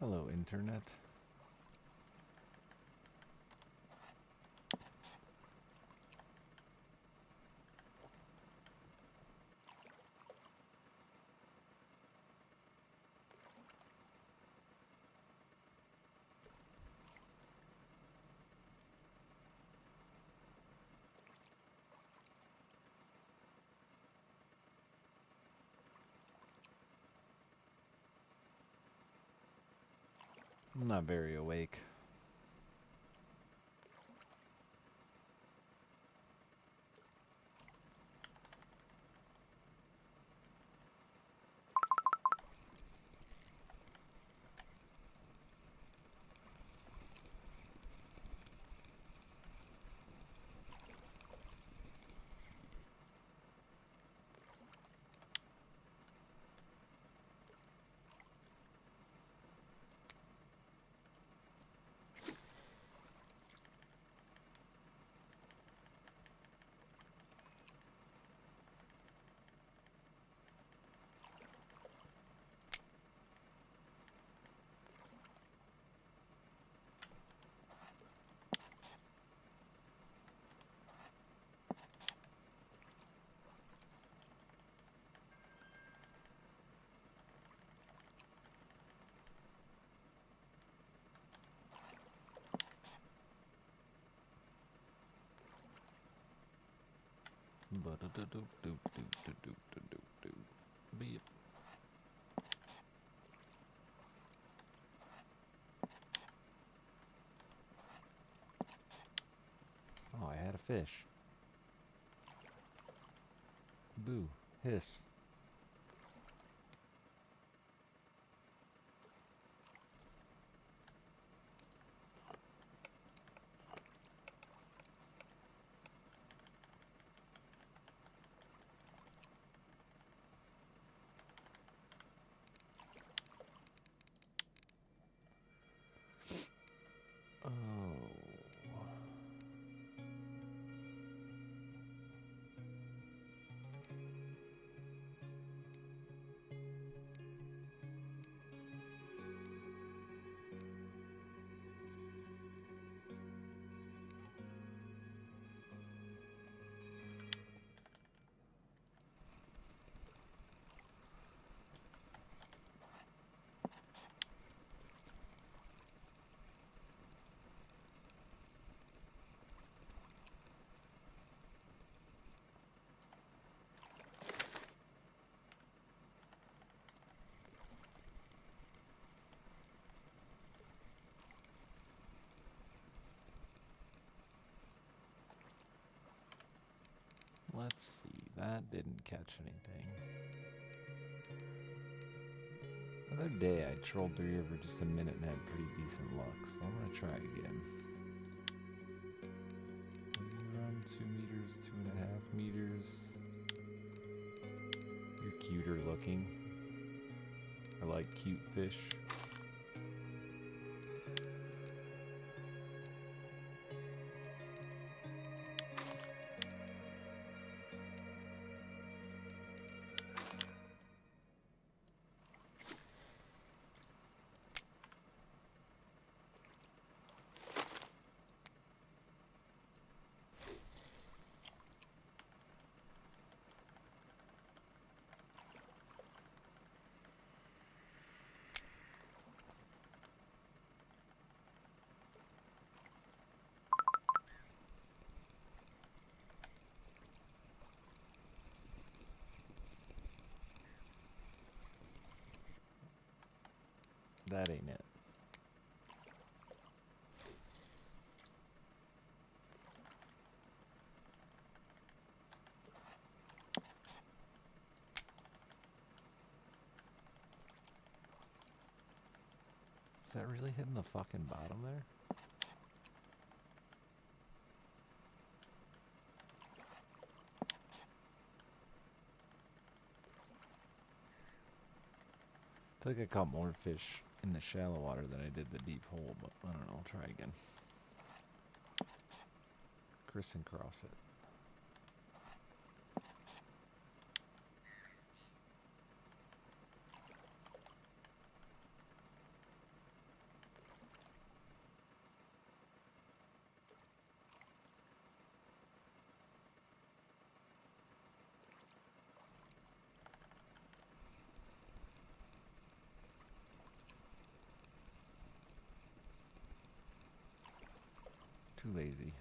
Hello, Internet. I'm not very awake. Beep. Oh, I had a fish. Boo. Hiss. Oh. Let's see. That didn't catch anything. The other day I trolled the river just a minute and had pretty decent luck, so I'm gonna try again. Around 2 meters, 2.5 meters. You're cuter looking. I like cute fish. That ain't it. Is that really hitting the fucking bottom there? I feel like I caught more fish in the shallow water than I did the deep hole, but I don't know, I'll try again. Cross it. Too lazy.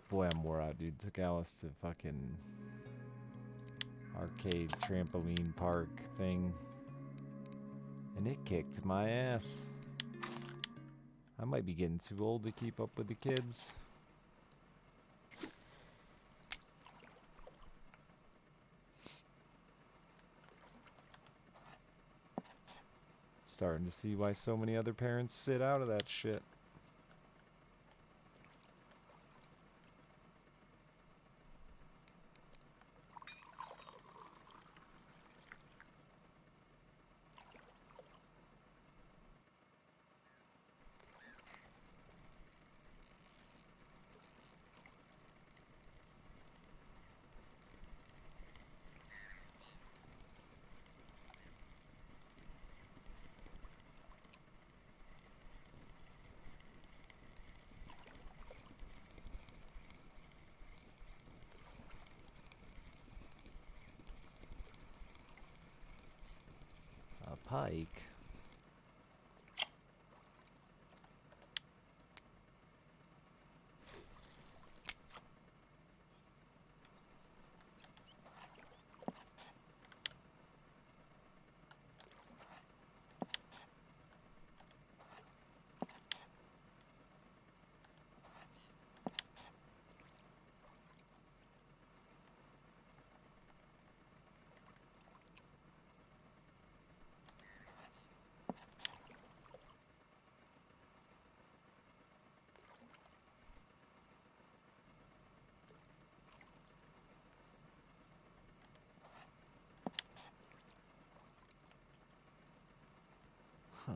Boy, I'm wore out, dude. Took Alice to fucking arcade trampoline park thing. And it kicked my ass. I might be getting too old to keep up with the kids. Starting to see why so many other parents sit out of that shit. A pike? Huh.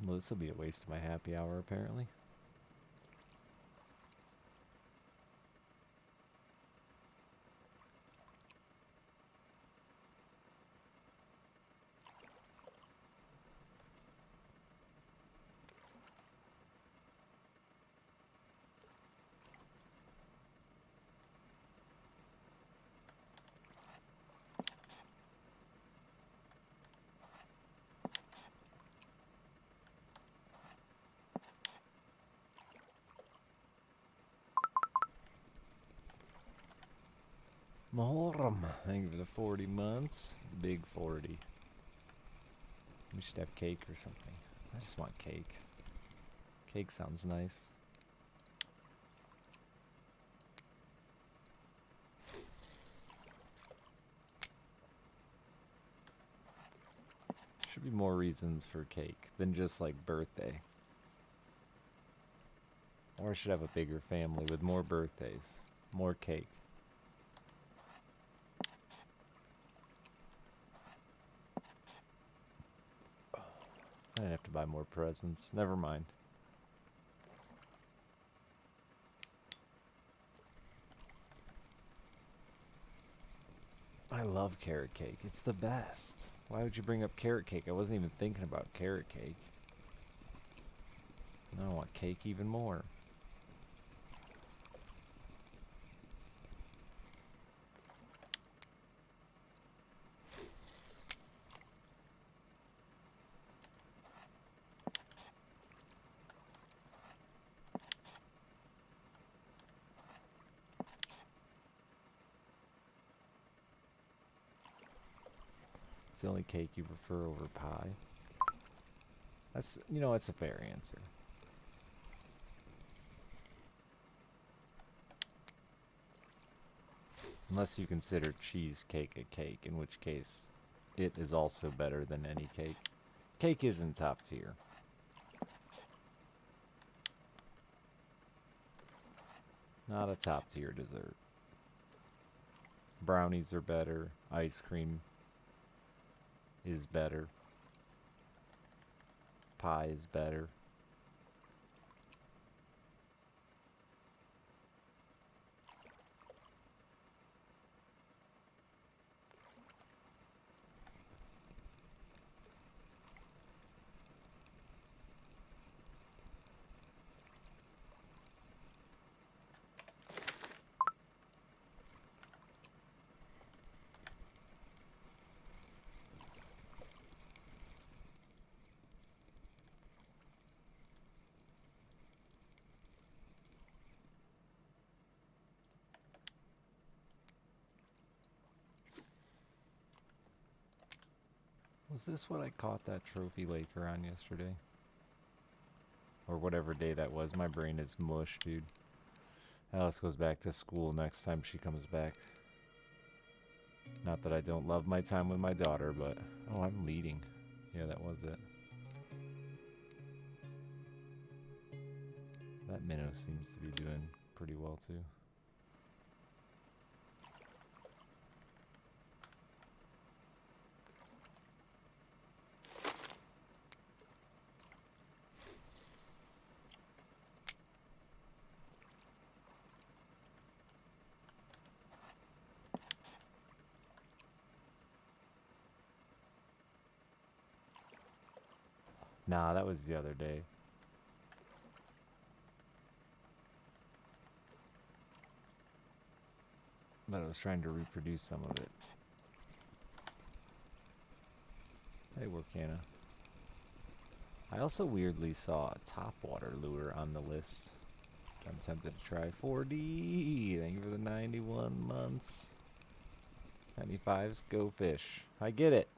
Well, this will be a waste of my happy hour, apparently. Muharram. Thank you for the 40 months. The big 40. We should have cake or something. I just want cake. Cake sounds nice. Should be more reasons for cake than just like birthday. Or I should have a bigger family with more birthdays. More cake. I didn't have to buy more presents. Never mind. I love carrot cake. It's the best. Why would you bring up carrot cake? I wasn't even thinking about carrot cake. Now I want cake even more. It's the only cake you prefer over pie. That's, you know, that's a fair answer. Unless you consider cheesecake a cake, in which case it is also better than any cake. Cake isn't top tier. Not a top tier dessert. Brownies are better. Ice cream is better. Pie is better. Was this what I caught that trophy Laker on yesterday? Or whatever day that was. My brain is mush, dude. Alice goes back to school next time she comes back. Not that I don't love my time with my daughter, but... Oh, I'm leading. Yeah, that was it. That minnow seems to be doing pretty well, too. Nah, that was the other day. But I was trying to reproduce some of it. Hey, Workana. I also weirdly saw a topwater lure on the list. I'm tempted to try 4D. Thank you for the 91 months. 95's Go Fish. I get it.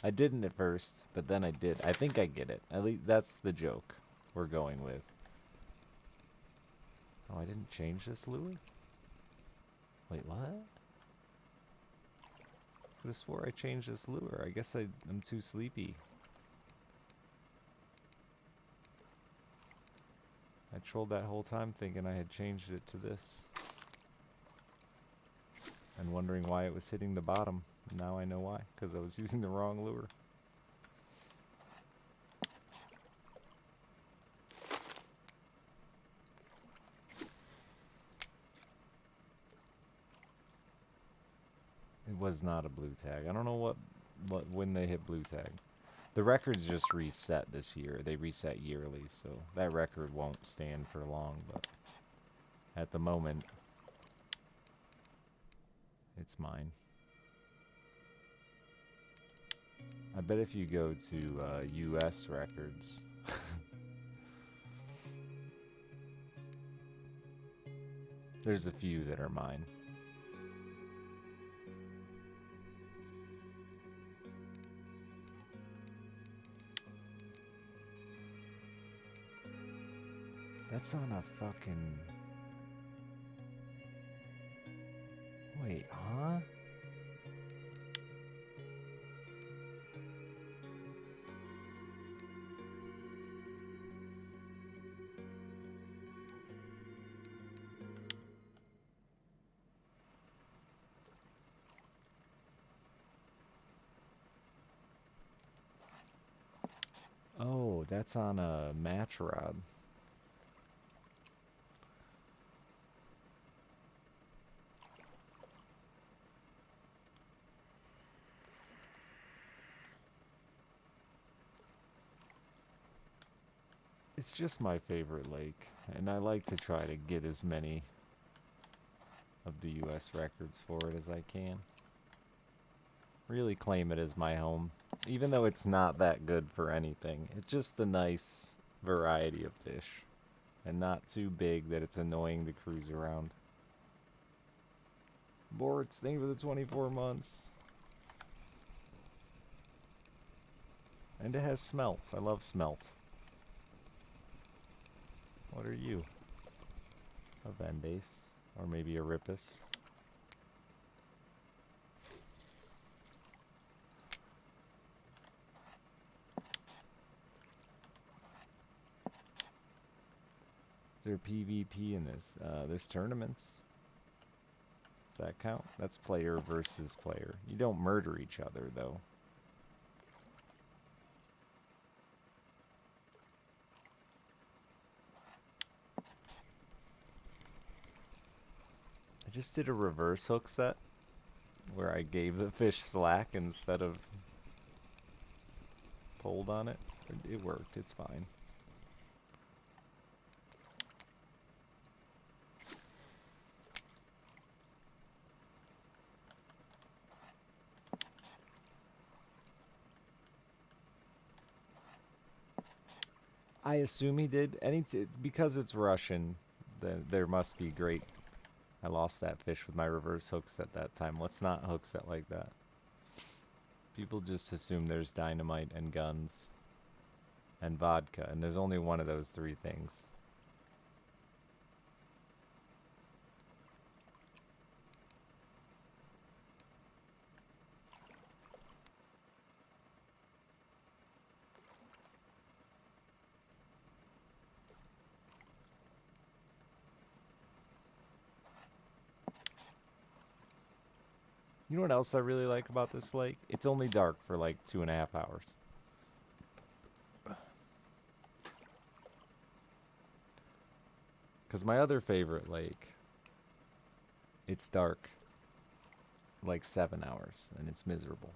I didn't at first, but then I did. I think I get it. At least that's the joke we're going with. Oh, I didn't change this lure? Wait, what? Could have swore I changed this lure. I guess I'm too sleepy. I trolled that whole time thinking I had changed it to this. And wondering why it was hitting the bottom. Now I know why. Because I was using the wrong lure. It was not a blue tag. I don't know when they hit blue tag. The records just reset this year. They reset yearly, so that record won't stand for long, but at the moment, it's mine. I bet if you go to US records, there's a few that are mine. That's on a fucking... Wait, huh? Oh, that's on a match rod. It's just my favorite lake, and I like to try to get as many of the US records for it as I can. Really claim it as my home, even though it's not that good for anything. It's just a nice variety of fish, and not too big that it's annoying to cruise around. Bortz, thank you for the 24 months. And it has smelt. I love smelt. What are you? A Vendace. Or maybe a Rippus. Is there PvP in this? There's tournaments. Does that count? That's player versus player. You don't murder each other, though. I just did a reverse hook set where I gave the fish slack instead of pulled on it. It worked. It's fine. I assume he did. Because it's Russian, there must be great. I lost that fish with my reverse hook set that time. Let's not hook set like that. People just assume there's dynamite and guns and vodka, and there's only one of those three things. You know what else I really like about this lake? It's only dark for like 2.5 hours. Because my other favorite lake, it's dark like 7 hours and it's miserable.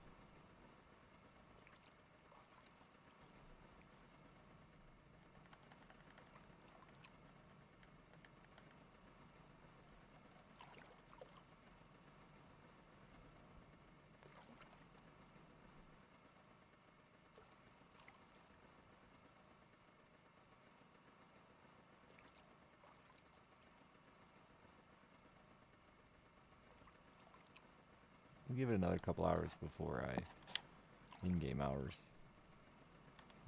I'll give it another couple hours before in-game hours,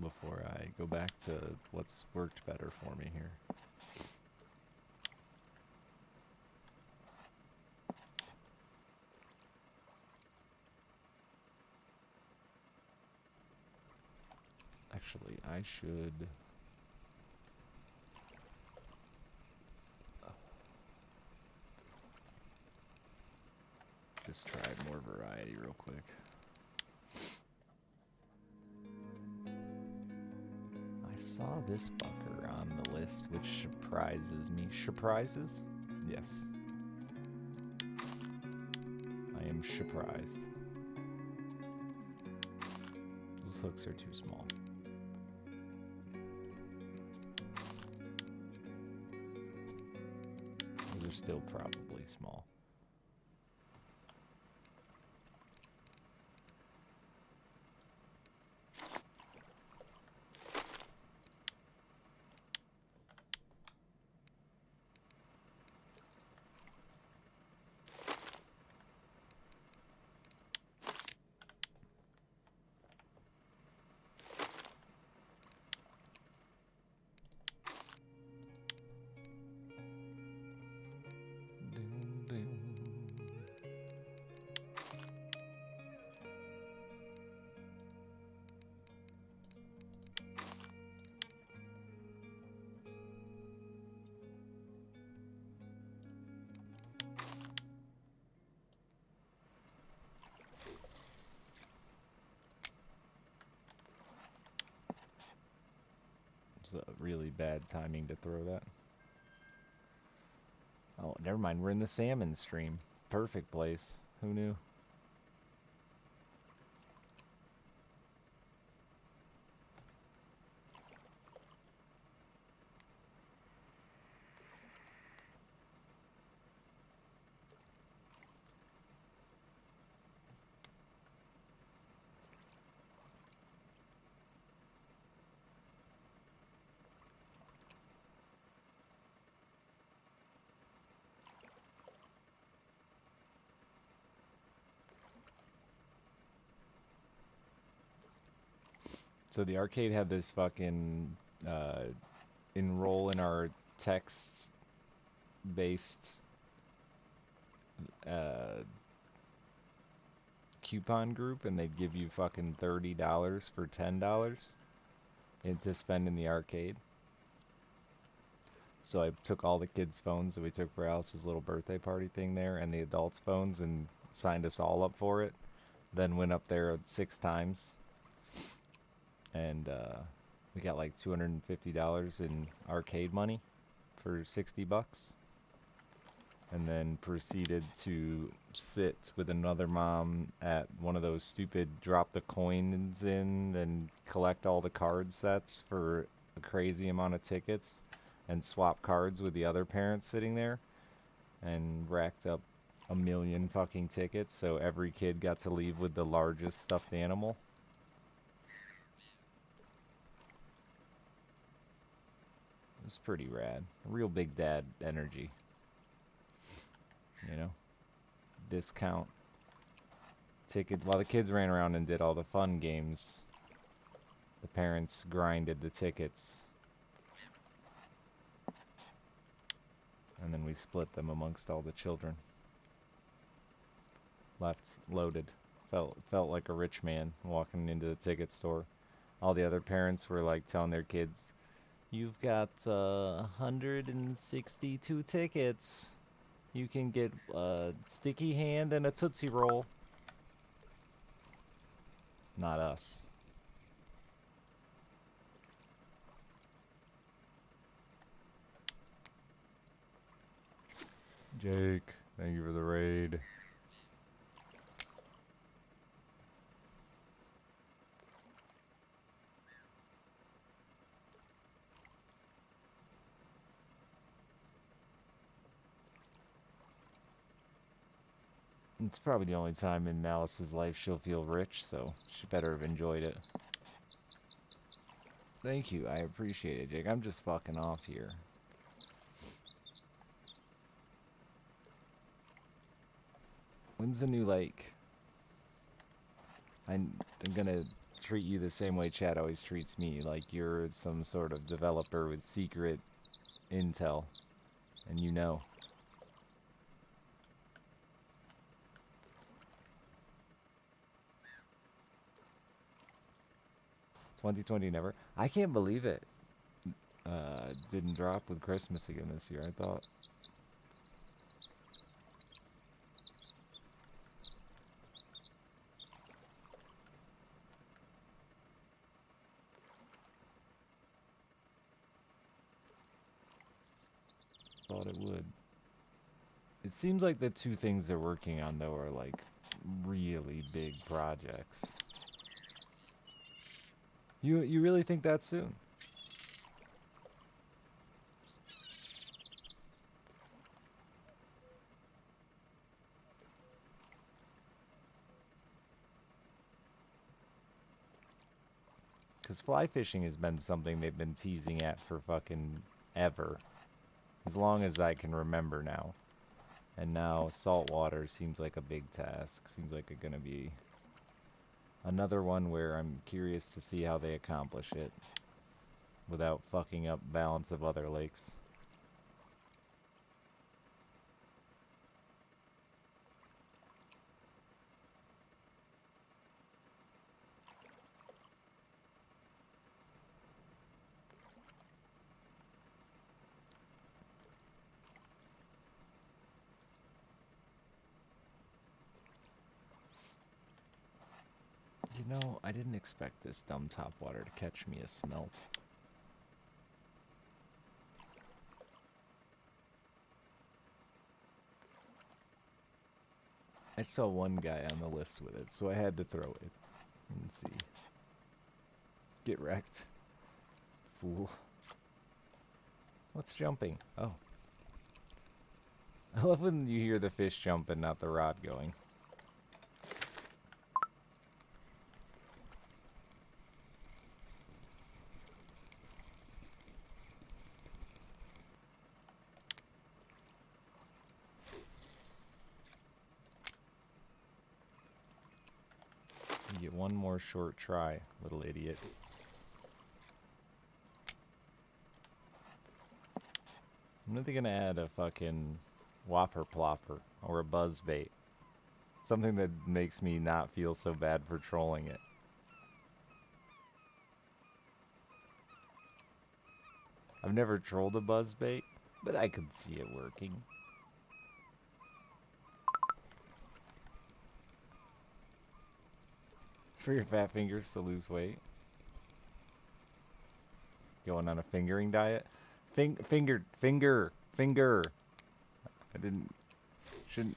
before I go back to what's worked better for me here. Actually, I should... just try more variety real quick. I saw this fucker on the list, which surprises me. Surprises? Yes. I am surprised. Those hooks are too small. Those are still probably small. It's a really bad timing to throw that. Oh, never mind. We're in the salmon stream. Perfect place. Who knew? So the arcade had this fucking enroll in our text-based coupon group, and they'd give you fucking $30 for $10 to spend in the arcade. So I took all the kids' phones that we took for Alice's little birthday party thing there and the adults' phones and signed us all up for it. Then went up there 6 times and we got like $250 in arcade money for $60. And then proceeded to sit with another mom at one of those stupid drop the coins in and collect all the card sets for a crazy amount of tickets and swap cards with the other parents sitting there and racked up a million fucking tickets so every kid got to leave with the largest stuffed animal. It was pretty rad. Real big dad energy. You know? Discount ticket. While the kids ran around and did all the fun games, the parents grinded the tickets. And then we split them amongst all the children. Left loaded. Felt like a rich man walking into the ticket store. All the other parents were like telling their kids, "You've got 162 tickets. You can get a sticky hand and a Tootsie Roll." Not us. Jake, thank you for the raid. It's probably the only time in Malice's life she'll feel rich, so she better have enjoyed it. Thank you, I appreciate it, Jake. I'm just fucking off here. When's the new lake? I'm gonna treat you the same way Chad always treats me, like you're some sort of developer with secret intel, and you know. 2020 never. I can't believe it. Didn't drop with Christmas again this year. I thought. Thought it would. It seems like the two things they're working on though are like really big projects. You really think that soon? Because fly fishing has been something they've been teasing at for fucking ever. As long as I can remember now. And now saltwater seems like a big task. Seems like it's gonna be another one where I'm curious to see how they accomplish it without fucking up balance of other lakes. You know, I didn't expect this dumb topwater to catch me a smelt. I saw one guy on the list with it, so I had to throw it. And see. Get wrecked. Fool. What's jumping? Oh. I love when you hear the fish jump and not the rod going. You get one more short try, little idiot. When are they gonna add a fucking whopper plopper or a buzz bait? Something that makes me not feel so bad for trolling it. I've never trolled a buzz bait, But I could see it working. It's for your fat fingers to lose weight. Going on a fingering diet? Finger. I didn't. Shouldn't.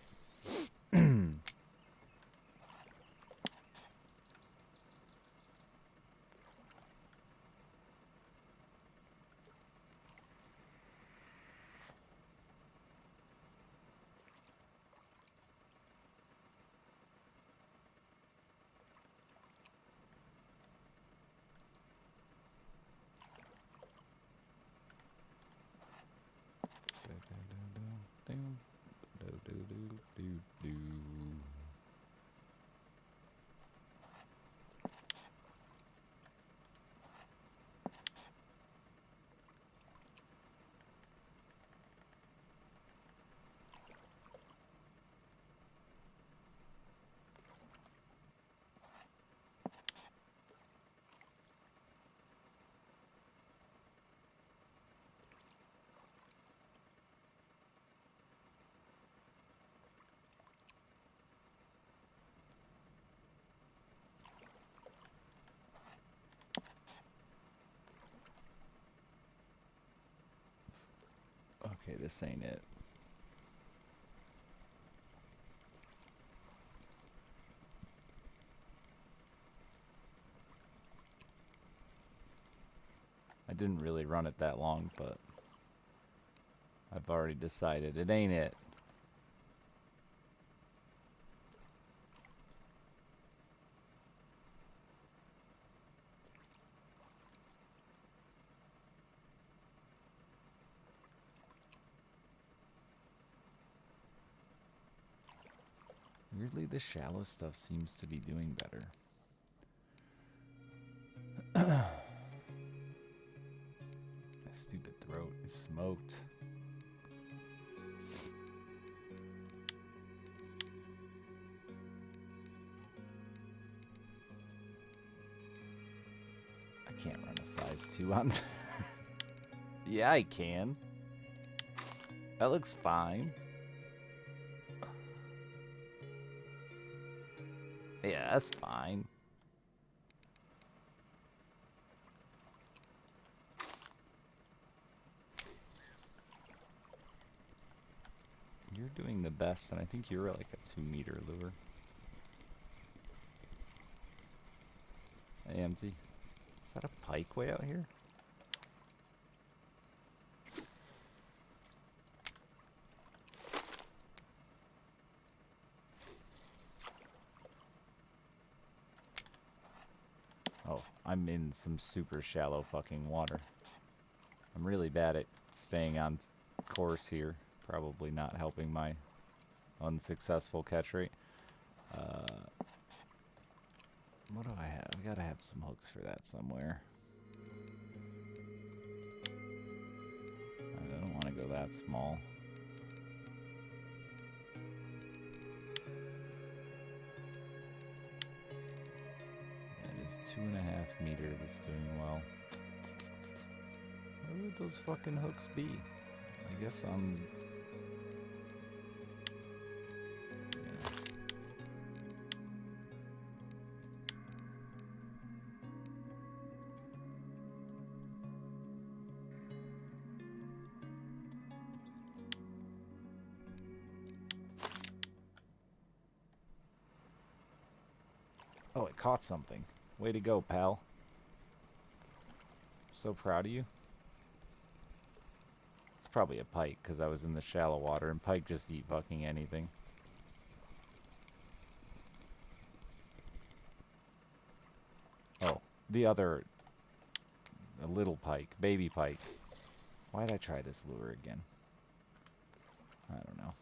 Okay, this ain't it. I didn't really run it that long, but I've already decided it ain't it. Weirdly, the shallow stuff seems to be doing better. My stupid throat is smoked. I can't run a size 2 on. Yeah, I can. That looks fine. Yeah, that's fine. You're doing the best, and I think you're like a 2-meter lure. Hey, empty. Is that a pike way out here? Oh, I'm in some super shallow fucking water. I'm really bad at staying on course here. Probably not helping my unsuccessful catch rate. What do I have? I gotta have some hooks for that somewhere. I don't want to go that small. It is 2.5 meters. That's doing well. Where would those fucking hooks be? I guess I'm... Oh, it caught something. Way to go, pal. So proud of you. It's probably a pike, because I was in the shallow water, and pike just eat fucking anything. Oh, the other... A little pike. Baby pike. Why'd I try this lure again? I don't know.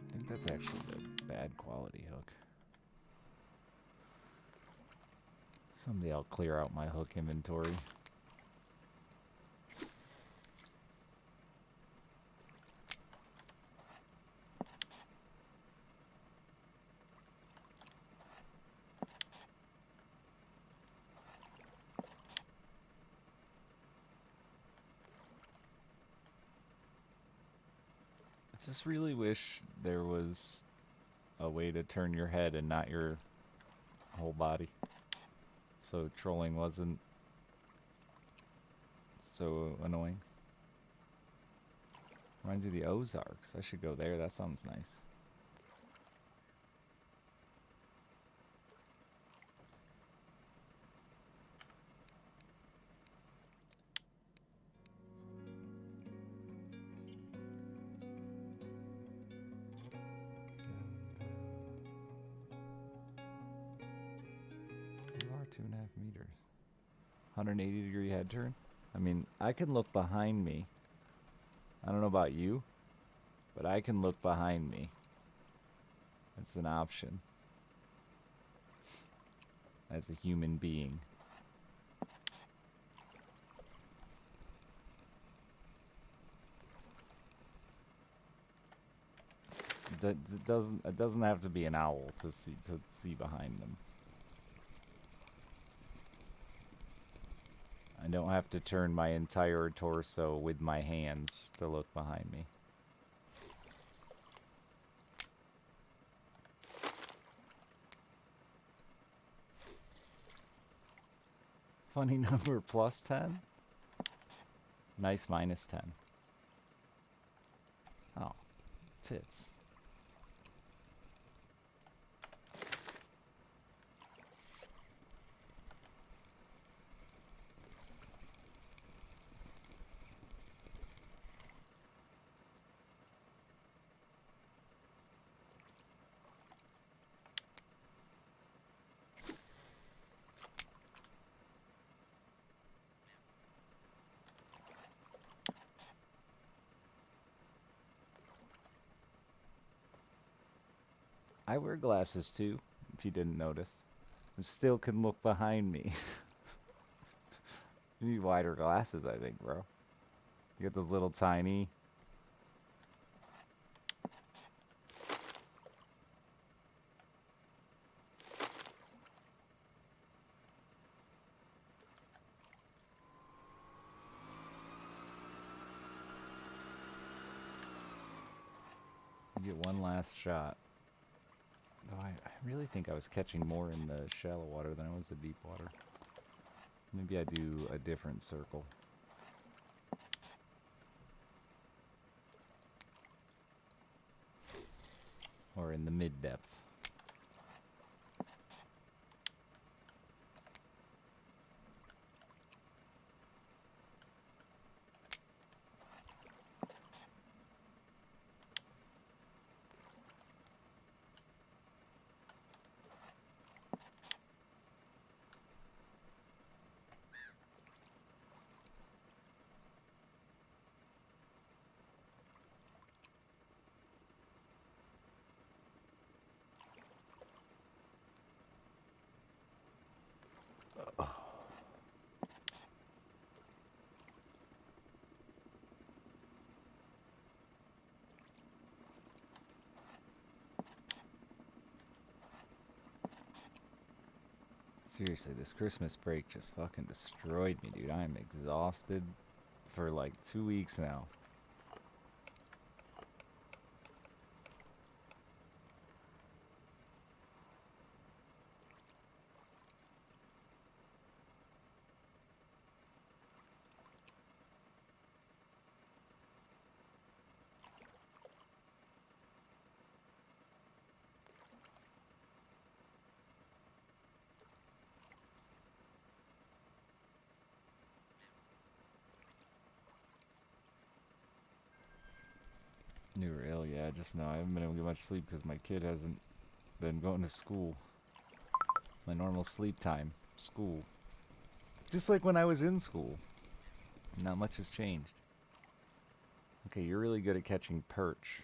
I think that's actually the bad quality hook. Someday I'll clear out my hook inventory. Just really wish there was a way to turn your head and not your whole body. So trolling wasn't so annoying. Reminds me of the Ozarks. I should go there. That sounds nice. You are 2.5 meters. 180-degree head turn? I mean, I can look behind me. I don't know about you, but I can look behind me. It's an option. As a human being. It doesn't have to be an owl to see behind them. I don't have to turn my entire torso with my hands to look behind me. Funny number, plus 10? Nice, minus 10. Oh, tits. I wear glasses too, if you didn't notice. I still can look behind me. You need wider glasses, I think, bro. You get those little tiny. You get one last shot. Though I really think I was catching more in the shallow water than I was the deep water. Maybe I do a different circle. Or in the mid-depth. Seriously, this Christmas break just fucking destroyed me, dude. I am exhausted for like 2 weeks now. You were ill, yeah, just know I haven't been able to get much sleep because my kid hasn't been going to school. My normal sleep time, school. Just like when I was in school. Not much has changed. Okay, you're really good at catching perch.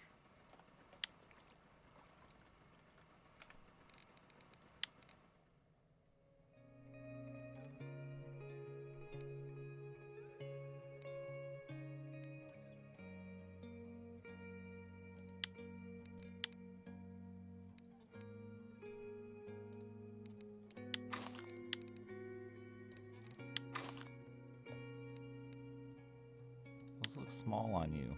Those look small on you.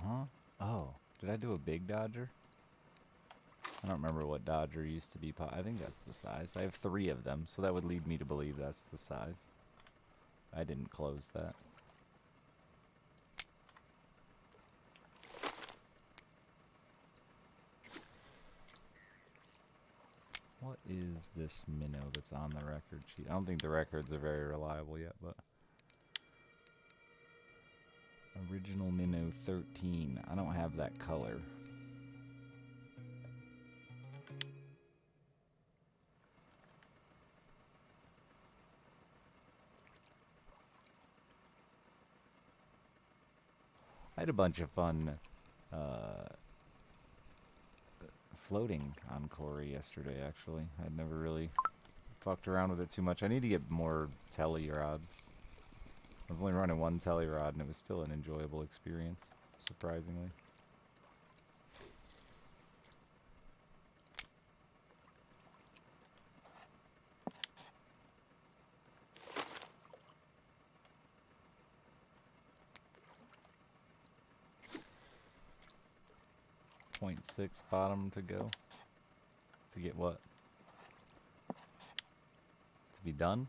Huh? Oh, did I do a big dodger? I don't remember what dodger used to be. I think that's the size. I have 3 of them, so that would lead me to believe that's the size. I didn't close that. What is this minnow that's on the record sheet? I don't think the records are very reliable yet, but... Original minnow 13. I don't have that color. I had a bunch of fun floating on Corey yesterday, actually. I'd never really fucked around with it too much. I need to get more telly rods. I was only running 1 telly rod, and it was still an enjoyable experience, surprisingly. .6 bottom to go. To get what? To be done?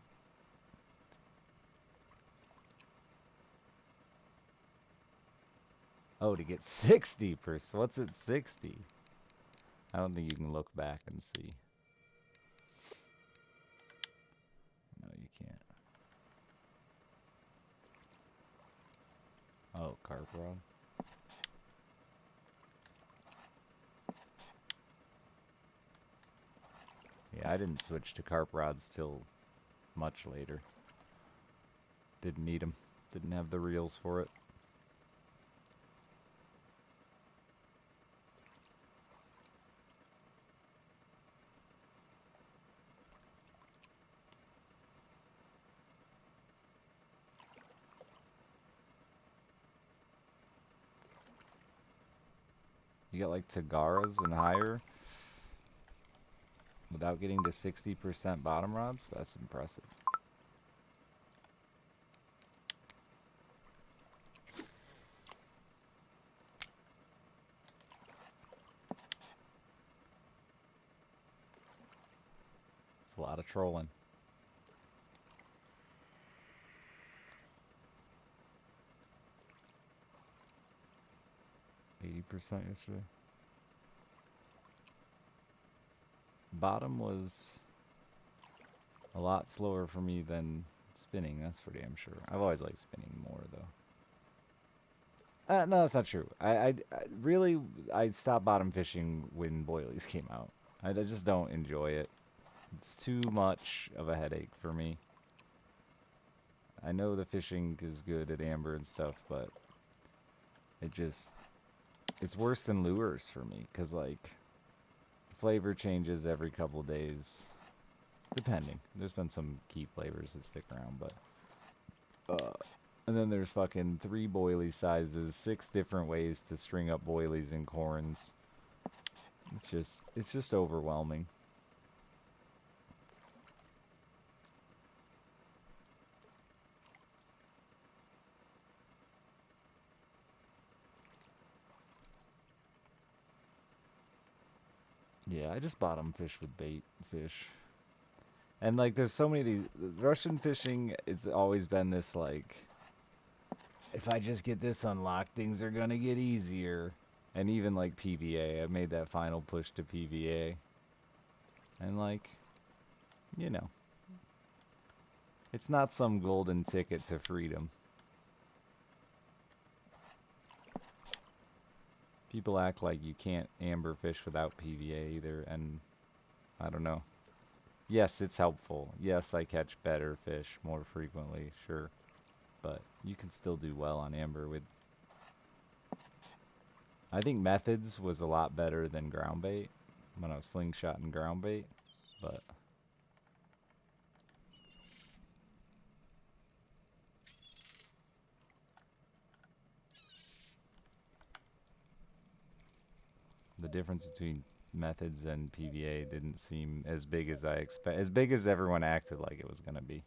Oh, to get 60%. What's at 60? I don't think you can look back and see. No, you can't. Oh, carp rod. Yeah, I didn't switch to carp rods till much later. Didn't need them. Didn't have the reels for it. You got like Tagaras and higher without getting to 60% bottom rods? That's impressive. It's a lot of trolling. %, yesterday. Bottom was a lot slower for me than spinning, that's for damn sure. I've always liked spinning more, though. No, that's not true. I really stopped bottom fishing when boilies came out. I just don't enjoy it. It's too much of a headache for me. I know the fishing is good at amber and stuff, but it's worse than lures for me, because, like, flavor changes every couple days, depending. There's been some key flavors that stick around, but, and then there's fucking 3 boilie sizes, 6 different ways to string up boilies and corns. It's just overwhelming. Yeah, I just bottom fish with bait fish. And, like, there's so many of these. Russian fishing, it's always been this, like, if I just get this unlocked, things are gonna get easier. And even, like, PVA. I made that final push to PVA. And, like, you know. It's not some golden ticket to freedom. People act like you can't amber fish without PVA either, and I don't know. Yes, it's helpful. Yes, I catch better fish more frequently, sure. But you can still do well on amber with... I think Methods was a lot better than ground bait when I was slingshotting ground bait, but... The difference between Methods and PVA didn't seem as big as I expect, as big as everyone acted like it was gonna be.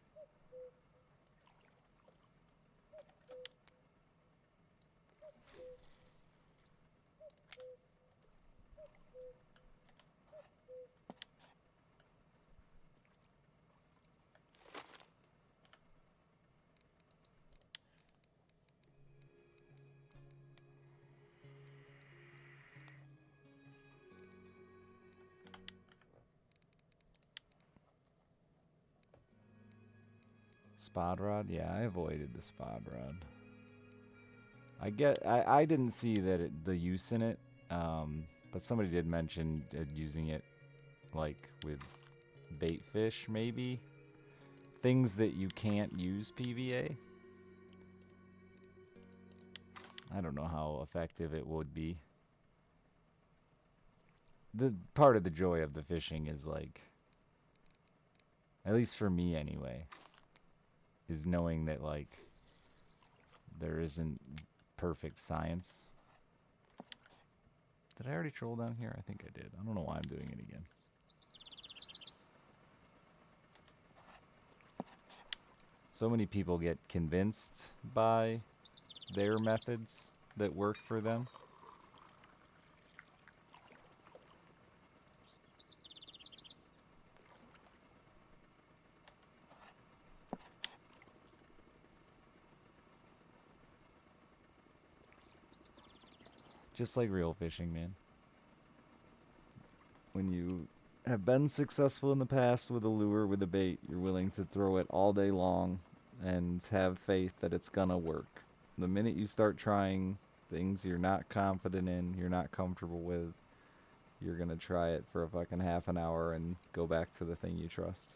Spod rod? Yeah, I avoided the spod rod. I didn't see that the use in it, but somebody did mention using it like with bait fish, maybe things that you can't use PVA. I don't know how effective it would be. The part of the joy of the fishing is like, at least for me anyway, is knowing that like there isn't perfect science. Did I already troll down here? I think I did. I don't know why I'm doing it again. So many people get convinced by their methods that work for them. Just like real fishing, man. When you have been successful in the past with a lure, with a bait, you're willing to throw it all day long and have faith that it's gonna work. The minute you start trying things you're not confident in, you're not comfortable with, you're gonna try it for a fucking half an hour and go back to the thing you trust.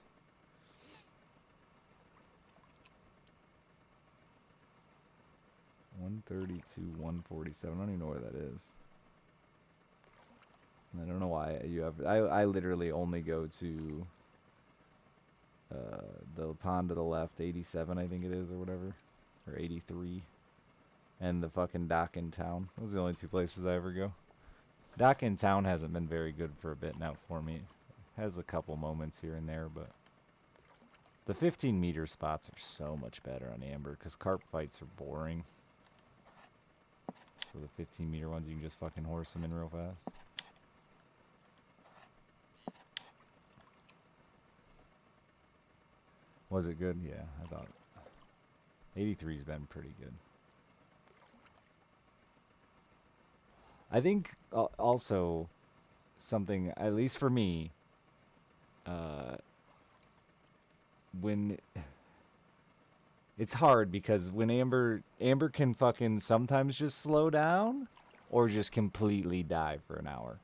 $132, $147. I don't even know where that is. I don't know why you have. I literally only go to the pond to the left, 87, I think it is, or whatever, or 83, and the fucking dock in town. Those are the only two places I ever go. Dock in town hasn't been very good for a bit now for me. It has a couple moments here and there, but the 15-meter spots are so much better on Amber because carp fights are boring. So the 15-meter ones, you can just fucking horse them in real fast. Was it good? Yeah, I thought 83's been pretty good. I think also something, at least for me, when it's hard because when Amber can fucking sometimes just slow down or just completely die for an hour.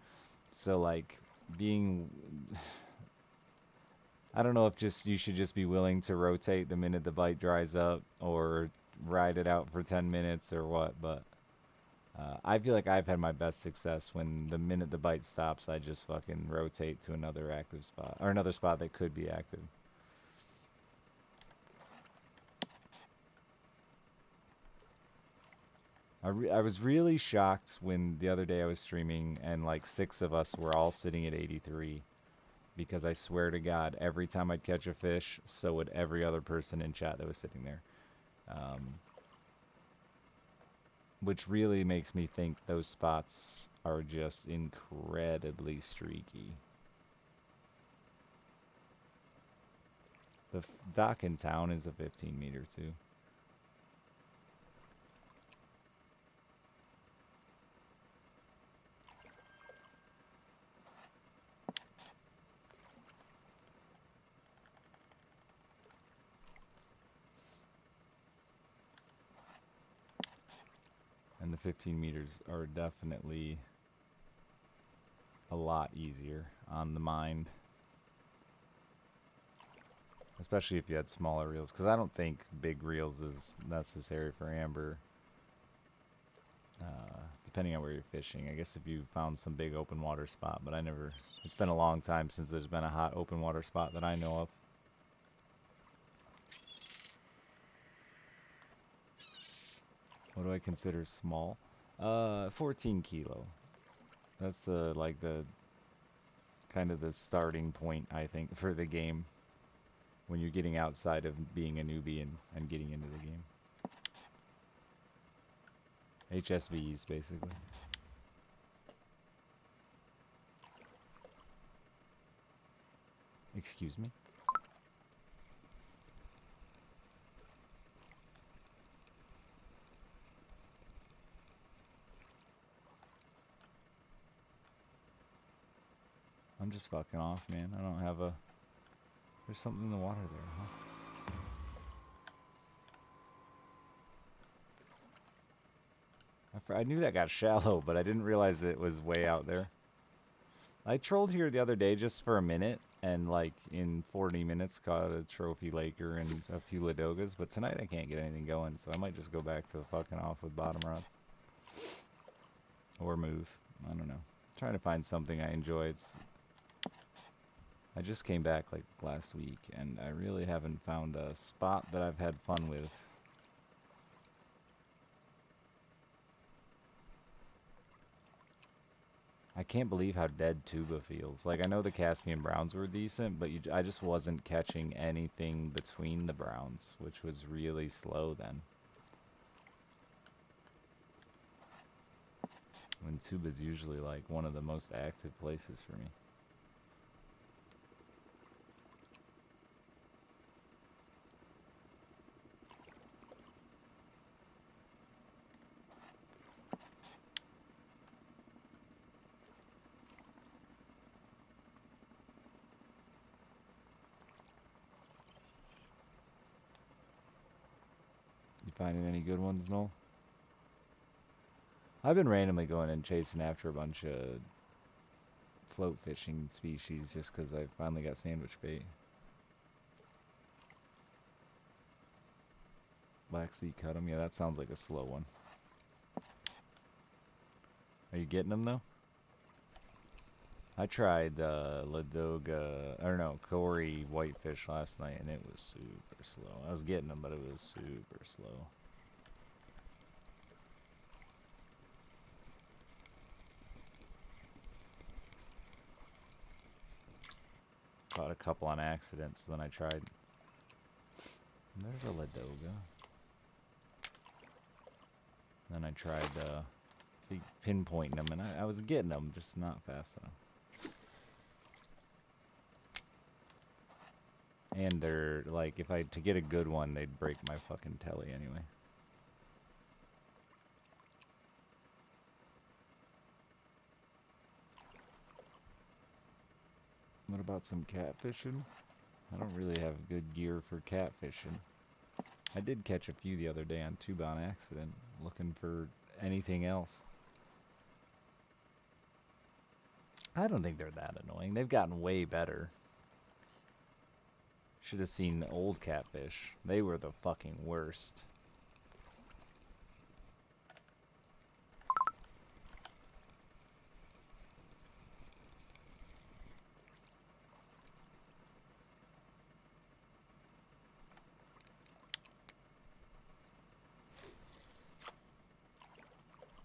So like being I don't know if just you should just be willing to rotate the minute the bite dries up or ride it out for 10 minutes or what, but I feel like I've had my best success when the minute the bite stops, I just fucking rotate to another active spot or another spot that could be active. I was really shocked when the other day I was streaming and like 6 of us were all sitting at 83. Because I swear to God, every time I'd catch a fish, so would every other person in chat that was sitting there. Which really makes me think those spots are just incredibly streaky. The dock in town is a 15-meter too. And the 15 meters are definitely a lot easier on the mind. Especially if you had smaller reels. Because I don't think big reels is necessary for Amber. Depending on where you're fishing. I guess if you found some big open water spot. But I never... It's been a long time since there's been a hot open water spot that I know of. What do I consider small? 14 kilo. That's the kind of the starting point, I think, for the game. When you're getting outside of being a newbie and getting into the game. HSVs, basically. Excuse me? I'm just fucking off, man. I don't have a... There's something in the water there, huh? I knew that got shallow, but I didn't realize it was way out there. I trolled here the other day just for a minute, and like in 40 minutes caught a trophy laker and a few Ladogas, but tonight I can't get anything going, so I might just go back to fucking off with bottom rods. Or move. I don't know. Trying to find something I enjoy. I just came back like last week, and I really haven't found a spot that I've had fun with. I can't believe how dead Tuba feels. Like, I know the Caspian Browns were decent, but I just wasn't catching anything between the Browns, which was really slow then. When Tuba's usually, like, one of the most active places for me. You finding any good ones, Noel? I've been randomly going and chasing after a bunch of float fishing species just because I finally got sandwich bait. Black Sea cut 'em. Yeah, that sounds like a slow one. Are you getting them, though? I tried Ladoga, I don't know, Cory whitefish last night, and it was super slow. I was getting them, but it was super slow. Caught a couple on accident, so then I tried. And there's a Ladoga. Then I tried pinpointing them, and I was getting them, just not fast enough. And they're, like, to get a good one, they'd break my fucking telly anyway. What about some catfishing? I don't really have good gear for catfishing. I did catch a few the other day on Tuba on accident, looking for anything else. I don't think they're that annoying. They've gotten way better. Should have seen old catfish. They were the fucking worst.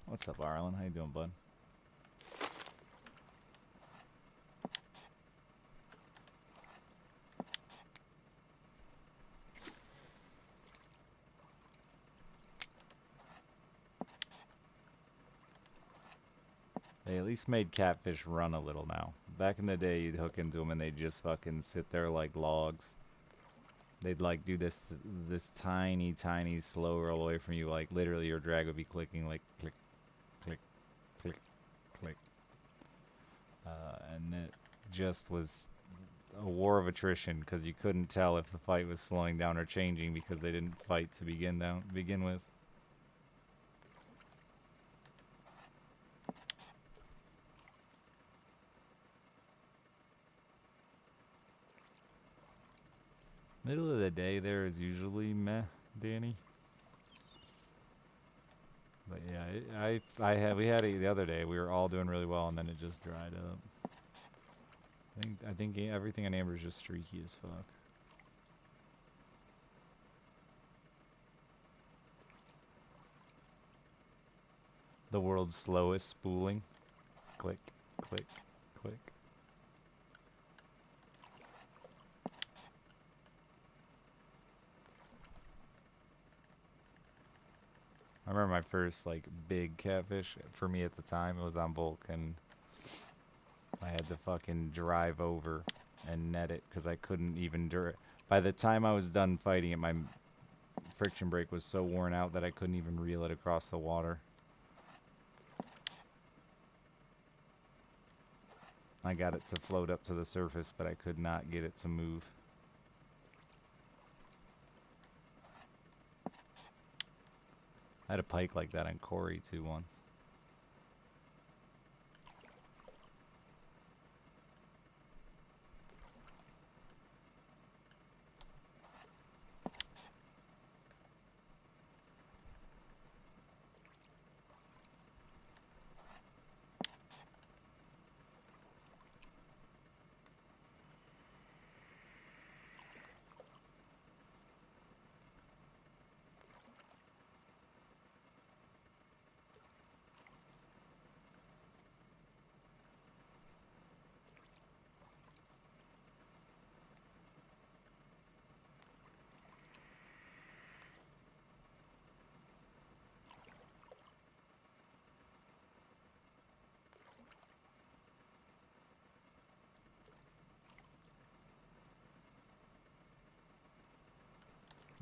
What's up, Arlen? How you doing, bud? They at least made catfish run a little now. Back in the day, you'd hook into them and they'd just fucking sit there like logs. They'd like do this tiny, tiny slow roll away from you. Like literally your drag would be clicking like click, click, click, click. And it just was a war of attrition because you couldn't tell if the fight was slowing down or changing because they didn't fight to begin with. Middle of the day there is usually meh, Danny. But yeah, we had it the other day. We were all doing really well, and then it just dried up. I think everything on Amber is just streaky as fuck. The world's slowest spooling. Click, click, click. I remember my first like big catfish for me at the time. It was on bulk, and I had to fucking drive over and net it because I couldn't even by the time I was done fighting it, my friction brake was so worn out that I couldn't even reel it across the water. I got it to float up to the surface, but I could not get it to move. I had a pike like that on Corey too once.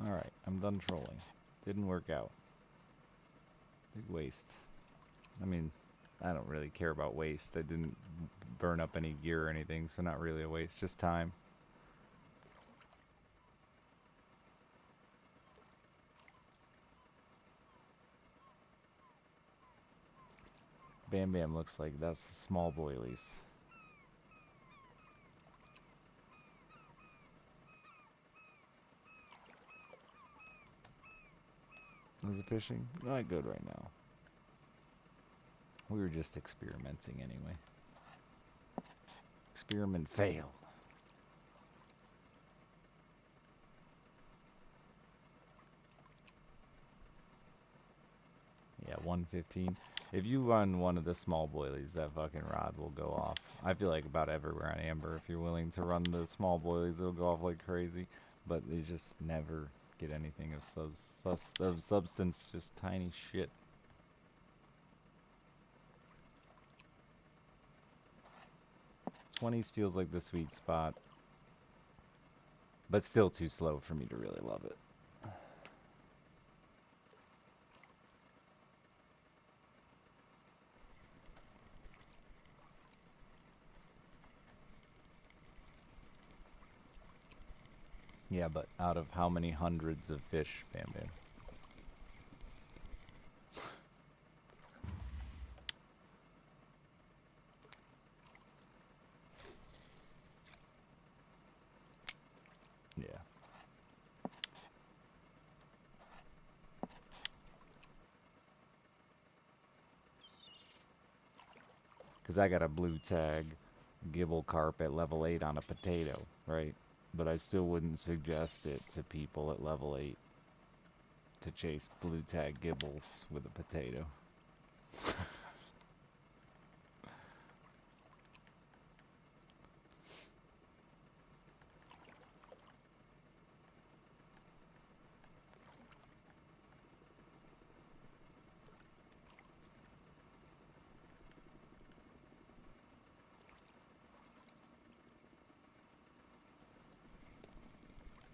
Alright, I'm done trolling. Didn't work out. Big waste. I mean, I don't really care about waste. I didn't burn up any gear or anything, so not really a waste, just time. Bam Bam looks like that's the small boilies. Was it fishing? Not good right now. We were just experimenting anyway. Experiment failed. Yeah, 115. If you run one of the small boilies, that fucking rod will go off. I feel like about everywhere on Amber, if you're willing to run the small boilies, it'll go off like crazy. But they just never get anything of substance, just tiny shit. '20s feels like the sweet spot, but still too slow for me to really love it. Yeah, but out of how many hundreds of fish, Bam Bam? Yeah. Because I got a blue tag gibble carp at level 8 on a potato, right? But I still wouldn't suggest it to people at level 8 to chase blue tag gibbles with a potato.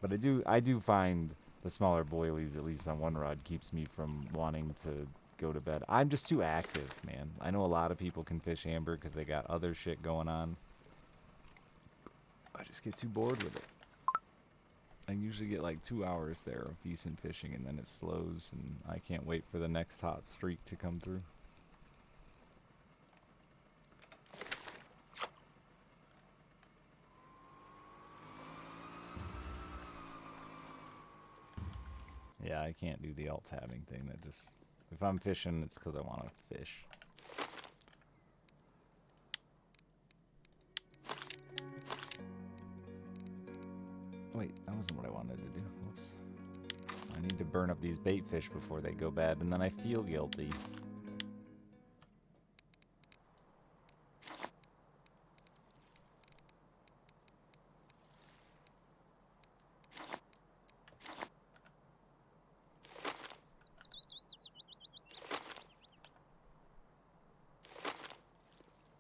But I do find the smaller boilies, at least on one rod, keeps me from wanting to go to bed. I'm just too active, man. I know a lot of people can fish amber because they got other shit going on. I just get too bored with it. I usually get like 2 hours there of decent fishing, and then it slows, and I can't wait for the next hot streak to come through. Yeah, I can't do the alt-tabbing thing. That just... If I'm fishing, it's because I want to fish. Wait, that wasn't what I wanted to do. Whoops. I need to burn up these bait fish before they go bad, and then I feel guilty.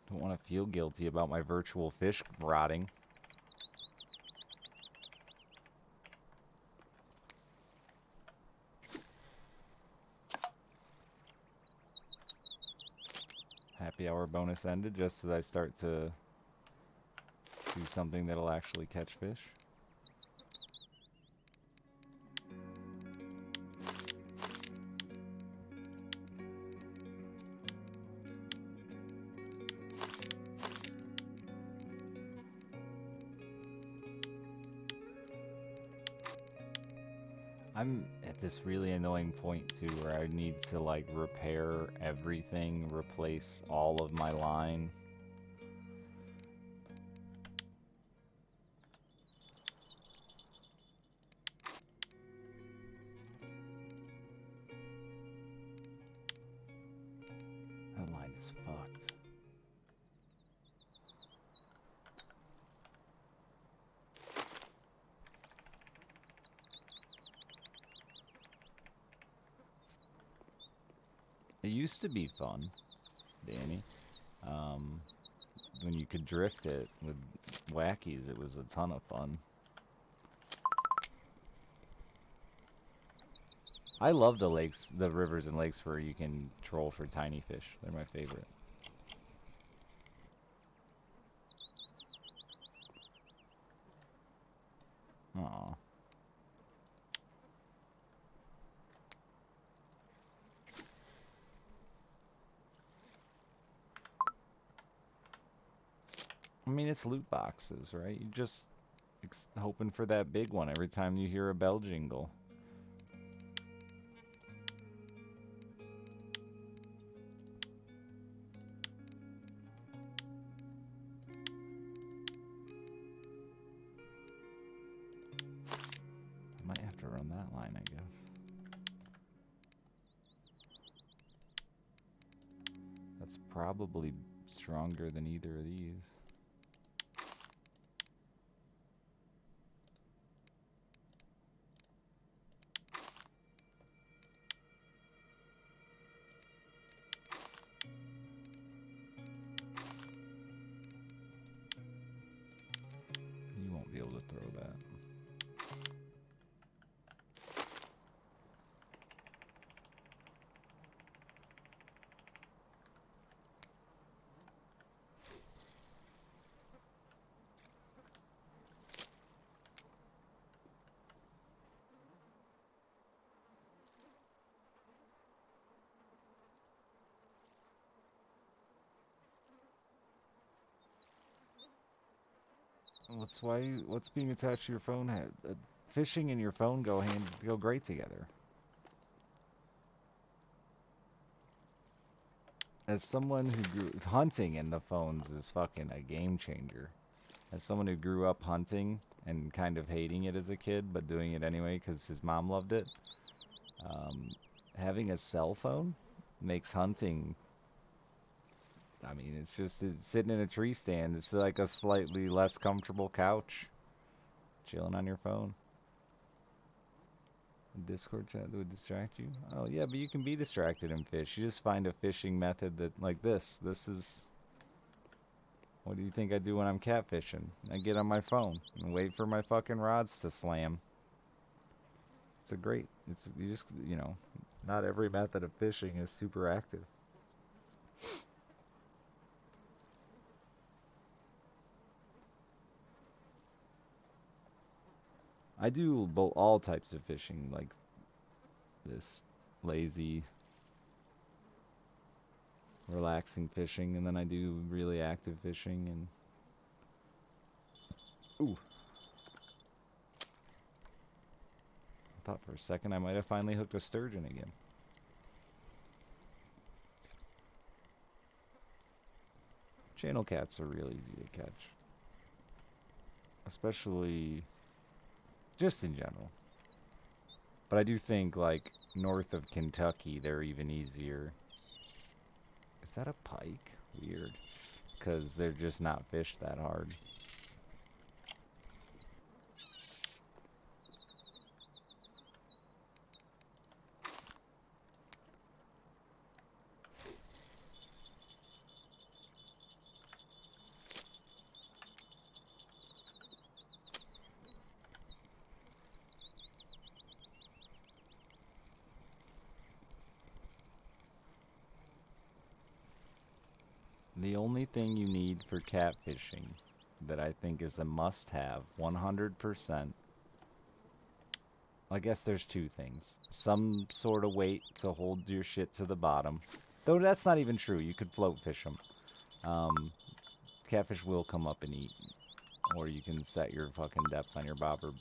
Don't want to feel guilty about my virtual fish rotting. Happy hour bonus ended just as I start to do something that'll actually catch fish. I'm at this really annoying point too where I need to like repair everything, replace all of my line. That line is fucked. It used to be fun, Danny. When you could drift it with wackies, it was a ton of fun. I love the lakes, the rivers and lakes where you can troll for tiny fish. They're my favorite. Aw. I mean, it's loot boxes, right? You just hoping for that big one every time you hear a bell jingle. I might have to run that line, I guess. That's probably stronger than either of these. You won't be able to throw that. What's being attached to your phone? Fishing and your phone go great together. As someone who grew hunting in the phones is fucking a game changer. As someone who grew up hunting and kind of hating it as a kid, but doing it anyway because his mom loved it, having a cell phone makes hunting. I mean, it's sitting in a tree stand. It's like a slightly less comfortable couch, chilling on your phone. Discord chat that would distract you? Oh yeah, but you can be distracted and fish. You just find a fishing method that, like this. This is... What do you think I do when I'm catfishing? I get on my phone and wait for my fucking rods to slam. It's a great... It's, you just, you know, not every method of fishing is super active. I do all types of fishing, like this lazy, relaxing fishing, and then I do really active fishing, and... Ooh. I thought for a second I might have finally hooked a sturgeon again. Channel cats are real easy to catch. Especially just in general. But I do think, like, north of Kentucky, they're even easier. Is that a pike? Weird. Because they're just not fished that hard. The only thing you need for catfishing that I think is a must-have, 100%, I guess there's two things. Some sort of weight to hold your shit to the bottom. Though that's not even true. You could float fish them. Catfish will come up and eat. Or you can set your fucking depth on your bobber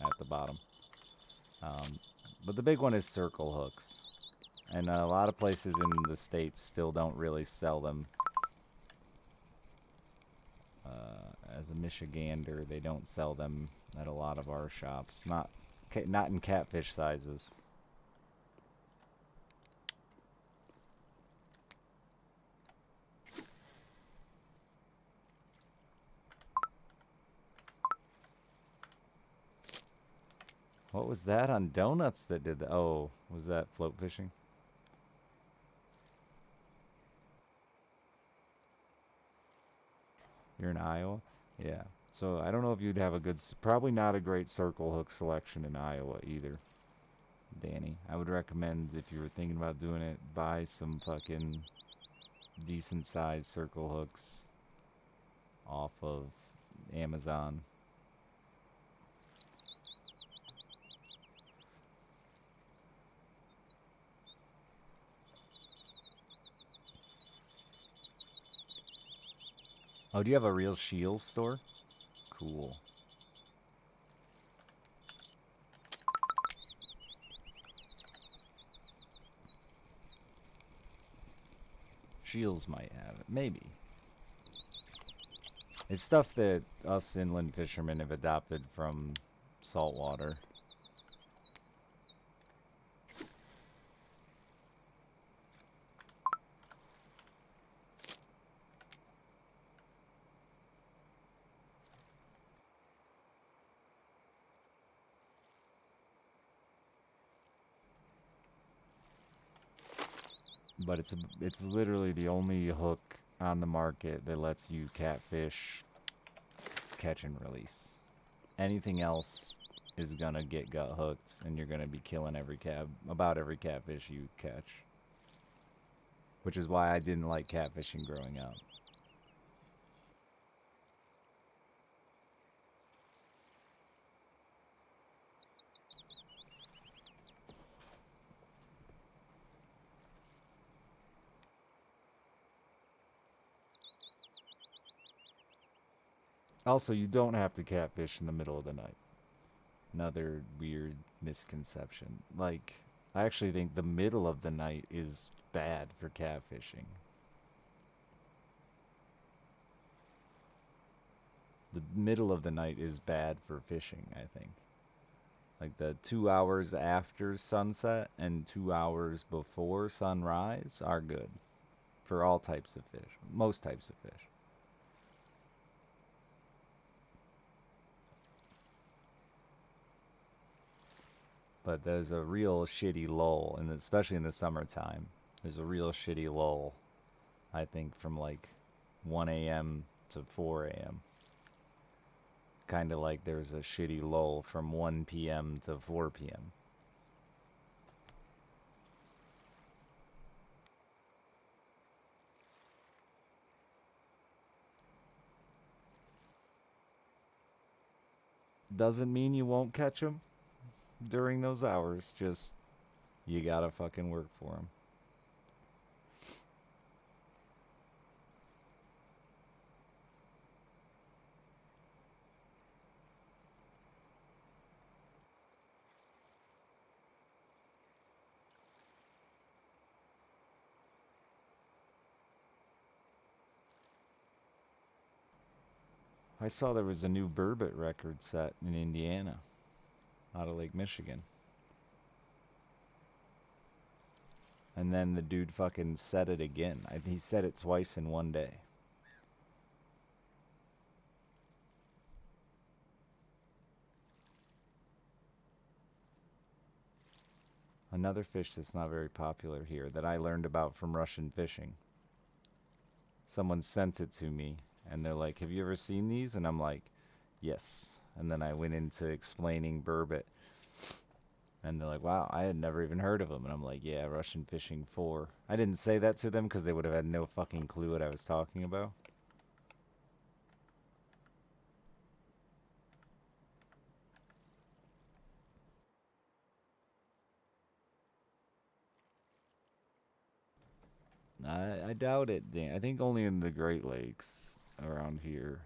at the bottom. But the big one is circle hooks. And a lot of places in the States still don't really sell them. As a Michigander, they don't sell them at a lot of our shops. Not in catfish sizes. What was that on Donuts that did that? Oh, was that float fishing? You're in Iowa? Yeah. So I don't know if you'd have a good, probably not a great circle hook selection in Iowa either, Danny. I would recommend if you were thinking about doing it, buy some fucking decent sized circle hooks off of Amazon. Oh, do you have a real Shield store? Cool. Shields might have it. Maybe. It's stuff that us inland fishermen have adopted from saltwater. But it's literally the only hook on the market that lets you catfish, catch and release. Anything else is gonna get gut hooked, and you're gonna be killing about every catfish you catch. Which is why I didn't like catfishing growing up. Also, you don't have to catfish in the middle of the night. Another weird misconception. Like, I actually think the middle of the night is bad for catfishing. The middle of the night is bad for fishing, I think. Like the 2 hours after sunset and 2 hours before sunrise are good for all types of fish, most types of fish. But there's a real shitty lull, and especially in the summertime, there's a real shitty lull. I think from like 1 a.m. to 4 a.m. Kind of like there's a shitty lull from 1 p.m. to 4 p.m. Doesn't mean you won't catch them during those hours. Just you gotta fucking work for them. I saw there was a new burbot record set in Indiana, out of Lake Michigan. And then the dude fucking said it again. He said it twice in one day. Another fish that's not very popular here that I learned about from Russian fishing. Someone sent it to me and they're like, "Have you ever seen these?" And I'm like, "Yes." And then I went into explaining burbot and they're like, "Wow, I had never even heard of them." And I'm like, "Yeah, Russian fishing 4." I didn't say that to them because they would have had no fucking clue what I was talking about. I doubt it, Dan. I think only in the Great Lakes around here.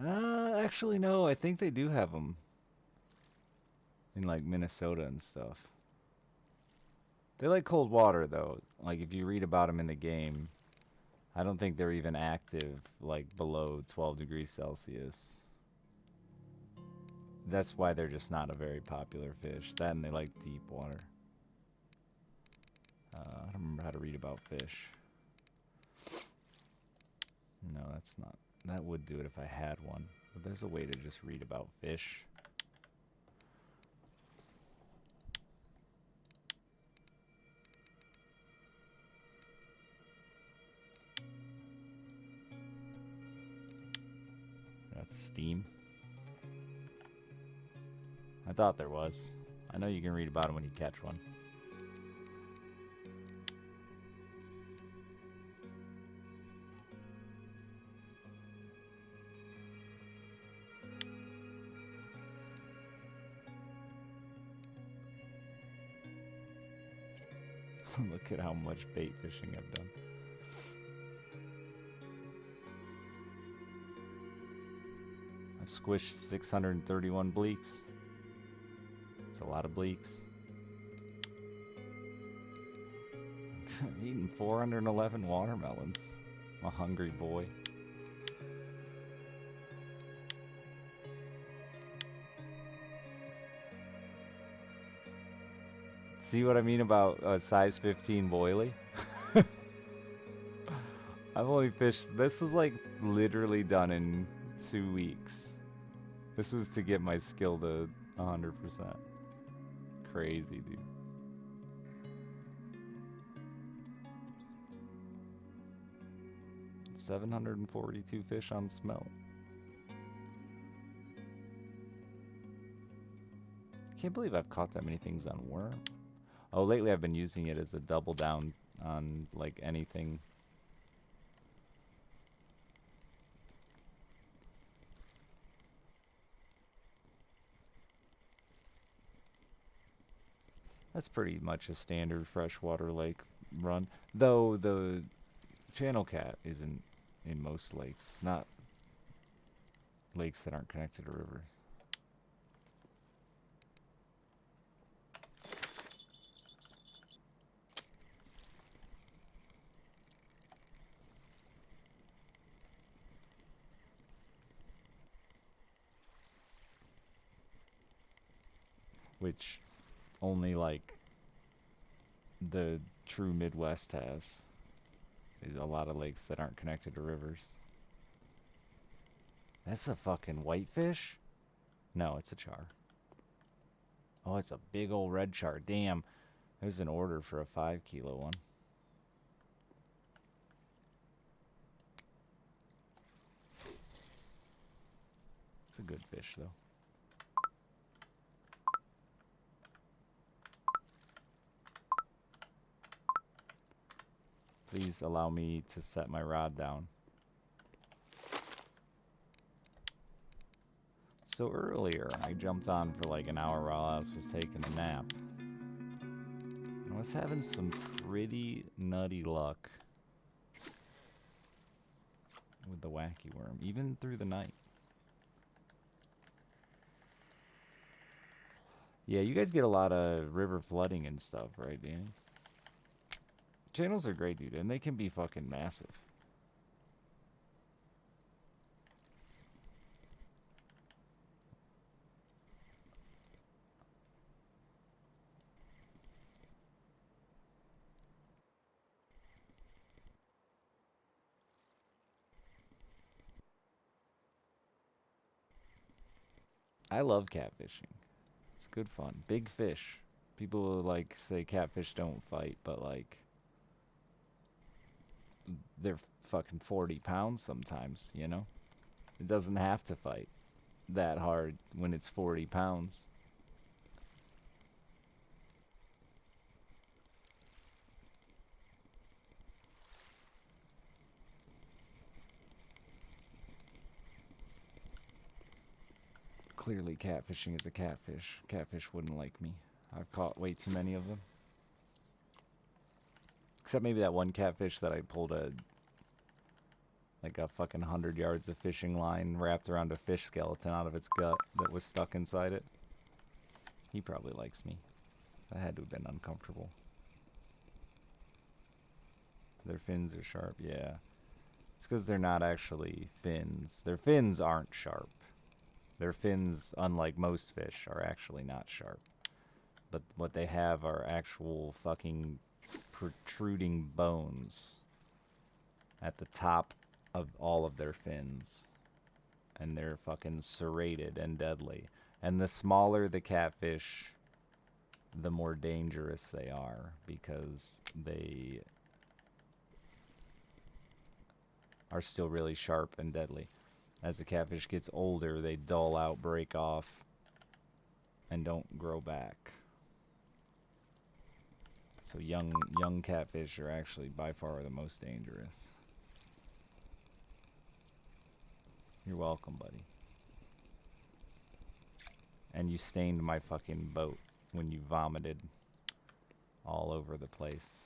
Actually, no. I think they do have them. in like Minnesota and stuff. They like cold water though. Like if you read about them in the game, I don't think they're even active like below 12 degrees Celsius. That's why they're just not a very popular fish. That and they like deep water. I don't remember how to read about fish. No, that's not. That would do it if I had one. But there's a way to just read about fish. That's Steam. I thought there was. I know you can read about them when you catch one. Look at how much bait fishing I've done. I've squished 631 bleaks. It's a lot of bleaks. I'm eating 411 watermelons. I'm a hungry boy. See what I mean about size 15 boilie? I've only fished... This was like literally done in 2 weeks. This was to get my skill to 100%. Crazy, dude. $742 fish on smelt. Can't believe I've caught that many things on worm. Oh, lately I've been using it as a double down on like anything. That's pretty much a standard freshwater lake run. Though the channel cat isn't in most lakes, not lakes that aren't connected to rivers. Which only like the true Midwest has. There's a lot of lakes that aren't connected to rivers. That's a fucking whitefish? No, it's a char. Oh, it's a big old red char. Damn. There's an order for a 5 kilo one. It's a good fish though. Please allow me to set my rod down. So earlier, I jumped on for like an hour while I was taking a nap. I was having some pretty nutty luck with the wacky worm, even through the night. Yeah, you guys get a lot of river flooding and stuff, right, Danny? Channels are great, dude, and they can be fucking massive. I love catfishing. It's good fun. Big fish. People like say catfish don't fight, but like they're fucking 40 pounds sometimes, you know? It doesn't have to fight that hard when it's 40 pounds. Clearly catfishing is a catfish. Catfish wouldn't like me. I've caught way too many of them. Except maybe that one catfish that I pulled like a fucking 100 yards of fishing line wrapped around a fish skeleton out of its gut that was stuck inside it. He probably likes me. That had to have been uncomfortable. Their fins are sharp, yeah. It's because they're not actually fins. Their fins aren't sharp. Their fins, unlike most fish, are actually not sharp. But what they have are actual fucking protruding bones at the top of all of their fins. And they're fucking serrated and deadly. And the smaller the catfish, the more dangerous they are, because they are still really sharp and deadly. As the catfish gets older, they dull out, break off, and don't grow back. So young catfish are actually by far the most dangerous. You're welcome, buddy. And you stained my fucking boat when you vomited all over the place.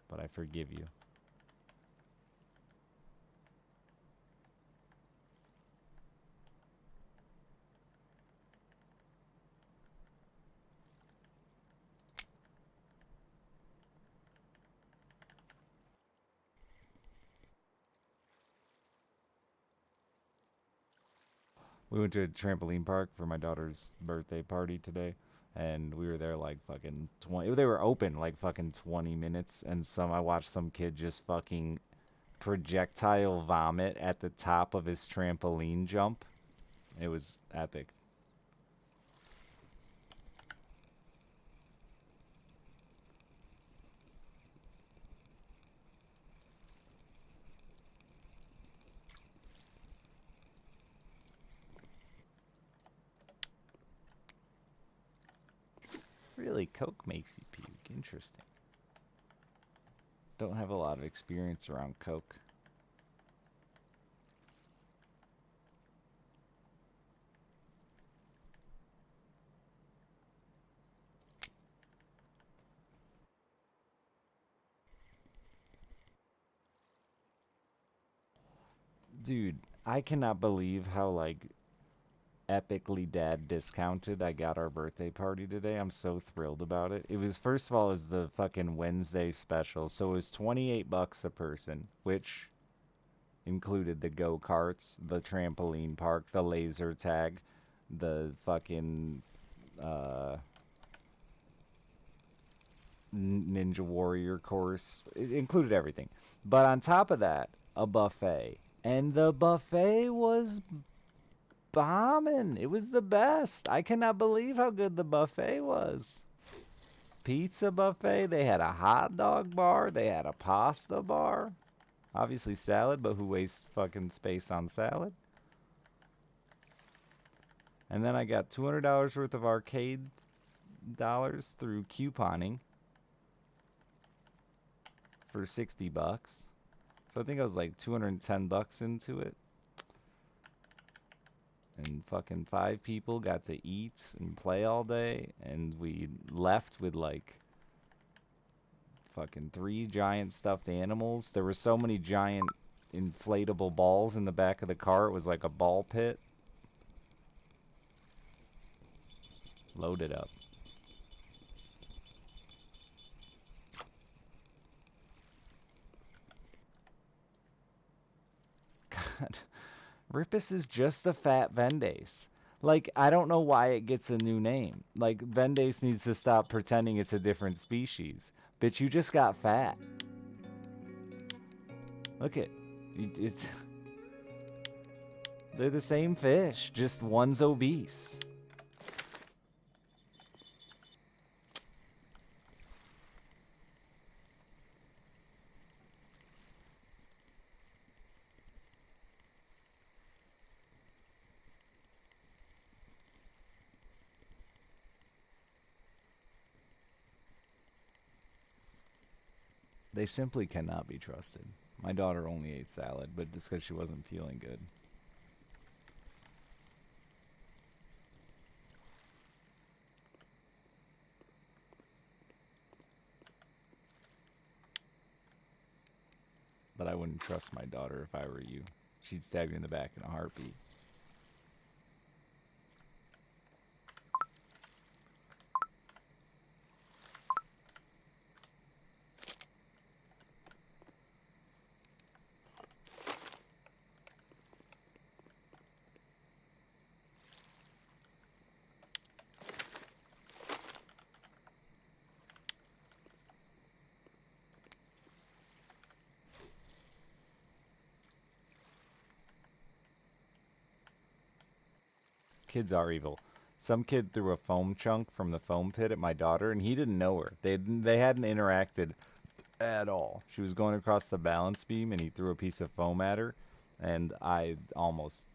But I forgive you. We went to a trampoline park for my daughter's birthday party today, and we were there like fucking 20. They were open like fucking 20 minutes, and I watched some kid just fucking projectile vomit at the top of his trampoline jump. It was epic. Really, Coke makes you puke. Interesting. Don't have a lot of experience around Coke. Dude, I cannot believe how, like, epically dad discounted I got our birthday party today. I'm so thrilled about it. It was, first of all, it was the fucking Wednesday special, so it was 28 bucks a person, which included the go-karts, the trampoline park, the laser tag, the fucking Ninja Warrior course. It included everything. But on top of that, a buffet. And the buffet was bombing. It was the best. I cannot believe how good the buffet was. Pizza buffet. They had a hot dog bar. They had a pasta bar. Obviously salad, but who wastes fucking space on salad? And then I got $200 worth of arcade dollars through couponing for 60 bucks. So I think I was like 210 bucks into it. And fucking 5 people got to eat and play all day, and we left with like fucking 3 giant stuffed animals. There were so many giant inflatable balls in the back of the car, it was like a ball pit. Load it up. God. Rippus is just a fat Vendace. Like, I don't know why it gets a new name. Like, Vendace needs to stop pretending it's a different species. Bitch, you just got fat. Look at it's they're the same fish, just one's obese. They simply cannot be trusted. My daughter only ate salad, but it's because she wasn't feeling good. But I wouldn't trust my daughter if I were you. She'd stab you in the back in a heartbeat. Kids are evil. Some kid threw a foam chunk from the foam pit at my daughter, and he didn't know her. They hadn't interacted at all. She was going across the balance beam, and he threw a piece of foam at her, and I almost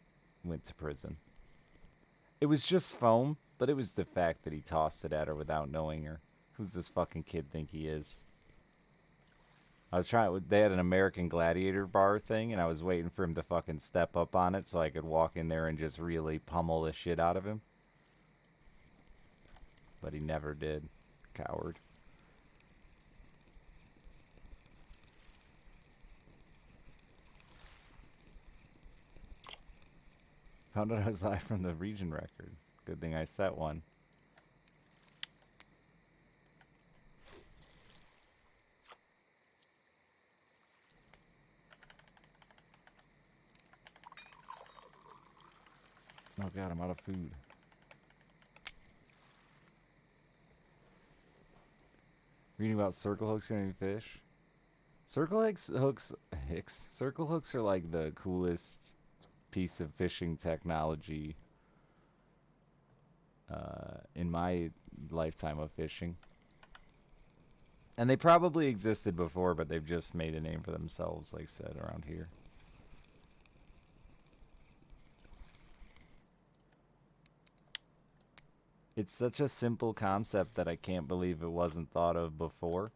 went to prison. It was just foam, but it was the fact that he tossed it at her without knowing her. Who's this fucking kid think he is? I was trying. They had an American Gladiator bar thing, and I was waiting for him to fucking step up on it so I could walk in there and just really pummel the shit out of him. But he never did. Coward. Found out I was live from the region record. Good thing I set one. Oh god, I'm out of food. Reading about circle hooks and fish. Circle hooks are like the coolest piece of fishing technology in my lifetime of fishing. And they probably existed before, but they've just made a name for themselves, like I said, around here. It's such a simple concept that I can't believe it wasn't thought of before.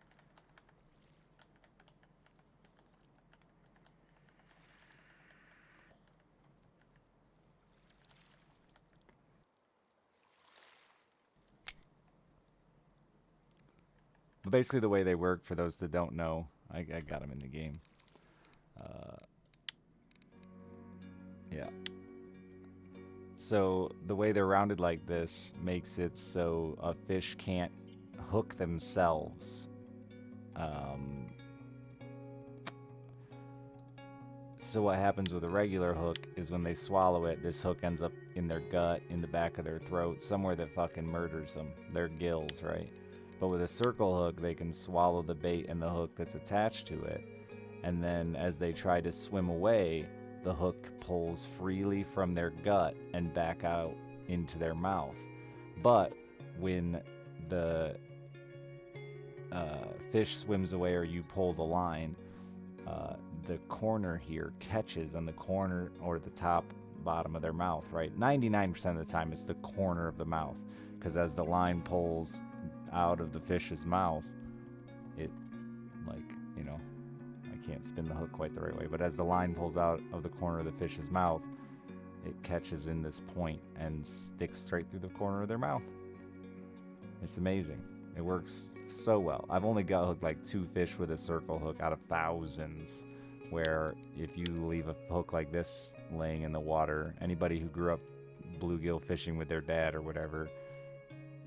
But basically the way they work, for those that don't know, I got them in the game. Yeah. So the way they're rounded like this makes it so a fish can't hook themselves. So what happens with a regular hook is when they swallow it, this hook ends up in their gut, in the back of their throat, somewhere that fucking murders them. Their gills, right? But with a circle hook, they can swallow the bait and the hook that's attached to it. And then as they try to swim away, the hook pulls freely from their gut and back out into their mouth. But when the fish swims away or you pull the line, the corner here catches on the corner or the top bottom of their mouth, right? 99% of the time it's the corner of the mouth, because as the line pulls out of the fish's mouth, it, like, you know, I can't spin the hook quite the right way, but as the line pulls out of the corner of the fish's mouth, it catches in this point and sticks straight through the corner of their mouth. It's amazing. It works so well. I've only got hooked like 2 fish with a circle hook out of thousands, where if you leave a hook like this laying in the water, anybody who grew up bluegill fishing with their dad or whatever,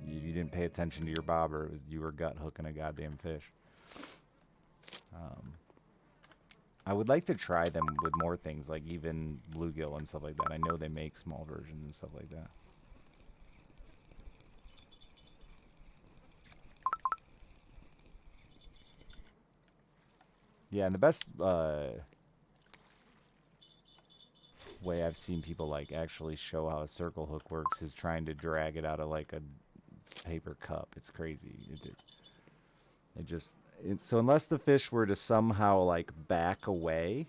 you didn't pay attention to your bobber. It was, you were gut hooking a goddamn fish. I would like to try them with more things, like even bluegill and stuff like that. I know they make small versions and stuff like that. Yeah, and the best way I've seen people like actually show how a circle hook works is trying to drag it out of like a paper cup. It's crazy. So unless the fish were to somehow like back away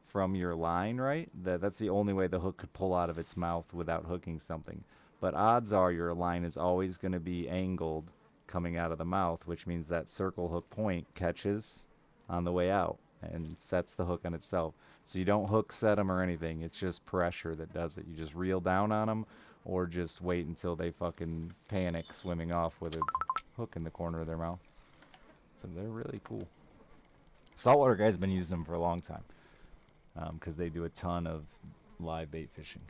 from your line, right? That's the only way the hook could pull out of its mouth without hooking something. But odds are your line is always going to be angled coming out of the mouth, which means that circle hook point catches on the way out and sets the hook on itself. So you don't hook set them or anything. It's just pressure that does it. You just reel down on them or just wait until they fucking panic swimming off with a hook in the corner of their mouth. So they're really cool. Saltwater guys been using them for a long time because they do a ton of live bait fishing.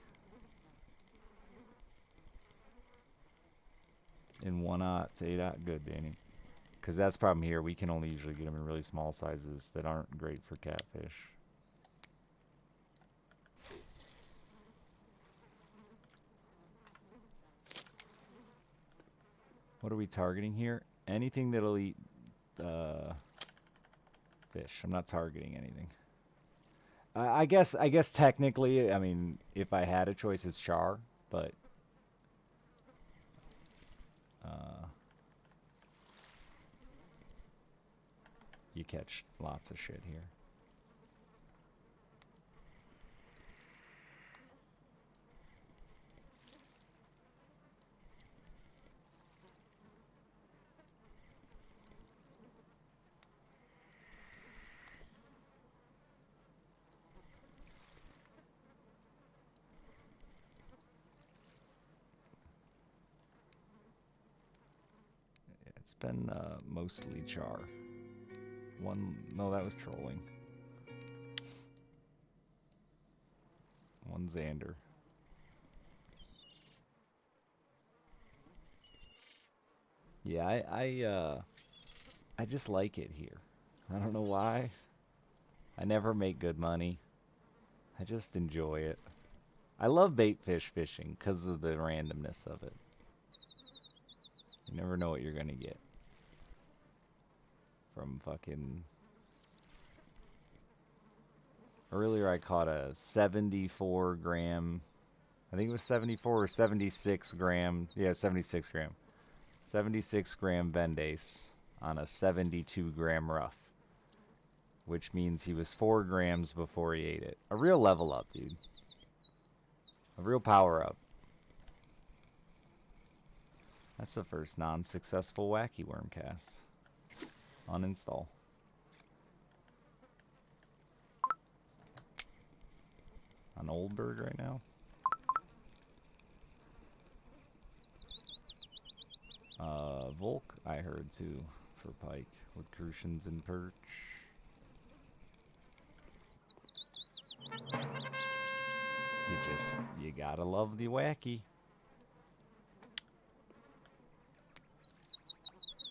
In 1/0 to 8/0, good, Danny. Because that's the problem here. We can only usually get them in really small sizes that aren't great for catfish. What are we targeting here? Anything that'll eat fish. I'm not targeting anything. I guess technically, I mean, if I had a choice, it's char, but you catch lots of shit here. It's been mostly char. No, that was trolling. One Xander. Yeah, I just like it here. I don't know why. I never make good money. I just enjoy it. I love bait fish fishing because of the randomness of it. You never know what you're gonna get from fucking. Earlier I caught a 74 gram. I think it was 74 or 76 gram. Yeah, 76 gram. 76 gram Vendace on a 72 gram rough. Which means he was 4 grams before he ate it. A real level up, dude. A real power up. That's the first non-successful wacky worm cast. Uninstall. On Old Bird right now. Volk, I heard too, for pike with crucians and perch. You gotta love the wacky.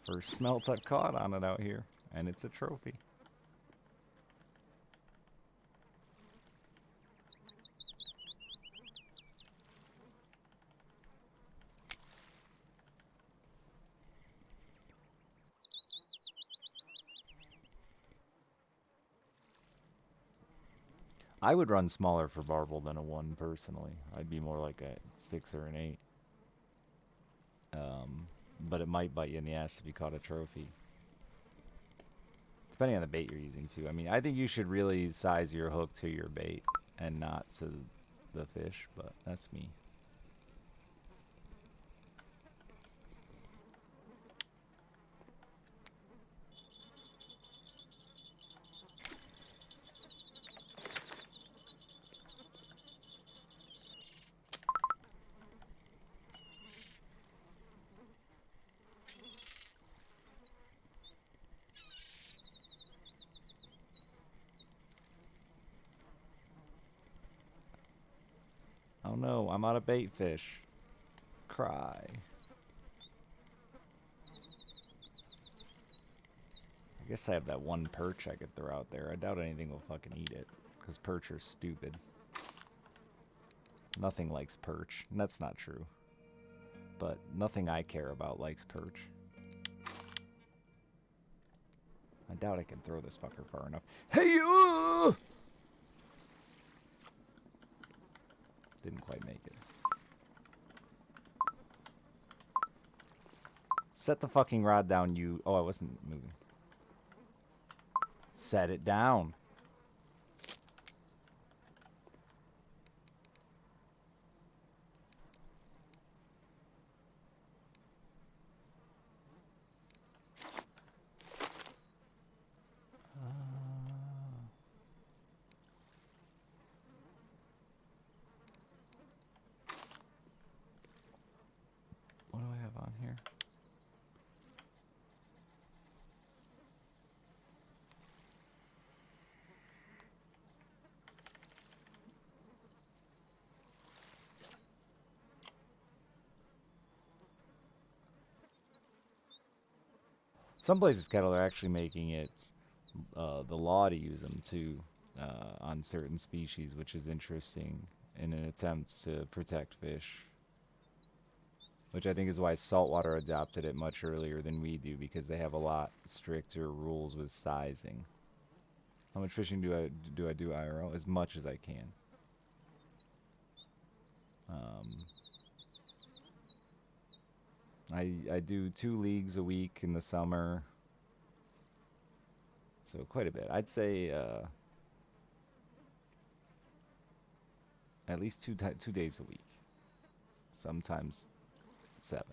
First smelt I've caught on it out here, and it's a trophy. I would run smaller for barbel than a 1 personally. I'd be more like a 6 or an 8. But it might bite you in the ass if you caught a trophy. Depending on the bait you're using too. I mean, I think you should really size your hook to your bait and not to the fish, but that's me. Oh no, I'm out of bait fish. Cry. I guess I have that 1 perch I could throw out there. I doubt anything will fucking eat it, because perch are stupid. Nothing likes perch, and that's not true. But nothing I care about likes perch. I doubt I can throw this fucker far enough. Hey you! Didn't quite make it. Set the fucking rod down, you... Oh, I wasn't moving. Set it down. What do I have on here? Some places kettle are actually making it the law to use them too on certain species, which is interesting in an attempt to protect fish. Which I think is why saltwater adopted it much earlier than we do, because they have a lot stricter rules with sizing. How much fishing do I do IRL? As much as I can. I do 2 leagues a week in the summer. So quite a bit. I'd say at least 2 days a week. Sometimes 7.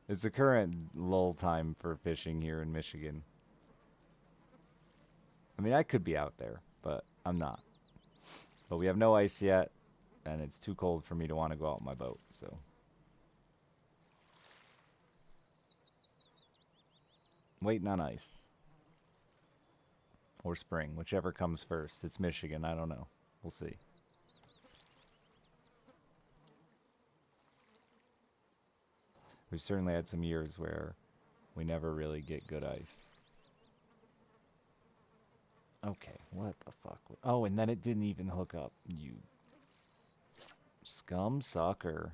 It's the current lull time for fishing here in Michigan. I mean, I could be out there, but I'm not. But we have no ice yet, and it's too cold for me to want to go out in my boat, so. Waiting on ice. Or spring, whichever comes first. It's Michigan, I don't know. We'll see. We've certainly had some years where we never really get good ice. Okay, what the fuck? Oh, and then it didn't even hook up. You scum sucker.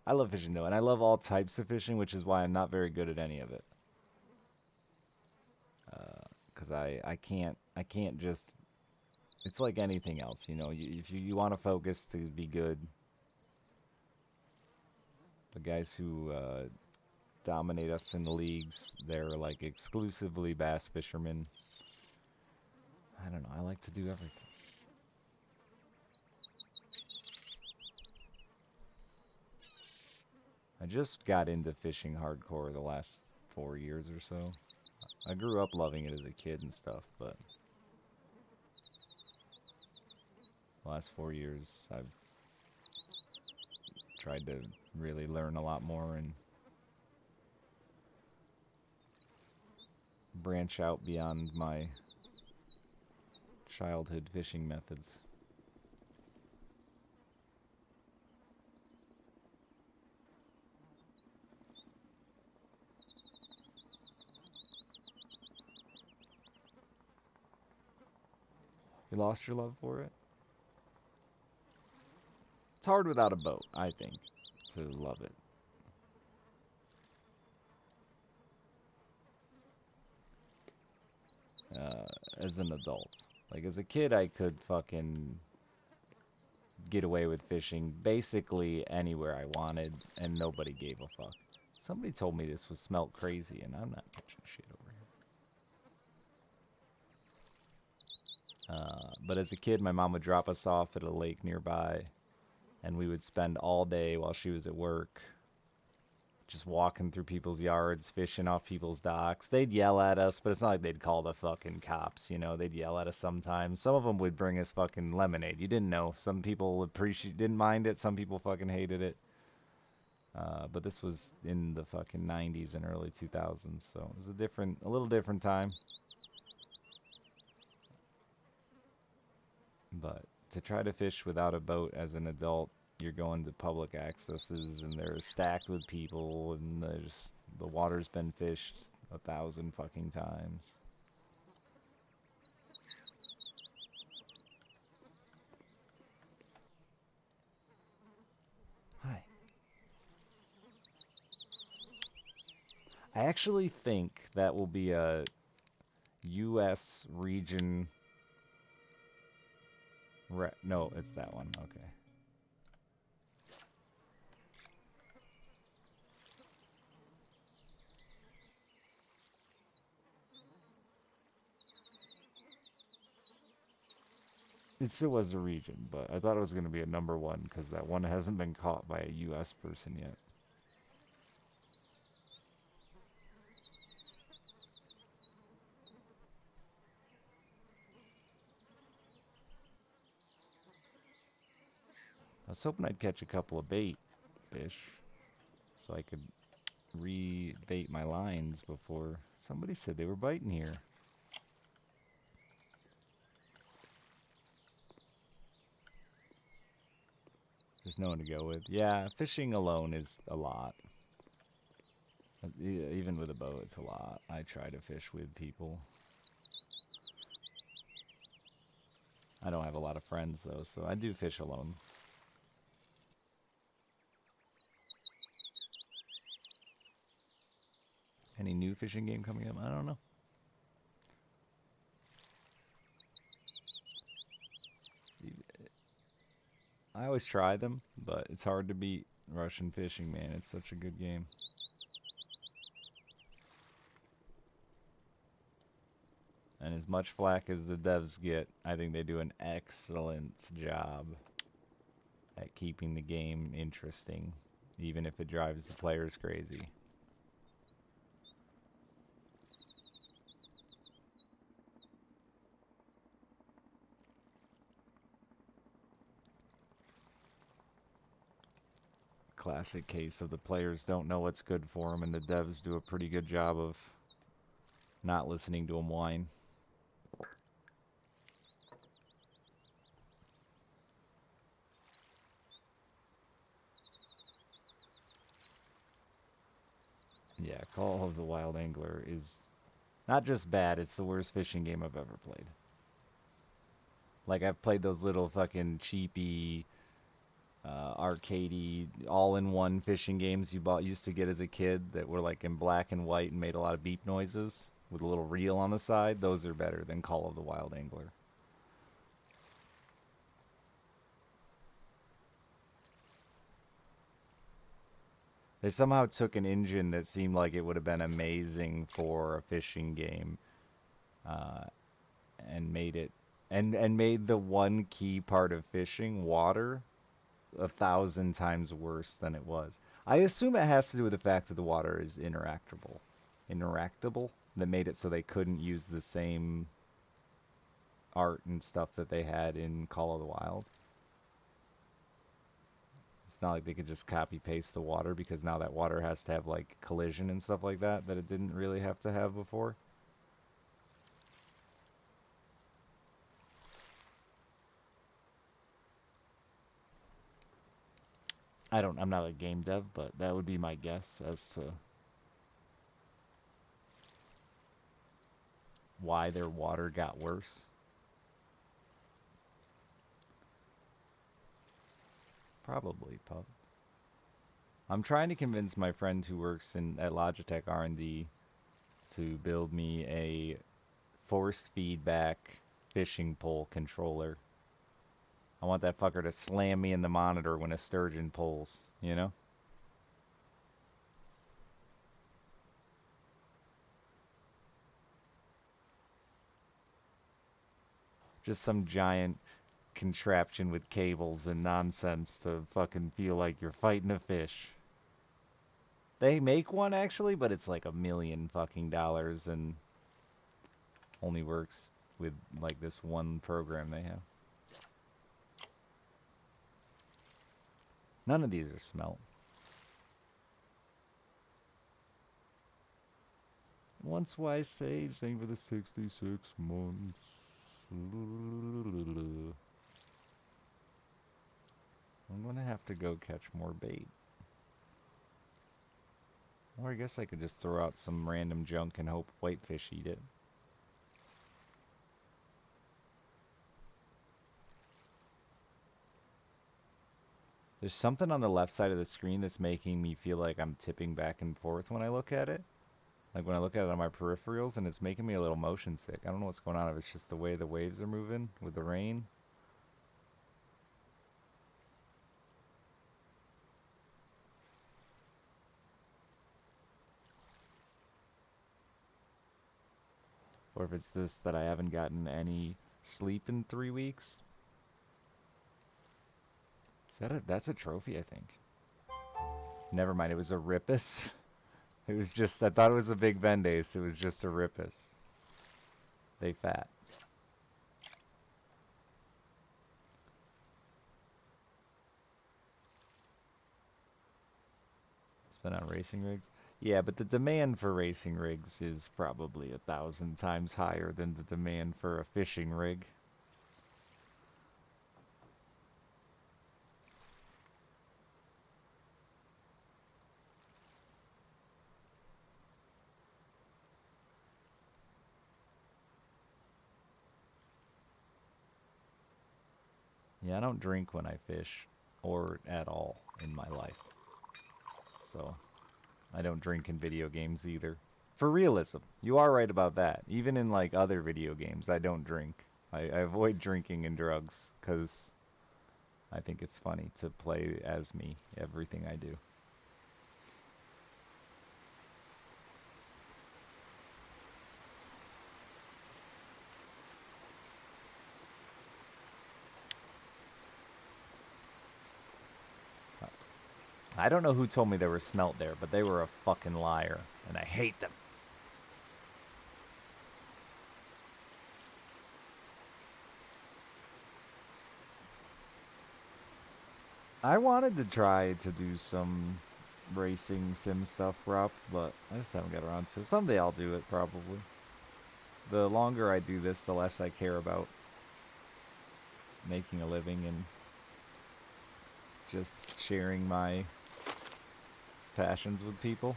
I love fishing though, and I love all types of fishing, which is why I'm not very good at any of it. Because I can't just. It's like anything else, you know. If you want to focus to be good, the guys who dominate us in the leagues, they're like exclusively bass fishermen. I don't know. I like to do everything. I just got into fishing hardcore the last 4 years or so. I grew up loving it as a kid and stuff, but the last 4 years I've tried to really learn a lot more and branch out beyond my childhood fishing methods. You lost your love for it? It's hard without a boat, I think, to love it. As an adult. Like, as a kid, I could fucking get away with fishing basically anywhere I wanted, and nobody gave a fuck. Somebody told me this was smelt crazy, and I'm not catching shit over here. But as a kid, my mom would drop us off at a lake nearby, and we would spend all day while she was at work just walking through people's yards, fishing off people's docks. They'd yell at us, but it's not like they'd call the fucking cops, you know. They'd yell at us sometimes. Some of them would bring us fucking lemonade. You didn't know. Some people didn't mind it. Some people fucking hated it. But this was in the fucking 90s and early 2000s, so it was a little different time. But to try to fish without a boat as an adult, you're going to public accesses and they're stacked with people, and the water's been fished 1,000 fucking times. Hi. I actually think that will be a U.S. region. No, it's that one. Okay. It still was a region, but I thought it was going to be a #1 because that one hasn't been caught by a U.S. person yet. I was hoping I'd catch a couple of bait fish so I could re-bait my lines before somebody said they were biting here. There's no one to go with. Yeah, fishing alone is a lot. Even with a boat, it's a lot. I try to fish with people. I don't have a lot of friends, though, so I do fish alone. Any new fishing game coming up? I don't know. I always try them, but it's hard to beat Russian fishing, man. It's such a good game. And as much flack as the devs get, I think they do an excellent job at keeping the game interesting, even if it drives the players crazy. Classic case of the players don't know what's good for them, and the devs do a pretty good job of not listening to them whine. Yeah, Call of the Wild Angler is not just bad, it's the worst fishing game I've ever played. Like, I've played those little fucking cheapy, arcadey, all-in-one fishing games used to get as a kid that were like in black and white and made a lot of beep noises with a little reel on the side. Those are better than Call of the Wild Angler. They somehow took an engine that seemed like it would have been amazing for a fishing game, uh, and made it, and made the one key part of fishing, water, 1,000 times worse than it was. I assume it has to do with the fact that the water is interactable, that made it so they couldn't use the same art and stuff that they had in Call of the Wild. It's not like they could just copy paste the water, because now that water has to have like collision and stuff like that it didn't really have to have before. I'm not a game dev, but that would be my guess as to why their water got worse. Probably, pub. I'm trying to convince my friend who works at Logitech R&D to build me a force feedback fishing pole controller. I want that fucker to slam me in the monitor when a sturgeon pulls, you know? Just some giant contraption with cables and nonsense to fucking feel like you're fighting a fish. They make one actually, but it's like $1 million fucking dollars and only works with like this one program they have. None of these are smelt. Once wise sage, thank you for the 66 months. I'm gonna have to go catch more bait. Or I guess I could just throw out some random junk and hope whitefish eat it. There's something on the left side of the screen that's making me feel like I'm tipping back and forth when I look at it. Like when I look at it on my peripherals, and it's making me a little motion sick. I don't know what's going on, if it's just the way the waves are moving with the rain. Or if it's this that I haven't gotten any sleep in 3 weeks. That's a trophy, I think. Never mind, it was a rippus. It was just, I thought it was a big Vendace. It was just a rippus. They fat. Spent on racing rigs. Yeah, but the demand for racing rigs is probably 1,000 times higher than the demand for a fishing rig. Yeah, I don't drink when I fish, or at all in my life. So, I don't drink in video games either. For realism, you are right about that. Even in like other video games, I don't drink. I avoid drinking and drugs because I think it's funny to play as me, everything I do. I don't know who told me there was smelt there, but they were a fucking liar, and I hate them. I wanted to try to do some racing sim stuff, prop, but I just haven't got around to it. Someday I'll do it, probably. The longer I do this, the less I care about making a living and just sharing my passions with people.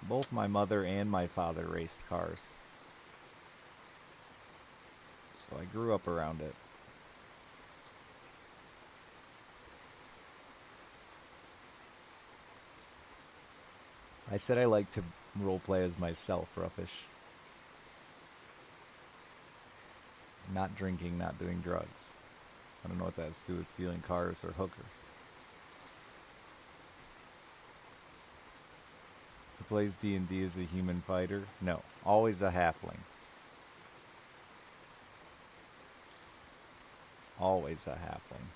Both my mother and my father raced cars, so I grew up around it. I said I like to roleplay as myself, Ruffish. Not drinking, not doing drugs. I don't know what that has to do with stealing cars or hookers. Who plays D&D as a human fighter? No, always a halfling. Always a halfling.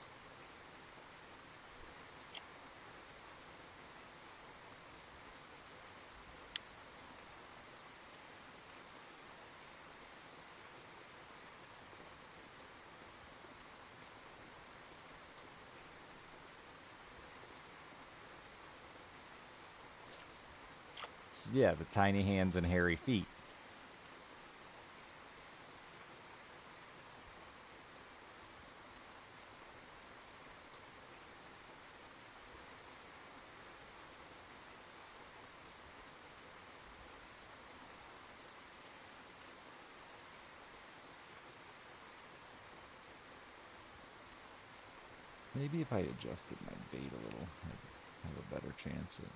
So yeah, the tiny hands and hairy feet. Maybe if I adjusted my bait a little, I'd have a better chance at...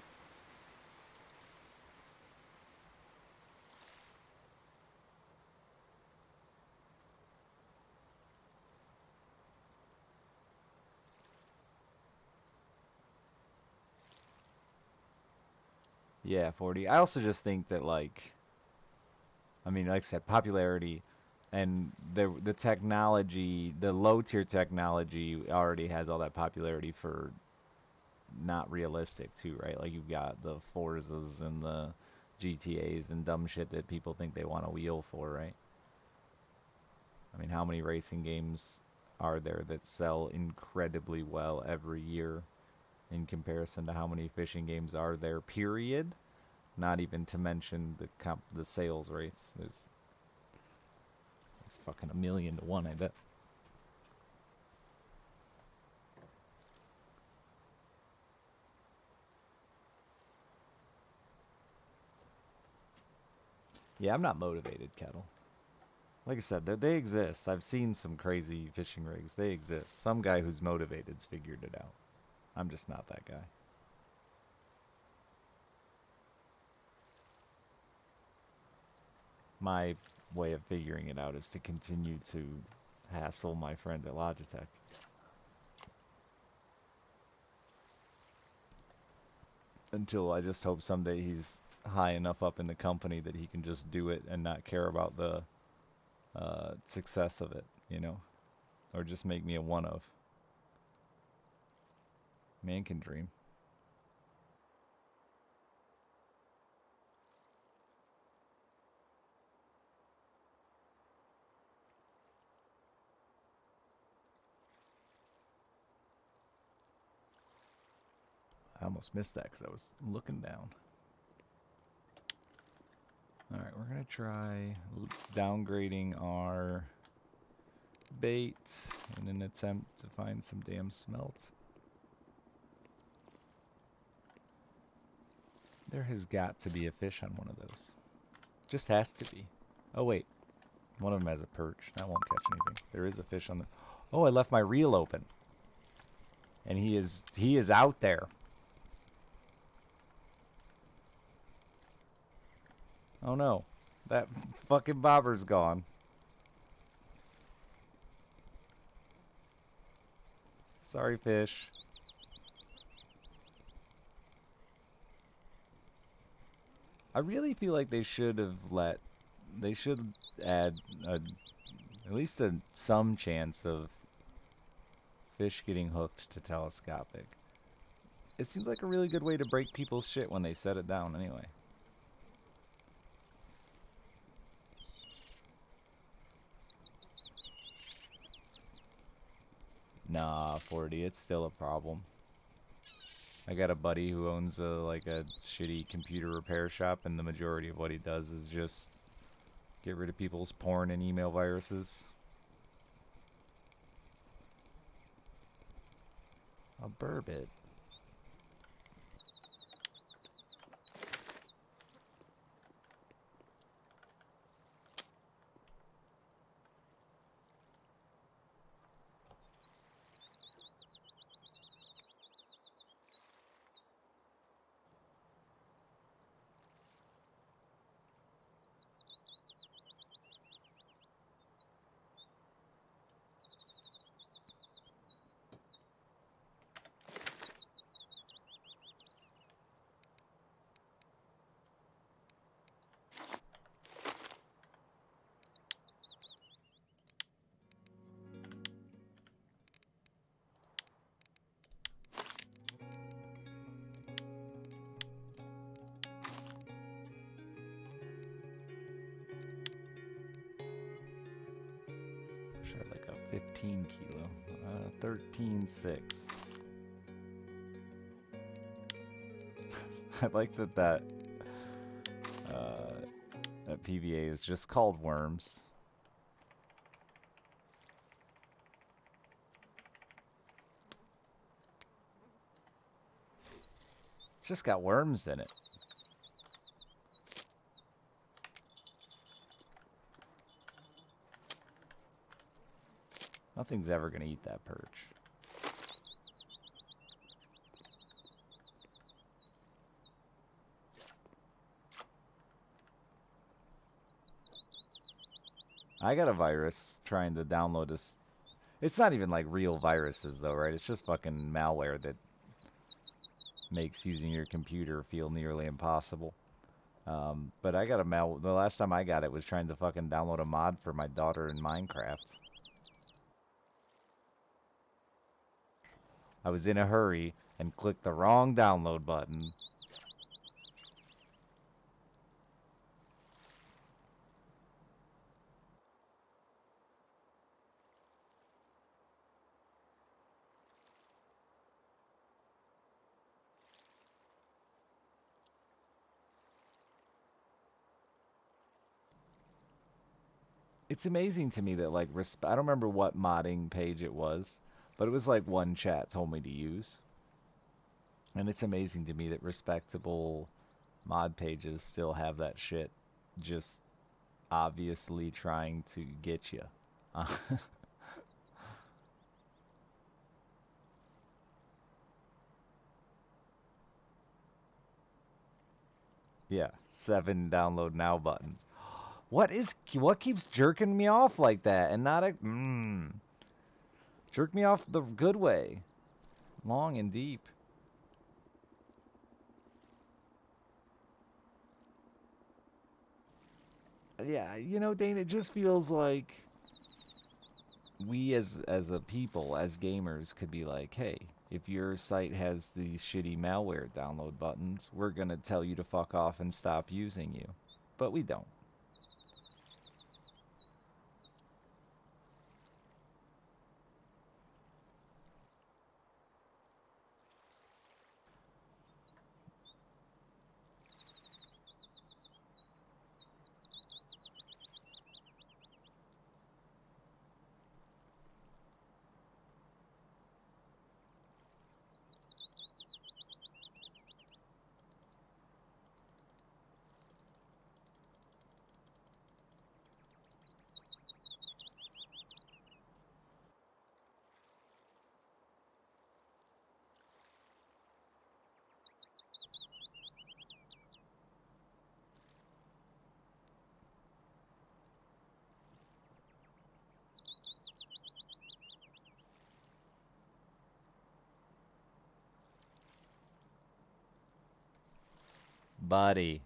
Yeah, 40. I also just think that, like, I mean, like I said, popularity and the technology, the low tier technology already has all that popularity for not realistic too, right? Like you've got the Forzas and the GTAs and dumb shit that people think they want a wheel for, right? I mean, how many racing games are there that sell incredibly well every year in comparison to how many fishing games are there, period? Not even to mention the sales rates. It's fucking 1,000,000 to 1, I bet. Yeah, I'm not motivated, Kettle. Like I said, they exist. I've seen some crazy fishing rigs. They exist. Some guy who's motivated's figured it out. I'm just not that guy. My way of figuring it out is to continue to hassle my friend at Logitech. Until I just hope someday he's high enough up in the company that he can just do it and not care about the success of it, you know? Or just make me a one of. Man can dream. I almost missed that because I was looking down. Alright, we're going to try downgrading our bait in an attempt to find some damn smelt. There has got to be a fish on one of those. Just has to be. Oh, wait. One of them has a perch. That won't catch anything. There is a fish on the... Oh, I left my reel open. And he is out there. Oh no. That fucking bobber's gone. Sorry, fish. I really feel like they should have they should add at least some chance of fish getting hooked to telescopic. It seems like a really good way to break people's shit when they set it down anyway. Nah, 40, it's still a problem. I got a buddy who owns like a shitty computer repair shop, and the majority of what he does is just get rid of people's porn and email viruses. A burbot. Wish I had like a 15 kilo. 13.6. I like that that PVA is just called Worms. It's just got worms in it. Nothing's ever gonna eat that perch. I got a virus trying to download this. It's not even like real viruses though, right? It's just fucking malware that makes using your computer feel nearly impossible. But I got a the last time I got it was trying to fucking download a mod for my daughter in Minecraft. I was in a hurry and clicked the wrong download button. It's amazing to me that like I don't remember what modding page it was, but it was like one chat told me to use. And it's amazing to me that respectable mod pages still have that shit just obviously trying to get you. Yeah, 7 download now buttons. What keeps jerking me off like that and not a jerk me off the good way. Long and deep. Yeah, you know, Dane, it just feels like we as a people, as gamers, could be like, hey, if your site has these shitty malware download buttons, we're gonna tell you to fuck off and stop using you. But we don't. Buddy.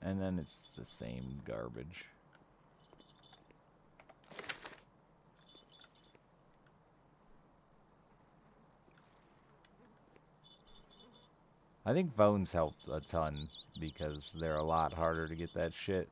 And then it's the same garbage. I think phones help a ton because they're a lot harder to get that shit.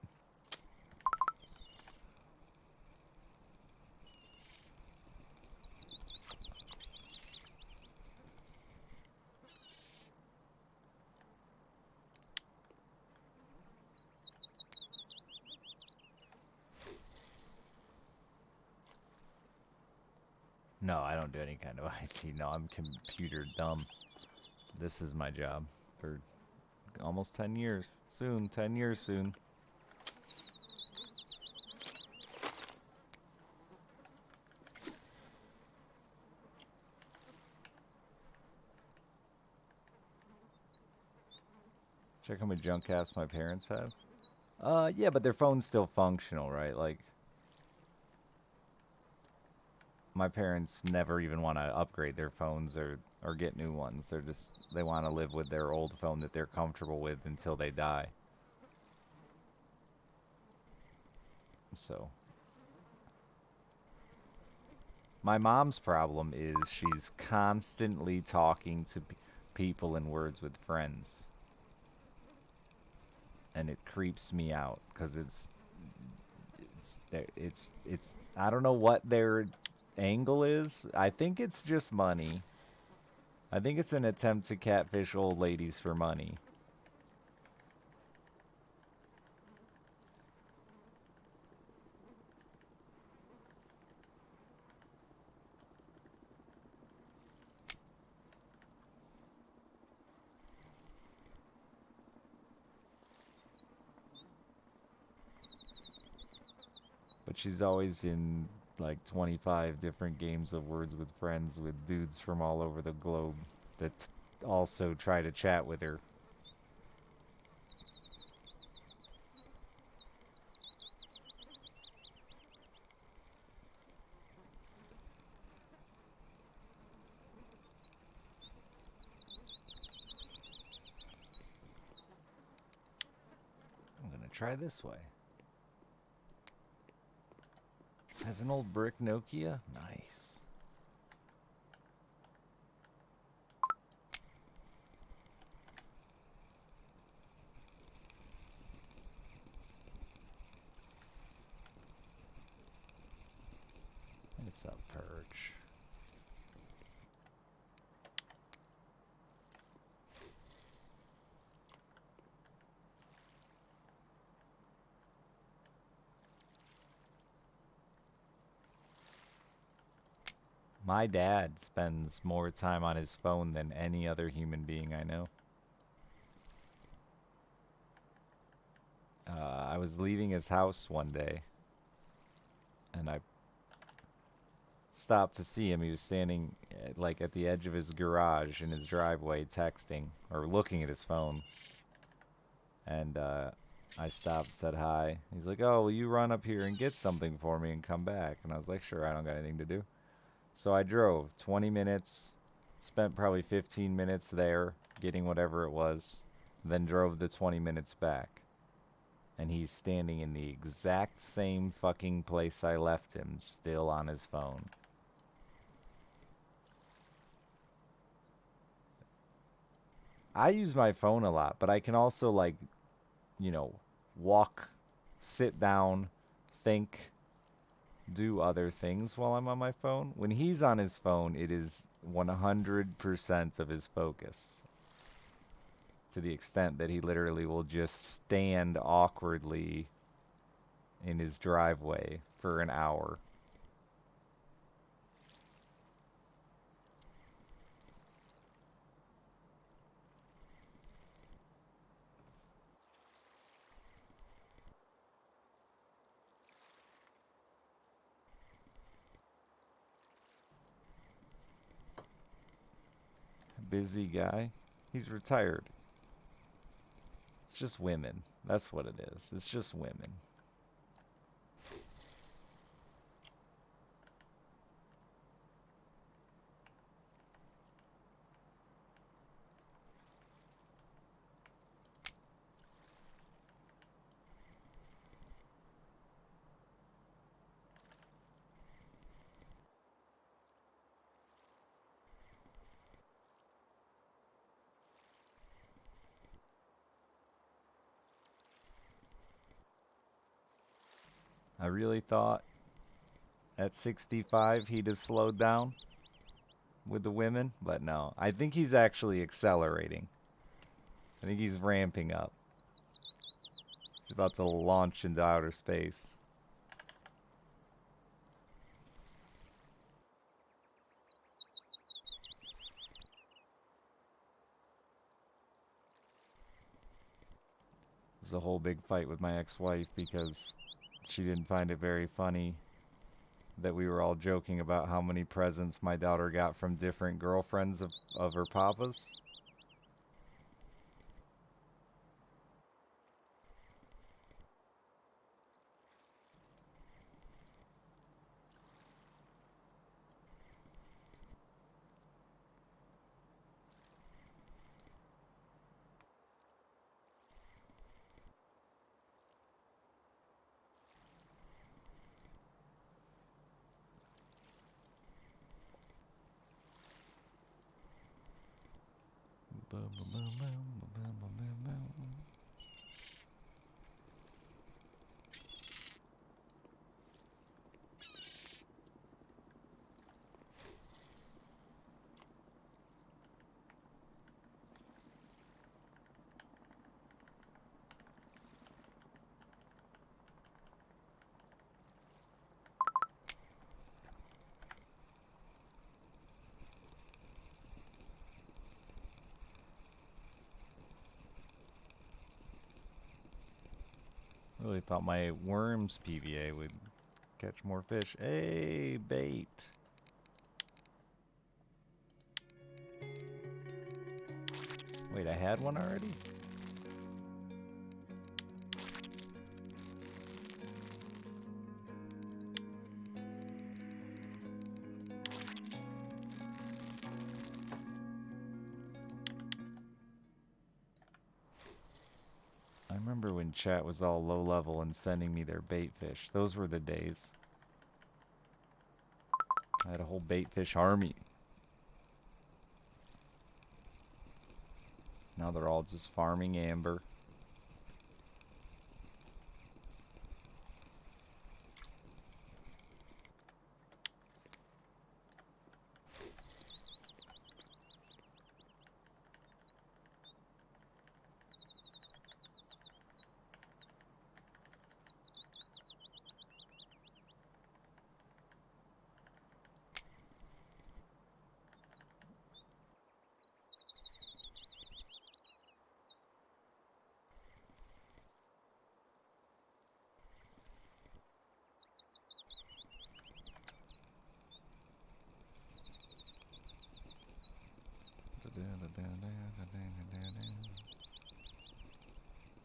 No, I don't do any kind of IT. No, I'm computer dumb. This is my job for almost 10 years. Soon, 10 years soon. Check how many junk apps my parents have. Yeah, but their phone's still functional, right? Like, my parents never even want to upgrade their phones or get new ones. They want to live with their old phone that they're comfortable with until they die. So, my mom's problem is she's constantly talking to people in words with friends. And it creeps me out because it's I don't know what their angle is. I think it's just money. I think it's an attempt to catfish old ladies for money. But she's always in like 25 different games of Words with Friends with dudes from all over the globe that also try to chat with her. I'm gonna try this way. Has an old brick Nokia? Nice. It's a perch. My dad spends more time on his phone than any other human being I know. I was leaving his house one day, and I stopped to see him. He was standing like at the edge of his garage in his driveway texting or looking at his phone. And I stopped, said hi. He's like, "Oh, will you run up here and get something for me and come back?" And I was like, "Sure, I don't got anything to do." So I drove 20 minutes, spent probably 15 minutes there getting whatever it was, then drove the 20 minutes back. And he's standing in the exact same fucking place I left him, still on his phone. I use my phone a lot, but I can also, like, you know, walk, sit down, think, do other things while I'm on my phone. When he's on his phone, it is 100% of his focus. To the extent that he literally will just stand awkwardly in his driveway for an hour. Busy guy. He's retired. It's just women. That's what it is. It's just women. I really thought at 65 he'd have slowed down with the women, but no. I think he's actually accelerating. I think he's ramping up. He's about to launch into outer space. It was a whole big fight with my ex-wife because she didn't find it very funny that we were all joking about how many presents my daughter got from different girlfriends of her papa's. Really thought my worms PVA would catch more fish. Hey, bait. Wait, I had one already? I remember when chat was all low level and sending me their bait fish. Those were the days. I had a whole bait fish army. Now they're all just farming amber.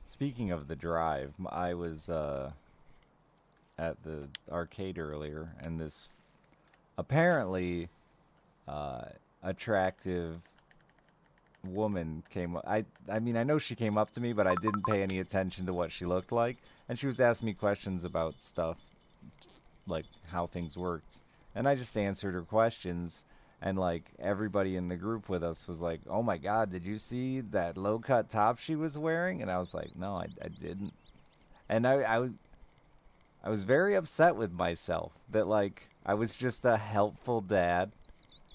Speaking of the drive, I was at the arcade earlier, and this apparently attractive woman came. I mean, I know she came up to me, but I didn't pay any attention to what she looked like, and she was asking me questions about stuff, like how things worked, and I just answered her questions. And like everybody in the group with us was like, "Oh my God, did you see that low cut top she was wearing?" And I was like, "No, I didn't." And I was very upset with myself that like I was just a helpful dad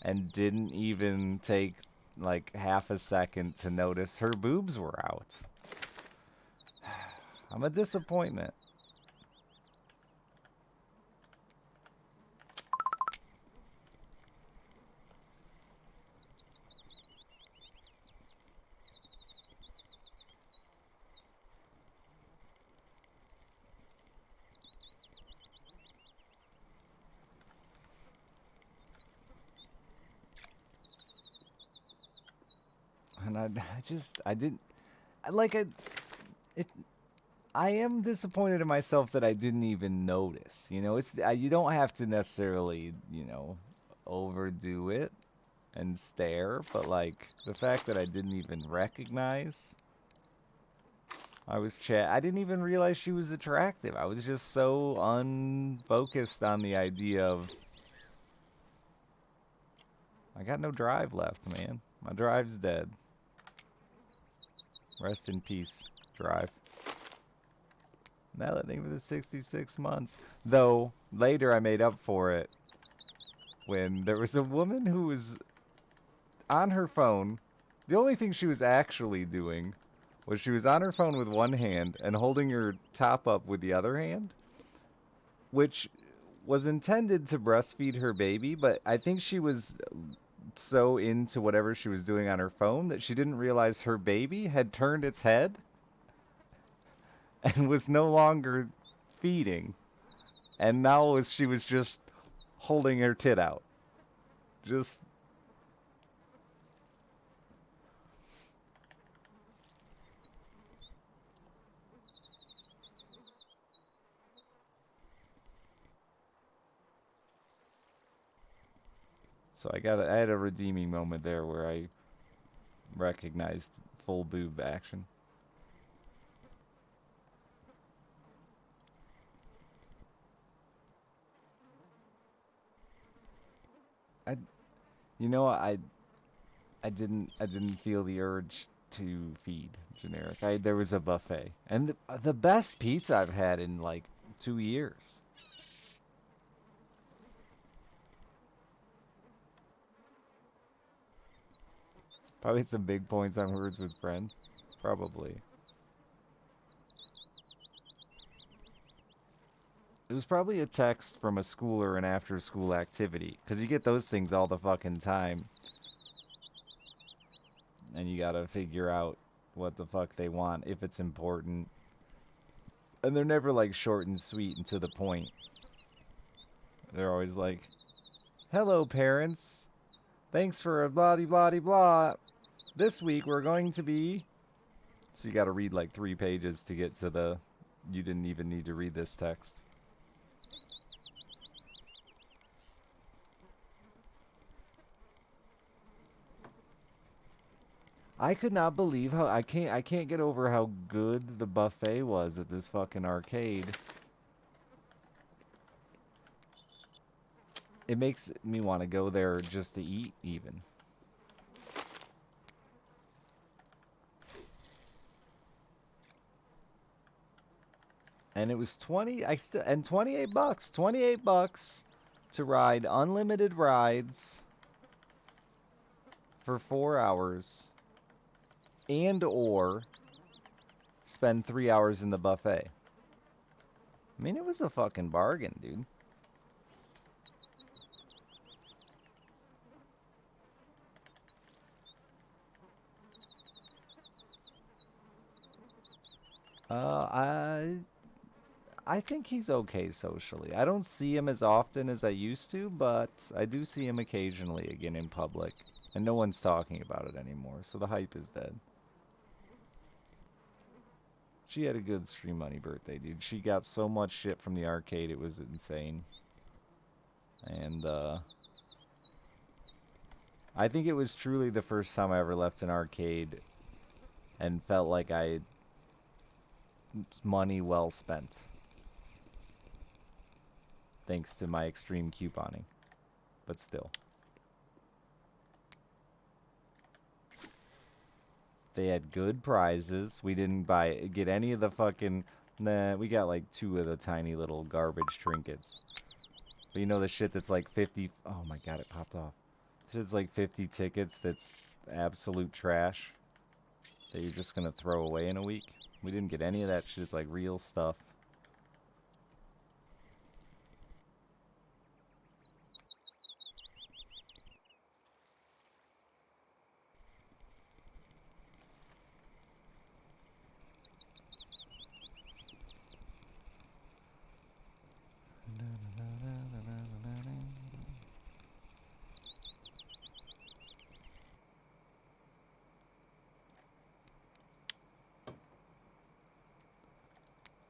and didn't even take like half a second to notice her boobs were out. I'm a disappointment. And I didn't, like, it, I am disappointed in myself that I didn't even notice. You know, you don't have to necessarily, you know, overdo it and stare, but like the fact that I didn't even recognize, I didn't even realize she was attractive. I was just so unfocused on the idea of, I got no drive left, man. My drive's dead. Rest in peace, drive. Nella, thank you for the 66 months. Though, later I made up for it when there was a woman who was on her phone. The only thing she was actually doing was she was on her phone with one hand and holding her top up with the other hand, which was intended to breastfeed her baby, but I think she was so into whatever she was doing on her phone that she didn't realize her baby had turned its head and was no longer feeding. And now she was just holding her tit out. Just so I had a redeeming moment there where I recognized full boob action. I you know I didn't feel the urge to feed generic. There was a buffet. And the best pizza I've had in like 2 years. Probably some big points on words with friends. Probably. It was probably a text from a school or an after school activity. Because you get those things all the fucking time. And you gotta figure out what the fuck they want, if it's important. And they're never like short and sweet and to the point. They're always like, hello, parents. Thanks for a blah blah blah. This week we're going to be. So you gotta read like 3 pages to get to the. You didn't even need to read this text. I could not believe how I can't get over how good the buffet was at this fucking arcade. It makes me want to go there just to eat even. And it was 28 bucks, 28 bucks to ride unlimited rides for 4 hours and or spend 3 hours in the buffet. I mean, it was a fucking bargain, dude. I think he's okay socially. I don't see him as often as I used to, but I do see him occasionally again in public. And no one's talking about it anymore, so the hype is dead. She had a good Stream Money birthday, dude. She got so much shit from the arcade, it was insane. And, I think it was truly the first time I ever left an arcade and felt like money well spent. Thanks to my extreme couponing. But still. They had good prizes. We didn't get any of the fucking. Nah, we got like 2 of the tiny little garbage trinkets. But you know the shit that's like 50. Oh my god, it popped off. Shit's like 50 tickets that's absolute trash that you're just gonna throw away in a week. We didn't get any of that shit. It's like real stuff.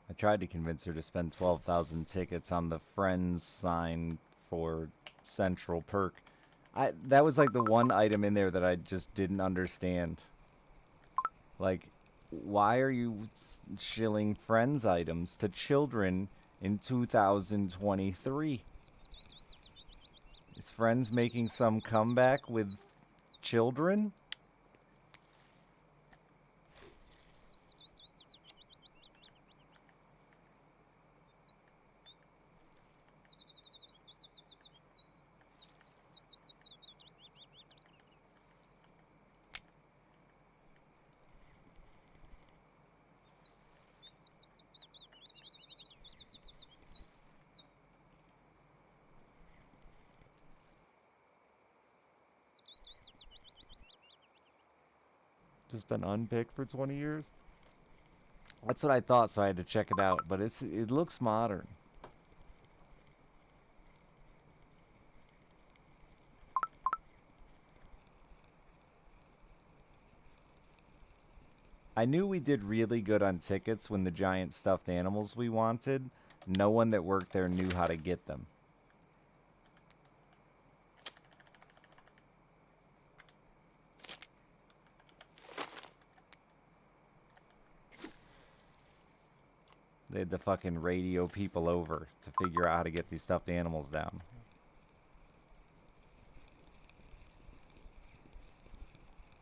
I tried to convince her to spend 12,000 tickets on the Friends sign for Central Perk. That was like the one item in there that I just didn't understand. Like, why are you shilling Friends items to children in 2023? Is Friends making some comeback with children? Just been unpicked for 20 years? That's what I thought, so I had to check it out. But it looks modern. I knew we did really good on tickets when the giant stuffed animals we wanted. No one that worked there knew how to get them. They had to fucking radio people over to figure out how to get these stuffed animals down.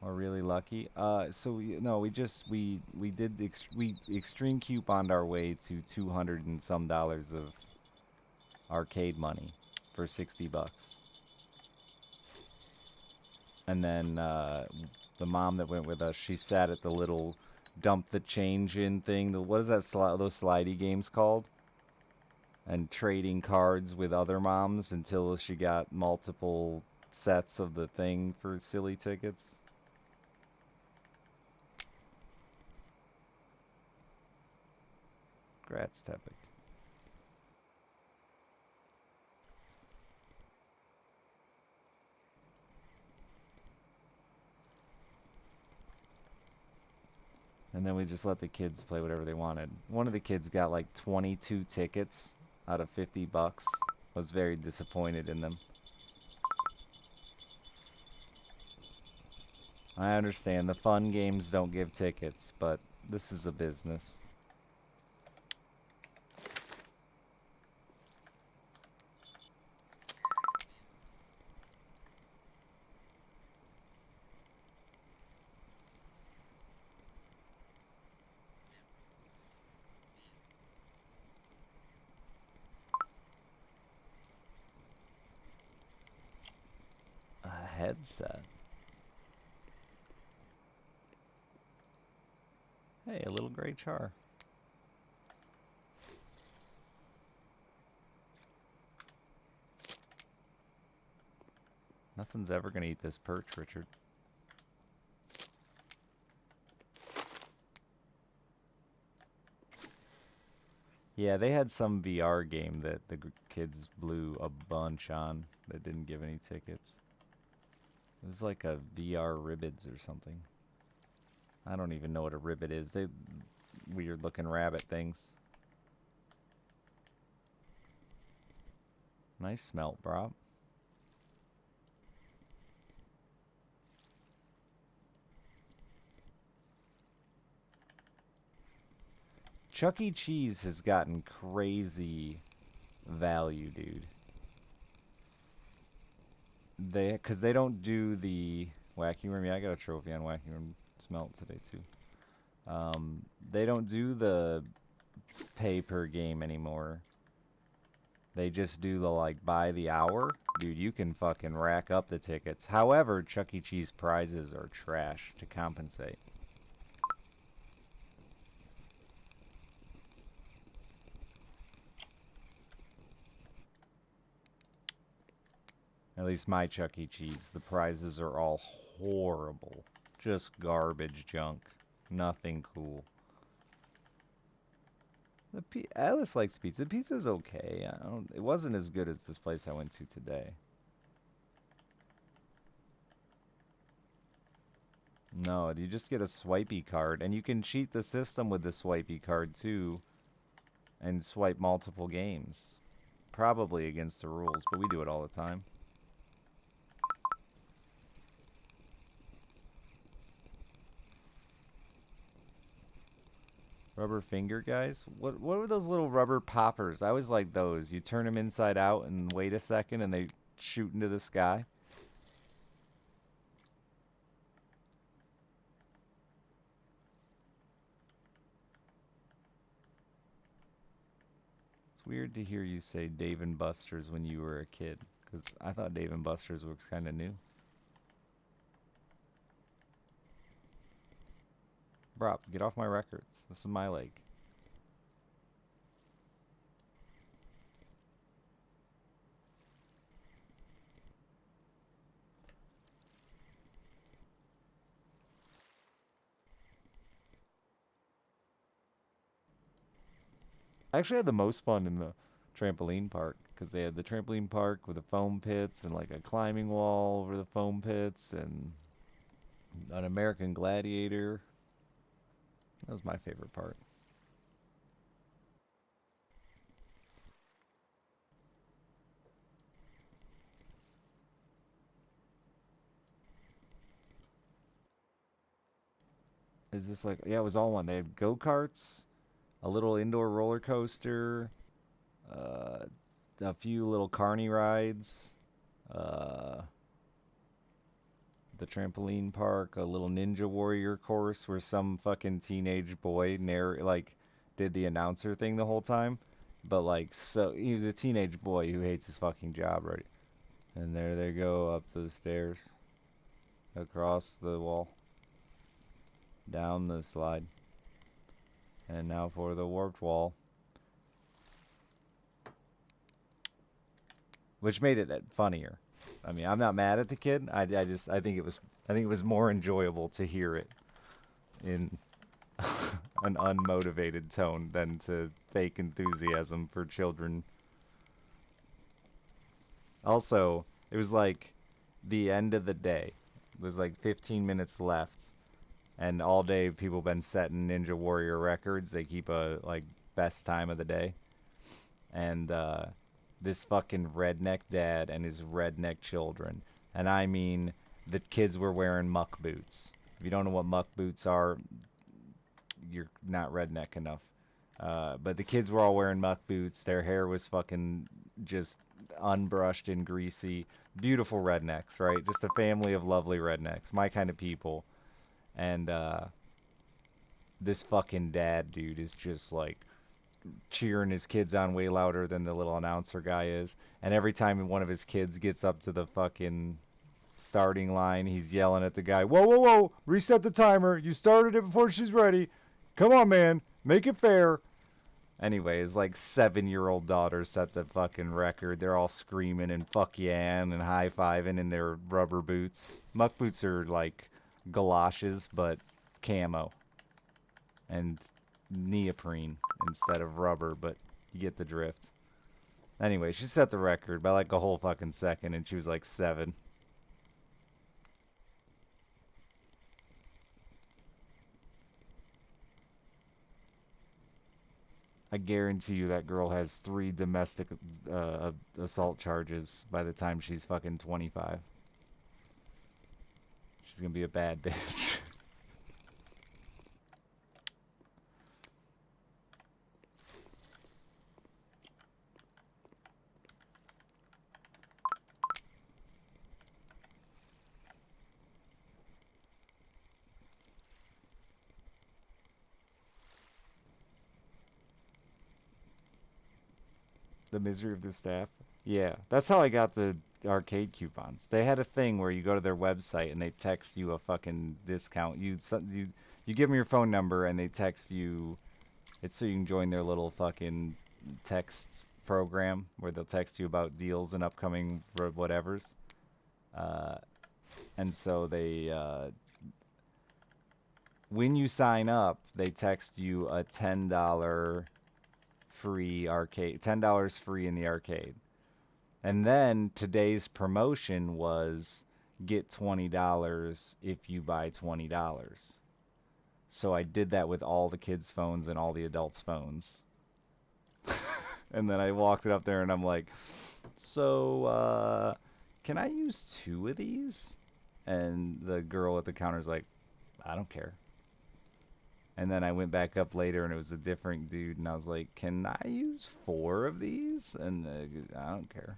We're really lucky. No, we did we extreme couponed our way to 200 and some dollars of arcade money for 60 bucks. And then the mom that went with us, she sat at the little dump the change in thing. What is that? Those slidey games called? And trading cards with other moms until she got multiple sets of the thing for silly tickets. Grats, Tepik. And then we just let the kids play whatever they wanted. One of the kids got like 22 tickets out of 50 bucks. Was very disappointed in them. I understand the fun games don't give tickets, but this is a business. Headset. Hey, a little gray char. Nothing's ever gonna eat this perch, Richard. Yeah, they had some VR game that the kids blew a bunch on that didn't give any tickets. It was like a VR Ribbids or something. I don't even know what a ribbit is. They weird looking rabbit things. Nice smelt, bro. Chuck E. Cheese has gotten crazy value, dude. Because they don't do the Wacky Worm. Yeah, I got a trophy on Wacky Worm smelt today too. They don't do the pay per game anymore. They just do the like by the hour. Dude, you can fucking rack up the tickets. However, Chuck E. Cheese prizes are trash to compensate. At least my Chuck E. Cheese. The prizes are all horrible. Just garbage junk. Nothing cool. Alice likes pizza. The pizza's okay. It wasn't as good as this place I went to today. No, you just get a swipey card. And you can cheat the system with the swipey card too. And swipe multiple games. Probably against the rules, but we do it all the time. Rubber finger guys? What were those little rubber poppers? I always like those. You turn them inside out and wait a second and they shoot into the sky. It's weird to hear you say Dave and Buster's when you were a kid, because I thought Dave and Buster's was kind of new. Bro, get off my records. This is my leg. I actually had the most fun in the trampoline park because they had the trampoline park with the foam pits and like a climbing wall over the foam pits and an American Gladiator. That was my favorite part. Is this like, yeah, it was all one. They had go karts, a little indoor roller coaster, uh, a few little carny rides, uh, the trampoline park, a little Ninja Warrior course where some fucking teenage boy like did the announcer thing the whole time, but like so he was a teenage boy who hates his fucking job, right? And there they go up to the stairs, across the wall, down the slide, and now for the warped wall, which made it funnier. I mean, I'm not mad at the kid. I think it was more enjoyable to hear it in an unmotivated tone than to fake enthusiasm for children. Also, it was like the end of the day. There's like 15 minutes left, and all day people been setting Ninja Warrior records. They keep a like best time of the day, and this fucking redneck dad and his redneck children, and I mean the kids were wearing muck boots. If you don't know what muck boots are, you're not redneck enough. But the kids were all wearing muck boots. Their hair was fucking just unbrushed and greasy. Beautiful rednecks, right? Just a family of lovely rednecks. My kind of people. And this fucking dad dude is just like cheering his kids on way louder than the little announcer guy is. And every time one of his kids gets up to the fucking starting line, he's yelling at the guy, "Whoa, whoa, whoa, reset the timer. You started it before she's ready. Come on, man. Make it fair." Anyway, his like 7-year-old daughter set the fucking record. They're all screaming and fuck yeah and high fiving in their rubber boots. Muck boots are like galoshes, but camo and neoprene instead of rubber, but you get the drift. Anyway, she set the record by like a whole fucking second, and she was like 7. I guarantee you that girl has 3 domestic assault charges by the time she's fucking 25. She's gonna be a bad bitch. The misery of the staff. Yeah, that's how I got the arcade coupons. They had a thing where you go to their website and they text you a fucking discount. You give them your phone number and they text you. It's so you can join their little fucking text program where they'll text you about deals and upcoming whatevers. Uh, and so when you sign up, they text you a $10 free arcade, $10 free in the arcade. And then today's promotion was get $20 if you buy $20. So I did that with all the kids' phones and all the adults' phones. And then I walked it up there and I'm like, so, can I use 2 of these? And the girl at the counter's like, I don't care. And then I went back up later and it was a different dude. And I was like, can I use 4 of these? And I don't care.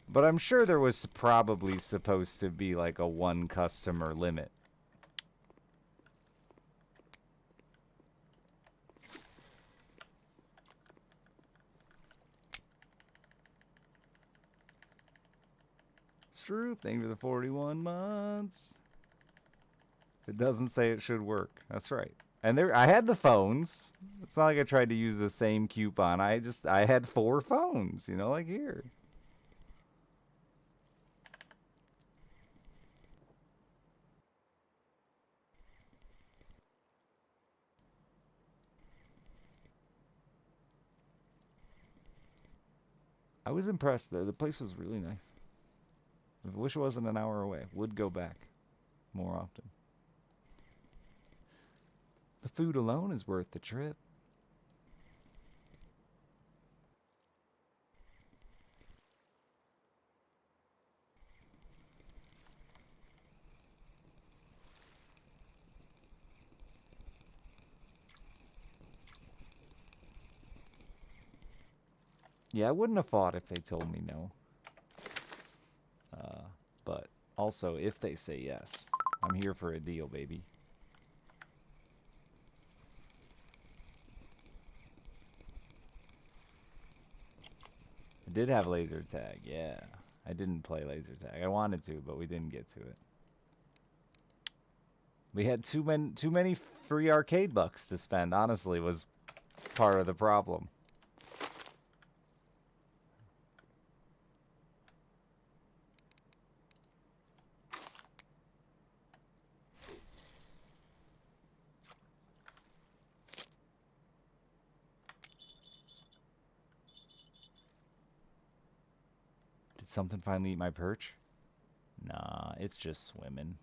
But I'm sure there was probably supposed to be like a 1 customer limit. Stroop, thank you for the 41 months. If it doesn't say it should work, that's right. And I had the phones. It's not like I tried to use the same coupon. I had 4 phones, like here. I was impressed. The place was really nice. I wish it wasn't an hour away. Would go back more often. The food alone is worth the trip. Yeah, I wouldn't have fought if they told me no. But also, if they say yes, I'm here for a deal, baby. I did have laser tag, yeah. I didn't play laser tag. I wanted to, but we didn't get to it. We had too many free arcade bucks to spend, honestly, was part of the problem. Did something finally eat my perch? Nah, it's just swimming.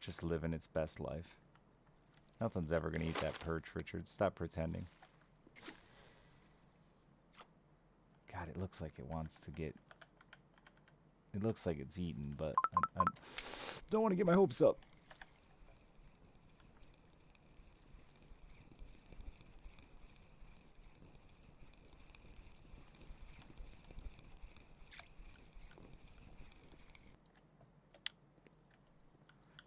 Just living its best life. Nothing's ever gonna eat that perch, Richard. Stop pretending. God, it looks like it wants to get... It looks like it's eaten, but I don't want to get my hopes up.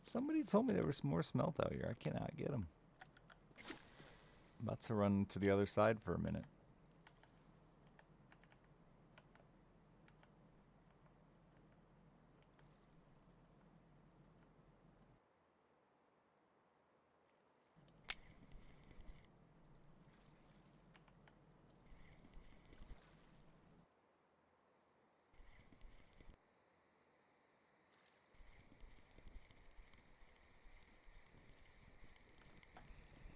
Somebody told me there was more smelt out here. I cannot get them. I'm about to run to the other side for a minute.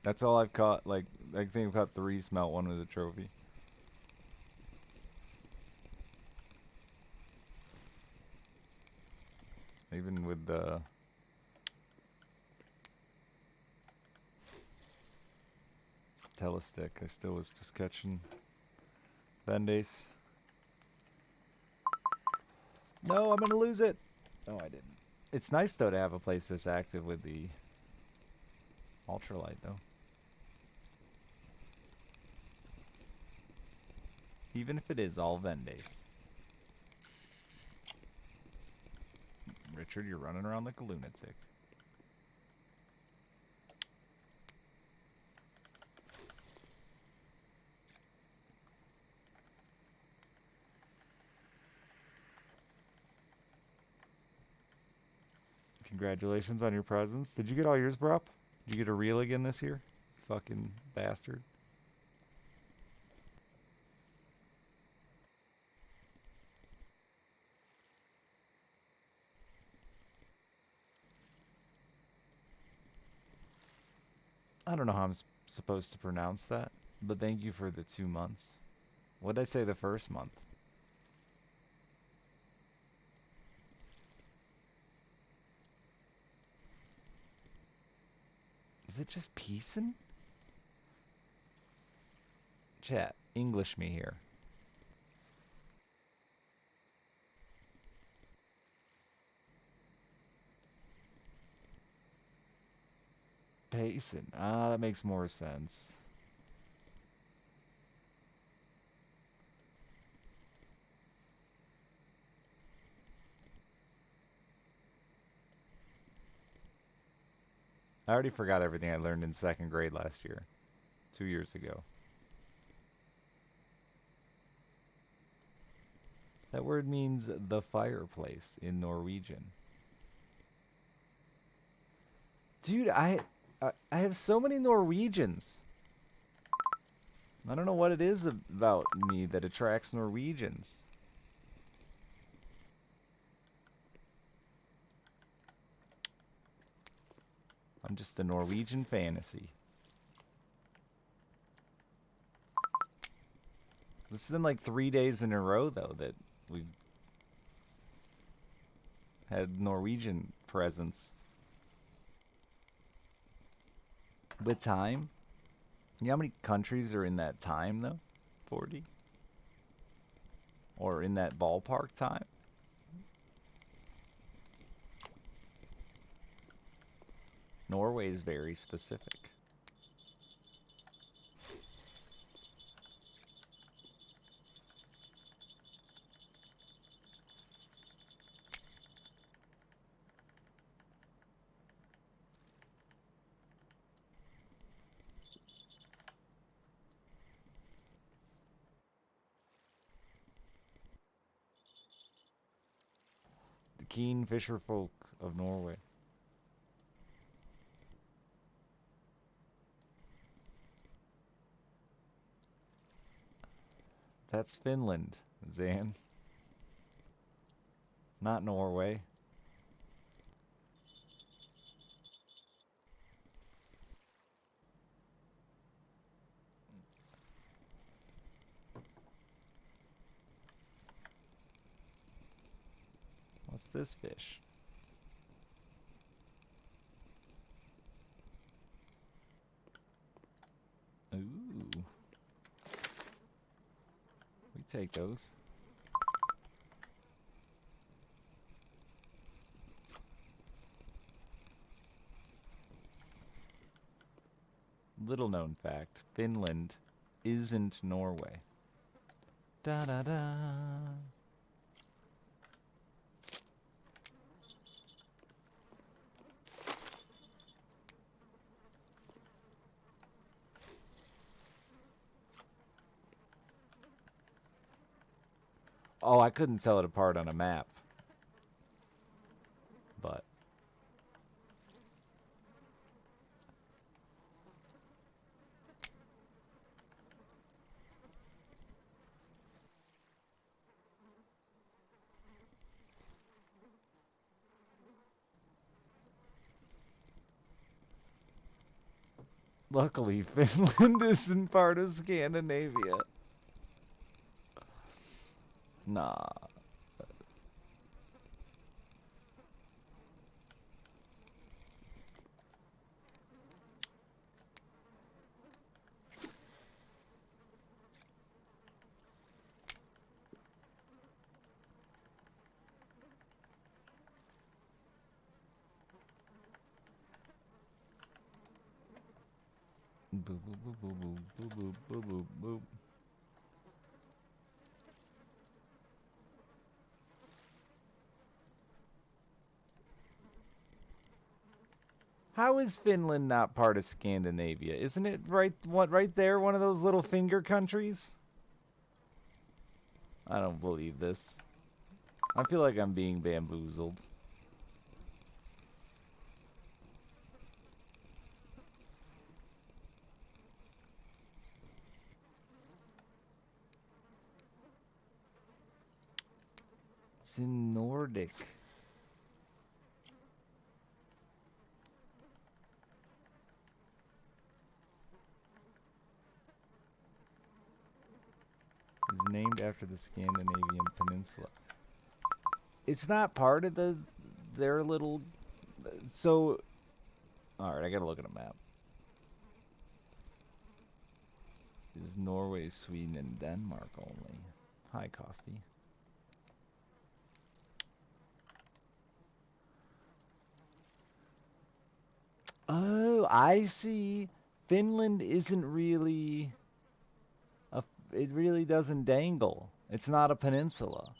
That's all I've caught. Like, I think I've caught 3 smelt, 1 with a trophy. Even with the... telestick, I still was just catching Vendace. No, I'm gonna lose it! No, I didn't. It's nice, though, to have a place this active with the ultralight, though. Even if it is all Vendace. Richard, you're running around like a lunatic. Congratulations on your presents. Did you get all yours, Brup? Did you get a reel again this year? Fucking bastard. I don't know how I'm supposed to pronounce that, but thank you for the 2 months. What did I say the first month? Is it just peacin'? Chat, English me here. Pacing. Ah, that makes more sense. I already forgot everything I learned in 2nd grade last year. 2 years ago. That word means the fireplace in Norwegian. Dude, I have so many Norwegians. I don't know what it is about me that attracts Norwegians. I'm just a Norwegian fantasy. This has been like 3 days in a row, though, that we've had Norwegian presence. The time? You know how many countries are in that time, though? 40? Or in that ballpark time? Norway is very specific. The keen fisher folk of Norway. That's Finland, Zan. Not Norway. What's this fish? Ooh. We take those. Little known fact, Finland isn't Norway. Da da da. Oh, I couldn't tell it apart on a map. But luckily, Finland isn't part of Scandinavia. Nah. Boop, boop, boop, boop, boop, boop, boop, boop, boop. How is Finland not part of Scandinavia? Isn't it right there, one of those little finger countries? I don't believe this. I feel like I'm being bamboozled. It's in Nordic. It's named after the Scandinavian peninsula. It's not part of their little. So, all right, I gotta look at a map. Is Norway, Sweden, and Denmark only? Hi, Costi. Oh, I see. Finland isn't really it really doesn't dangle. It's not a peninsula.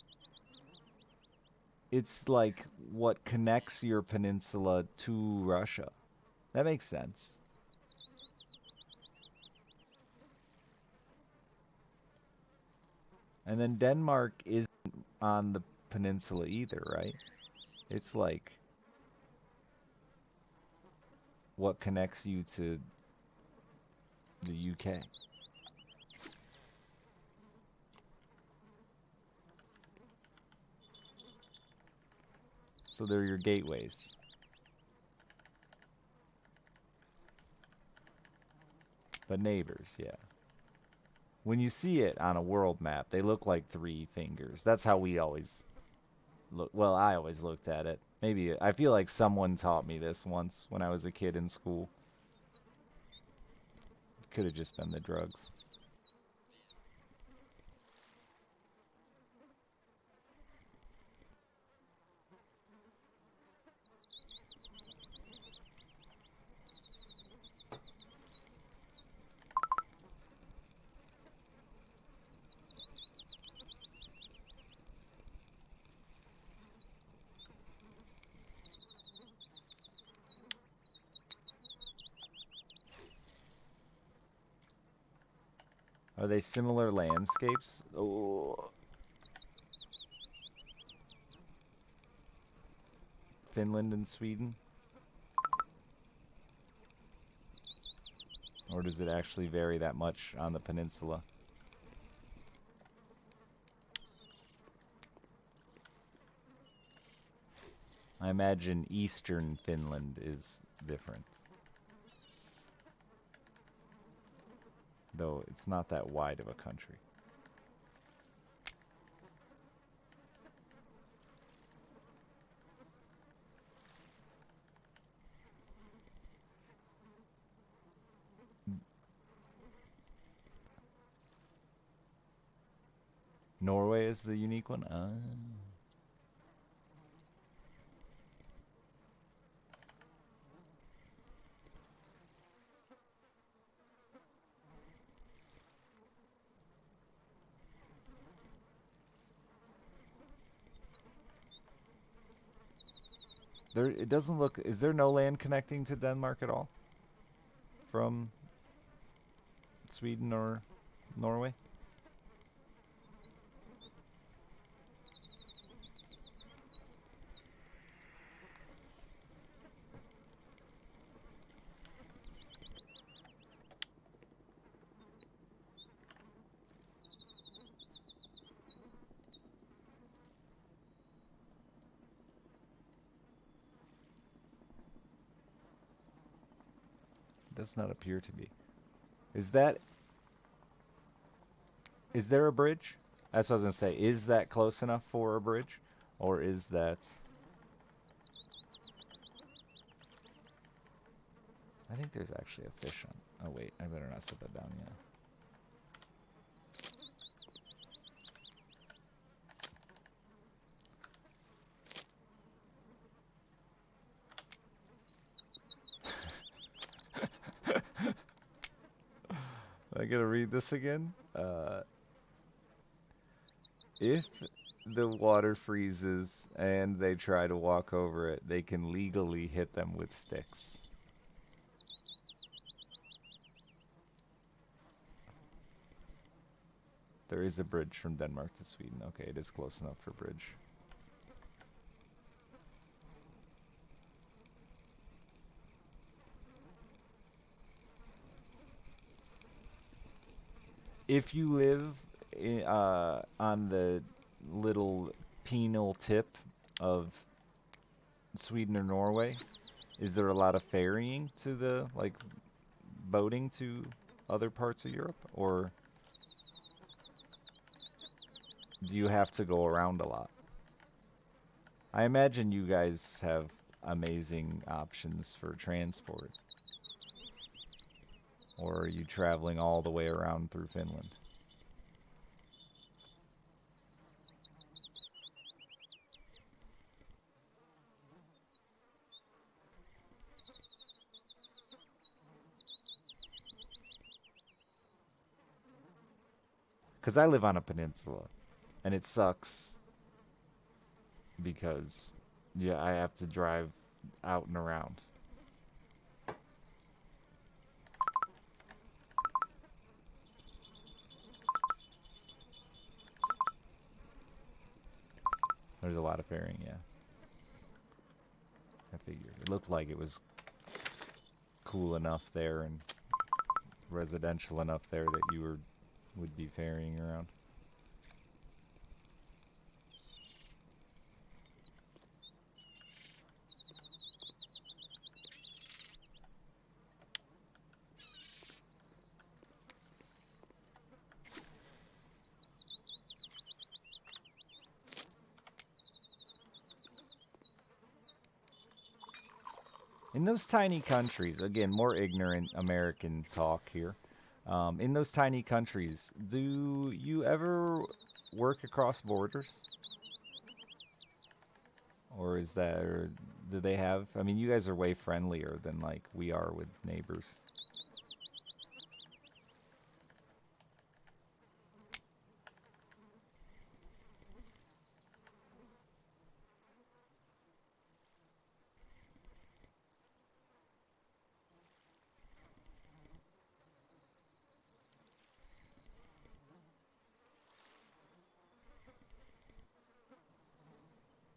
It's like what connects your peninsula to Russia. That makes sense. And then Denmark isn't on the peninsula either, right? It's like what connects you to the UK. So they're your gateways. But neighbors, yeah. when you see it on a world map, they look like three fingers. That's how we always look. Well, I always looked at it. Maybe I feel like someone taught me this once when I was a kid in school. Could have just been the drugs. Are they similar landscapes? Oh. Finland and Sweden? Or does it actually vary that much on the peninsula? I imagine eastern Finland is different. Though it's not that wide of a country. Norway is the unique one? There, it doesn't look... Is there no land connecting to Denmark at all? From Sweden or Norway? Does not appear to be. Is that... Is there a bridge? That's what I was going to say. Is that close enough for a bridge? Or is that... I think there's actually a fish on... Oh, wait. I better not set that down yet. I gotta read this again. If the water freezes and they try to walk over it, they can legally hit them with sticks. There is a bridge from Denmark to Sweden. Okay, it is close enough for bridge. If you live on the little penal tip of Sweden or Norway, is there a lot of ferrying to the, like, boating to other parts of Europe? Or do you have to go around a lot? I imagine you guys have amazing options for transport. Or are you traveling all the way around through Finland? Because I live on a peninsula, and it sucks because, yeah, I have to drive out and around. There's a lot of ferrying, yeah. I figured. It looked like it was cool enough there and residential enough there that you would be ferrying around. In those tiny countries, again, more ignorant American talk here. In those tiny countries, do you ever work across borders? Or is that, or do they have, I mean, you guys are way friendlier than like we are with neighbors.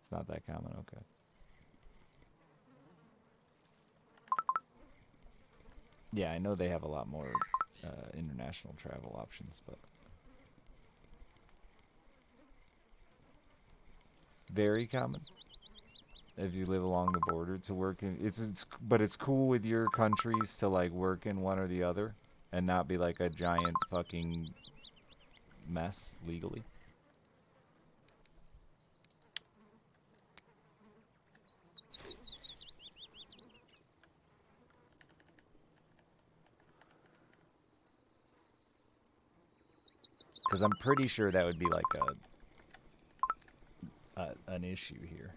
It's not that common, okay. Yeah, I know they have a lot more international travel options, but very common if you live along the border to work in. But it's cool with your countries to like work in one or the other and not be like a giant fucking mess legally. Because I'm pretty sure that would be like an issue here.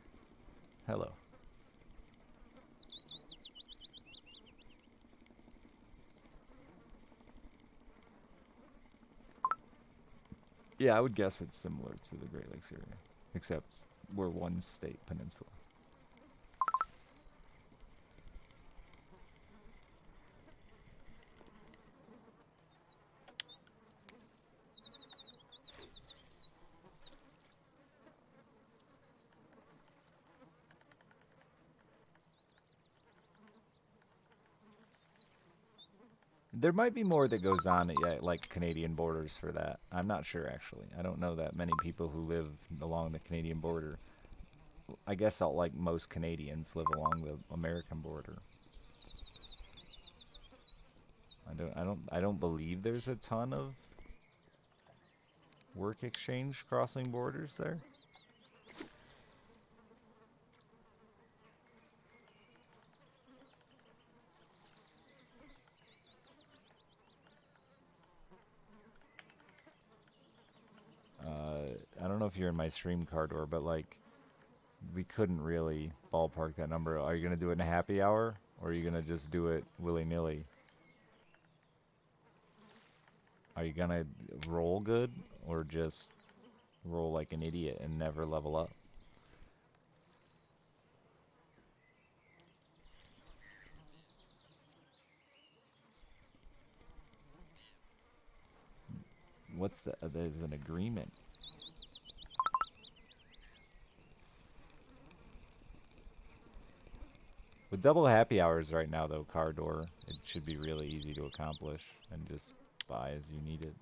Hello. Yeah, I would guess it's similar to the Great Lakes area, except we're one state peninsula. There might be more that goes on at like Canadian borders for that. I'm not sure actually. I don't know that many people who live along the Canadian border. I guess like most Canadians live along the American border. I don't believe there's a ton of work exchange crossing borders there. I don't know if you're in my stream corridor, but like we couldn't really ballpark that number. Are you gonna do it in a happy hour, or are you gonna just do it willy-nilly? Are you gonna roll good, or just roll like an idiot and never level up? What's the? There's an agreement. With double happy hours right now, though, car door, it should be really easy to accomplish and just buy as you need it.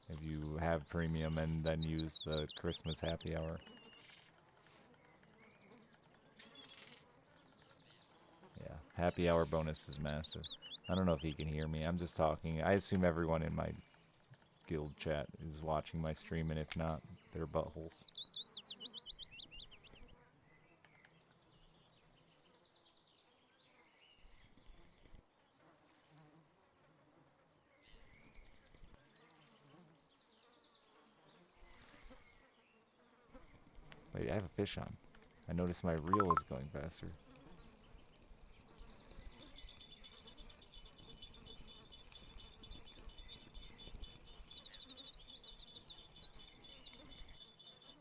If you have premium and then use the Christmas happy hour. Yeah, happy hour bonus is massive. I don't know if he can hear me. I'm just talking. I assume everyone in my guild chat is watching my stream, and if not, they're buttholes. Wait, I have a fish on. I noticed my reel is going faster.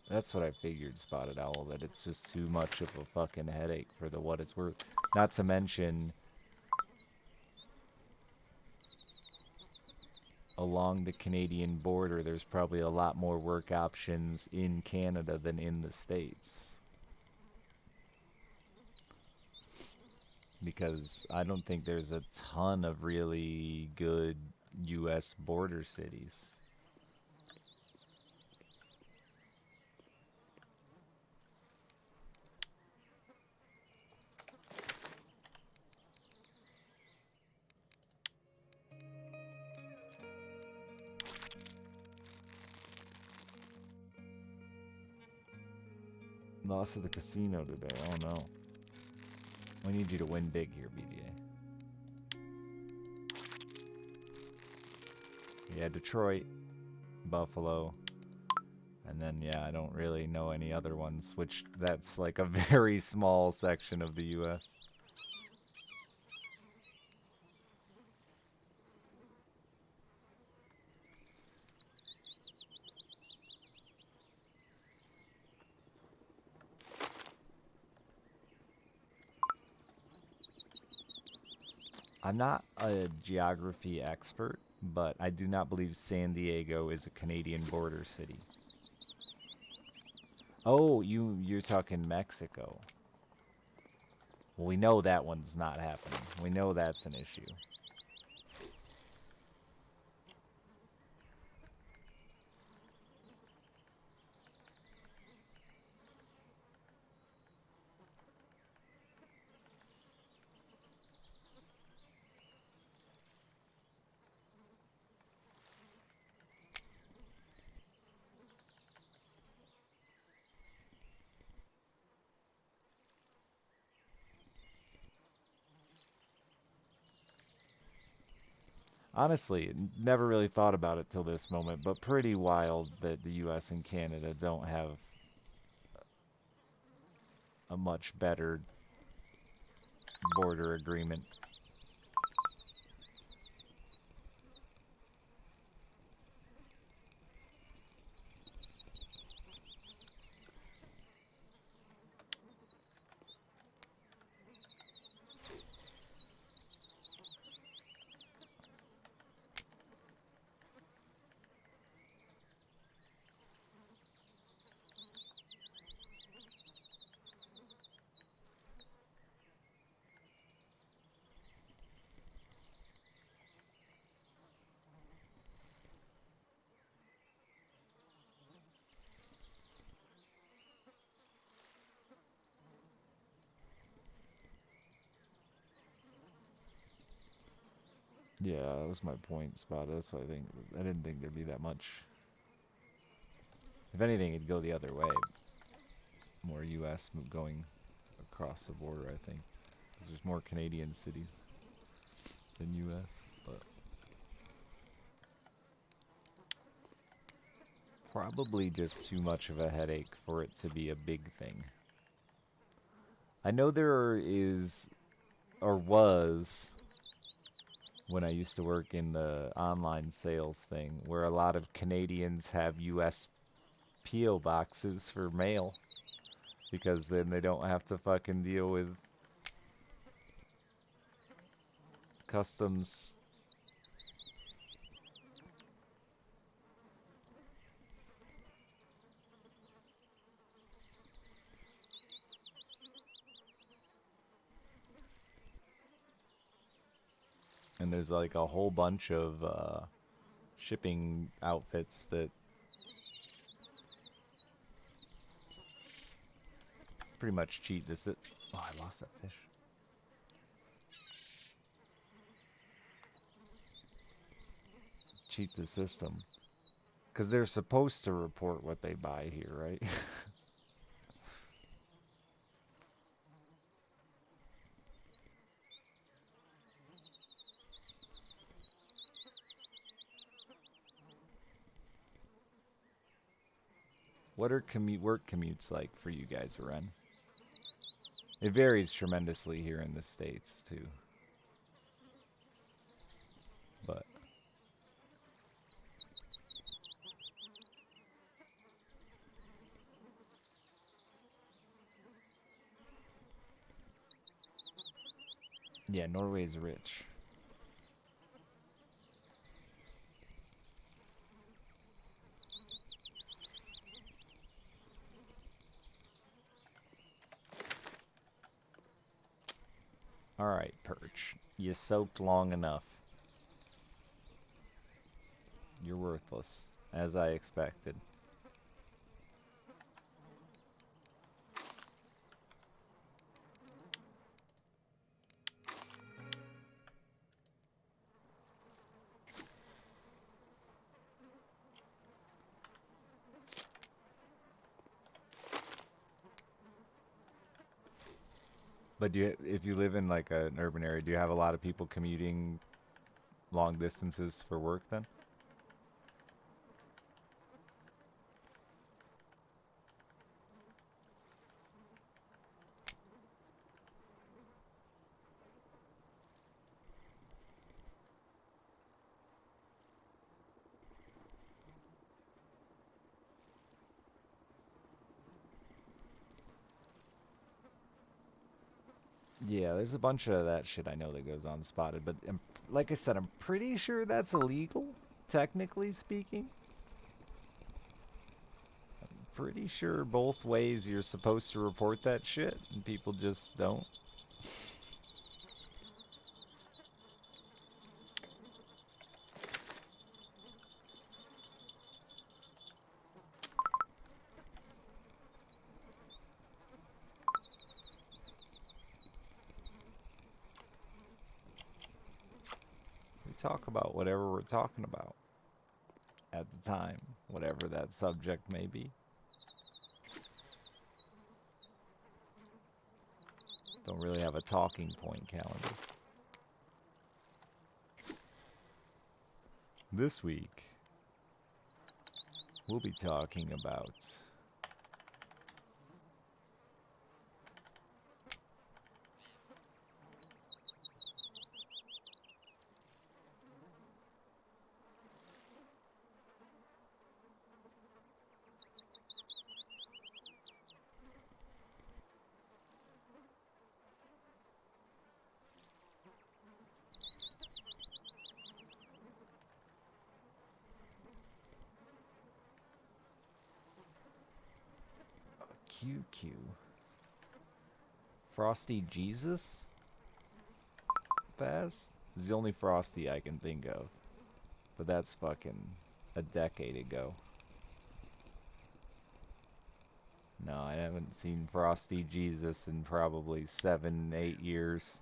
That's what I figured, Spotted Owl, that it's just too much of a fucking headache for the what it's worth. Not to mention, along the Canadian border, there's probably a lot more work options in Canada than in the States. Because I don't think there's a ton of really good US border cities. Loss of the casino today. Oh no. We need you to win big here, BDA. Yeah, Detroit, Buffalo, and then, yeah, I don't really know any other ones, which that's like a very small section of the U.S. I'm not a geography expert, but I do not believe San Diego is a Canadian border city. Oh, you're talking Mexico. Well, we know that one's not happening. We know that's an issue. Honestly, never really thought about it till this moment, but pretty wild that the US and Canada don't have a much better border agreement. Yeah, that was my point, Spot. That's what I didn't think there'd be that much. If anything, it'd go the other way. More US going across the border, I think. There's more Canadian cities than US, but probably just too much of a headache for it to be a big thing. I know there is, or was, when I used to work in the online sales thing, where a lot of Canadians have US P.O. boxes for mail, because then they don't have to fucking deal with customs. And there's like a whole bunch of shipping outfits that pretty much cheat this. Oh, I lost that fish. Cheat the system. Because they're supposed to report what they buy here, right? What are work commutes like for you guys, Ren? It varies tremendously here in the States, too. But yeah, Norway's rich. Alright, Perch. You soaked long enough. You're worthless, as I expected. But if you live in like an urban area, do you have a lot of people commuting long distances for work then? Yeah, there's a bunch of that shit I know that goes unspotted, but like I said, I'm pretty sure that's illegal, technically speaking. Pretty sure both ways you're supposed to report that shit, and people just don't. We talk about whatever we're talking about at the time, whatever that subject may be. Don't really have a talking point calendar. This week, we'll be talking about QQ. Frosty Jesus? Baz? This is the only Frosty I can think of. But that's fucking a decade ago. No, I haven't seen Frosty Jesus in probably 7, 8 years.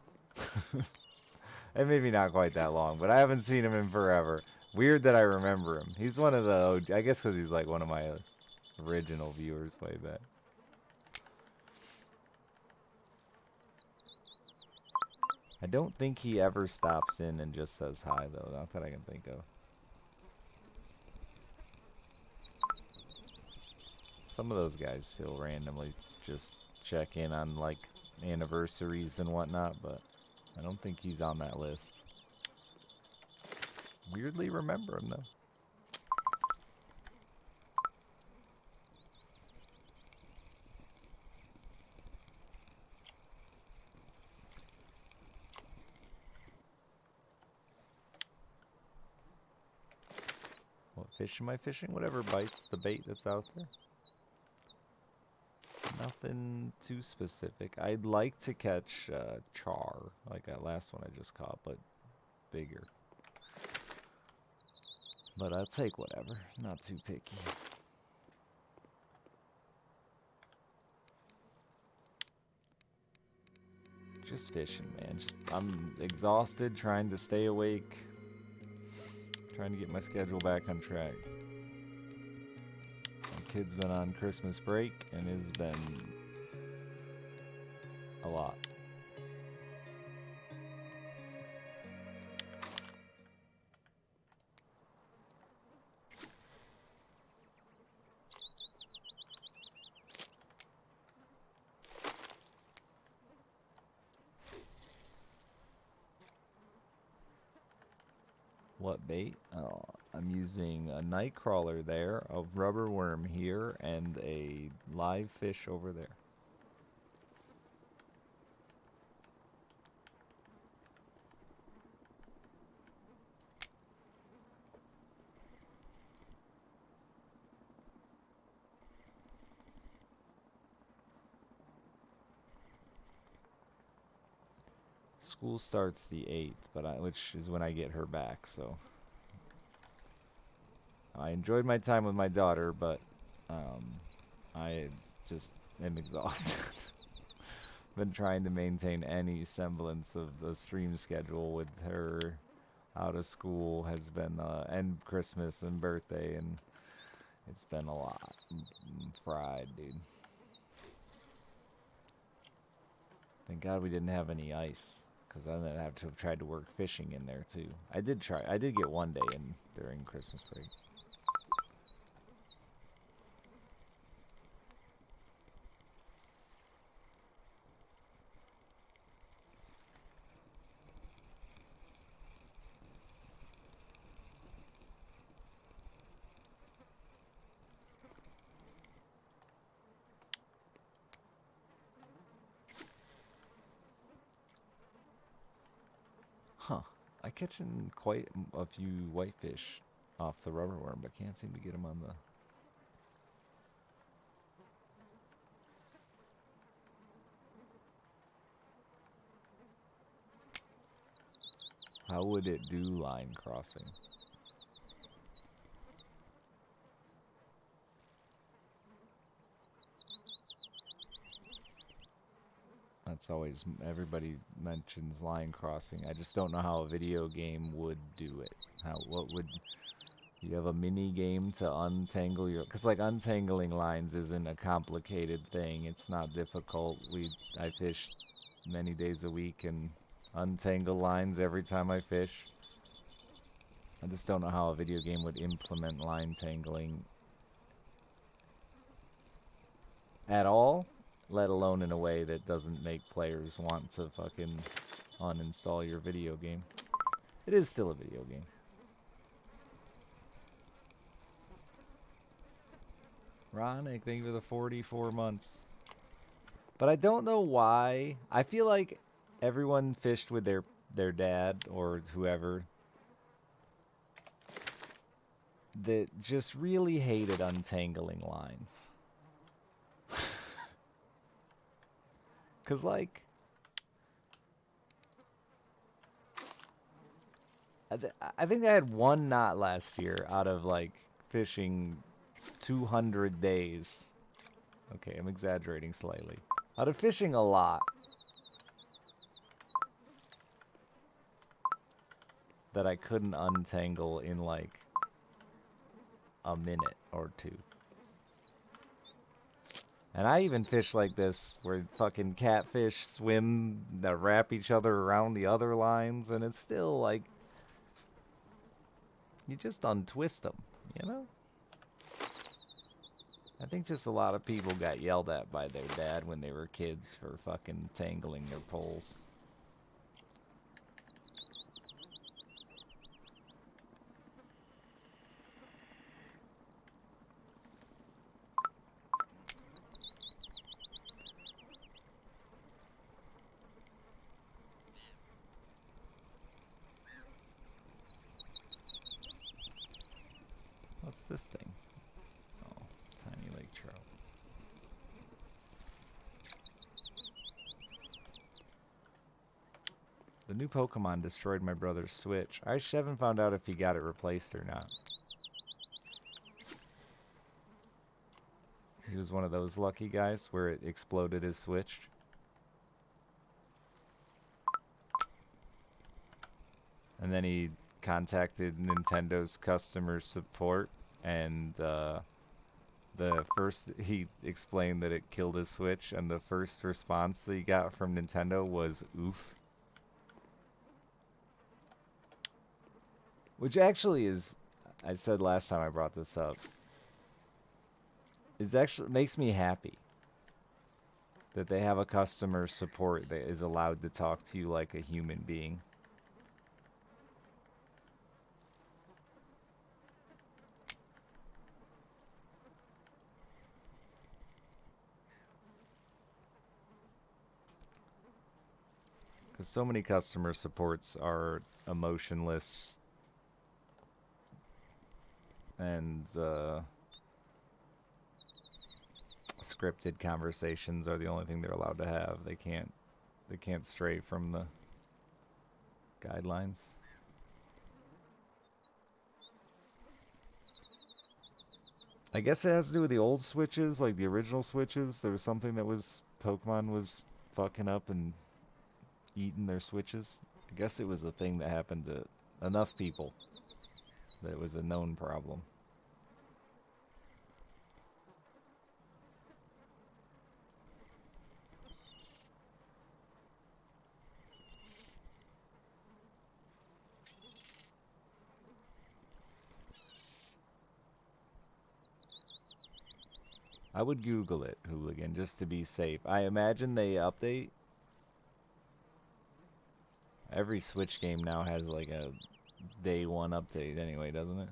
And maybe not quite that long, but I haven't seen him in forever. Weird that I remember him. He's one of the, I guess because he's like one of my original viewers way back. I don't think he ever stops in and just says hi, though. Not that I can think of. Some of those guys still randomly just check in on, like, anniversaries and whatnot, but I don't think he's on that list. Weirdly remember him, though. What fish am I fishing? Whatever bites the bait that's out there. Nothing too specific. I'd like to catch char, like that last one I just caught, but bigger. But I'll take whatever. Not too picky. Just fishing, man. I'm exhausted, trying to stay awake. Trying to get my schedule back on track. My kid's been on Christmas break, and it's been a lot. What bait? Oh, I'm using a night crawler there, a rubber worm here, and a live fish over there. School starts the 8th, which is when I get her back, so I enjoyed my time with my daughter, but I just am exhausted. Been trying to maintain any semblance of the stream schedule with her out of school has been and Christmas and birthday, and it's been a lot. I'm fried, dude. Thank God we didn't have any ice, because then I'd have to have tried to work fishing in there too. I did try. I did get one day in during Christmas break. Huh. I catching quite a few whitefish off the rubber worm, but can't seem to get them on the... How would it do line crossing? That's always, everybody mentions line crossing. I just don't know how a video game would do it. What would, you have a mini game to untangle your, because like untangling lines isn't a complicated thing. It's not difficult. I fish many days a week and untangle lines every time I fish. I just don't know how a video game would implement line tangling at all, let alone in a way that doesn't make players want to fucking uninstall your video game. It is still a video game. Ronick, thank you for the 44 months. But I don't know why. I feel like everyone fished with their dad or whoever that just really hated untangling lines. Cause like, I think I had one knot last year out of like fishing 200 days. Okay, I'm exaggerating slightly. Out of fishing a lot. That I couldn't untangle in like a minute or two. And I even fish like this, where fucking catfish swim, that wrap each other around the other lines, and it's still like, you just untwist them, you know? I think just a lot of people got yelled at by their dad when they were kids for fucking tangling their poles. What's this thing? Oh, tiny lake trout. The new Pokemon destroyed my brother's Switch. I just haven't found out if he got it replaced or not. He was one of those lucky guys where it exploded his Switch. And then he contacted Nintendo's customer support, and he explained that it killed his Switch, and the first response that he got from Nintendo was oof. Which actually is, I said last time I brought this up, is actually makes me happy that they have a customer support that is allowed to talk to you like a human being. Because so many customer supports are emotionless and scripted conversations are the only thing they're allowed to have. They can't stray from the guidelines. I guess it has to do with the old Switches, like the original Switches. There was something that Pokemon was fucking up and eating their Switches. I guess it was a thing that happened to enough people that it was a known problem. I would Google it, Hooligan, just to be safe. I imagine they update. Every Switch game now has like a day one update anyway, doesn't it?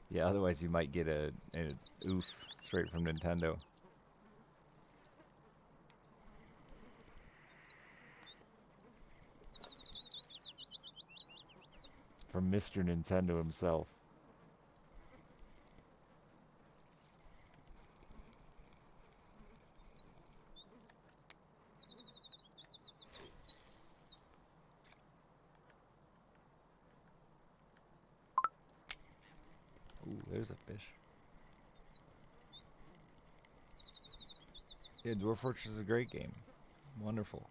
Yeah, otherwise you might get a oof straight from Nintendo. From Mr. Nintendo himself. Ooh, there's a fish. Yeah, Dwarf Fortress is a great game. Wonderful.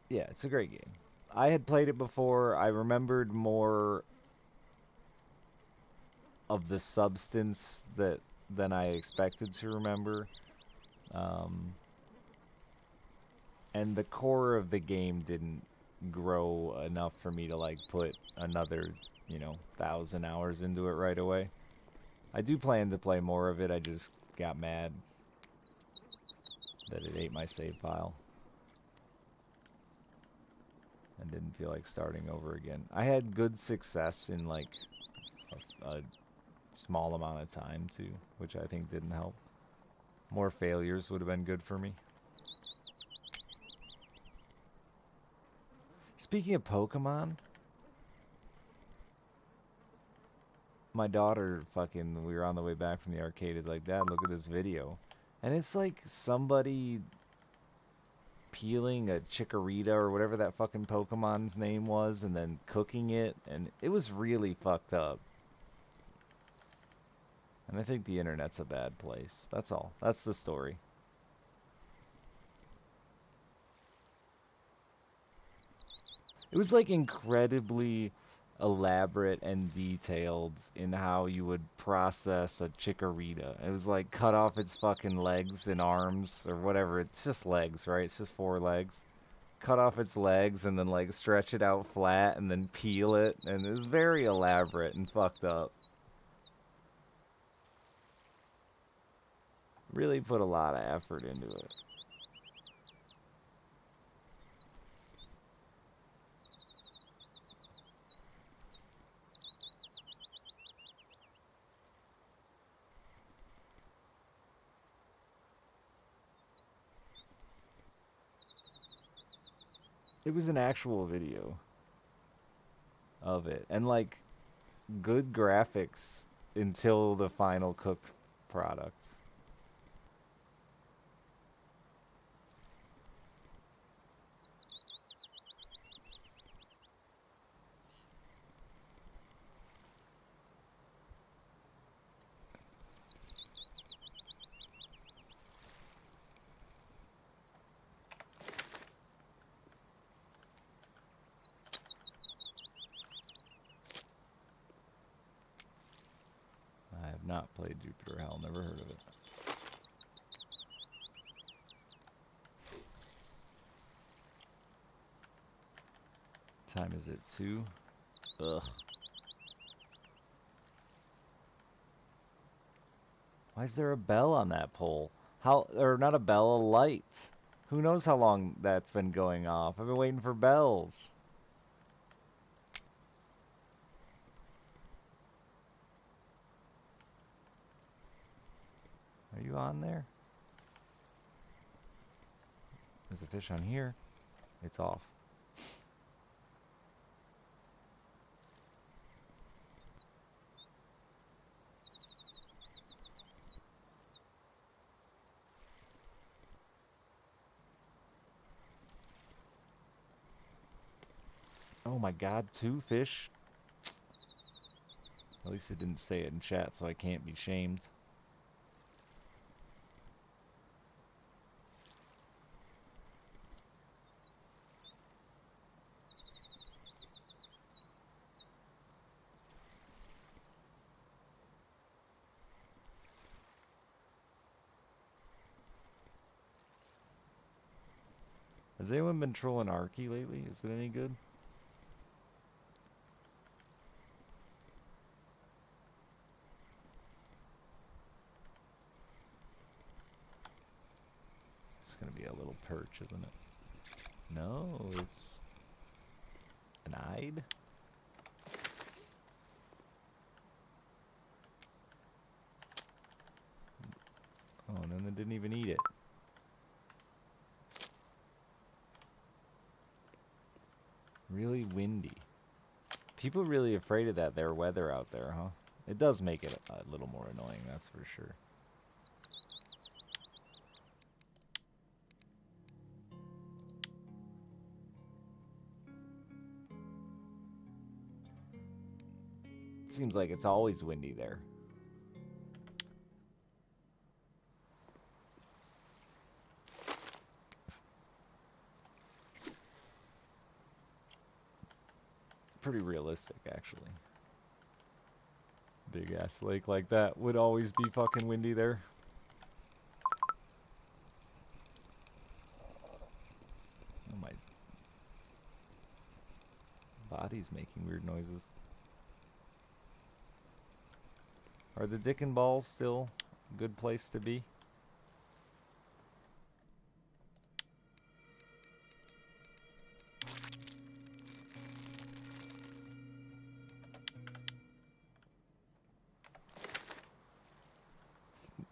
Yeah, it's a great game. I had played it before. I remembered more of the substance than I expected to remember. Um, and the core of the game didn't grow enough for me to like put another, 1,000 hours into it right away. I do plan to play more of it. I just got mad that it ate my save file and didn't feel like starting over again. I had good success in like a small amount of time too, which I think didn't help. More failures would have been good for me. Speaking of Pokemon, my daughter we were on the way back from the arcade, is like, Dad, look at this video. And it's like somebody peeling a Chikorita or whatever that fucking Pokemon's name was and then cooking it, and it was really fucked up. And I think the internet's a bad place. That's all. That's the story. It was like incredibly elaborate and detailed in how you would process a Chikorita. It was like cut off its fucking legs and arms or whatever. It's just legs, right? It's just 4 legs. Cut off its legs and then like stretch it out flat and then peel it. And it was very elaborate and fucked up. Really put a lot of effort into it. It was an actual video of it. And like good graphics until the final cooked product. I have not played Jupiter Hell, never heard of it. Time is it 2? Ugh. Why is there a bell on that pole? Or not a bell, a light. Who knows how long that's been going off? I've been waiting for bells. Are you on there? There's a fish on here. It's off. Oh my god, 2 fish? At least it didn't say it in chat, so I can't be shamed. Has anyone been trolling Arky lately? Is it any good? It's gonna be a little perch, isn't it? No, it's an eyed. Oh, and then they didn't even eat it. Really windy. People really afraid of that their weather out there, huh? It does make it a little more annoying, that's for sure. Seems like it's always windy there. Pretty realistic, actually. Big ass lake like that would always be fucking windy there. Oh, my body's making weird noises. Are the Dick and Balls still a good place to be?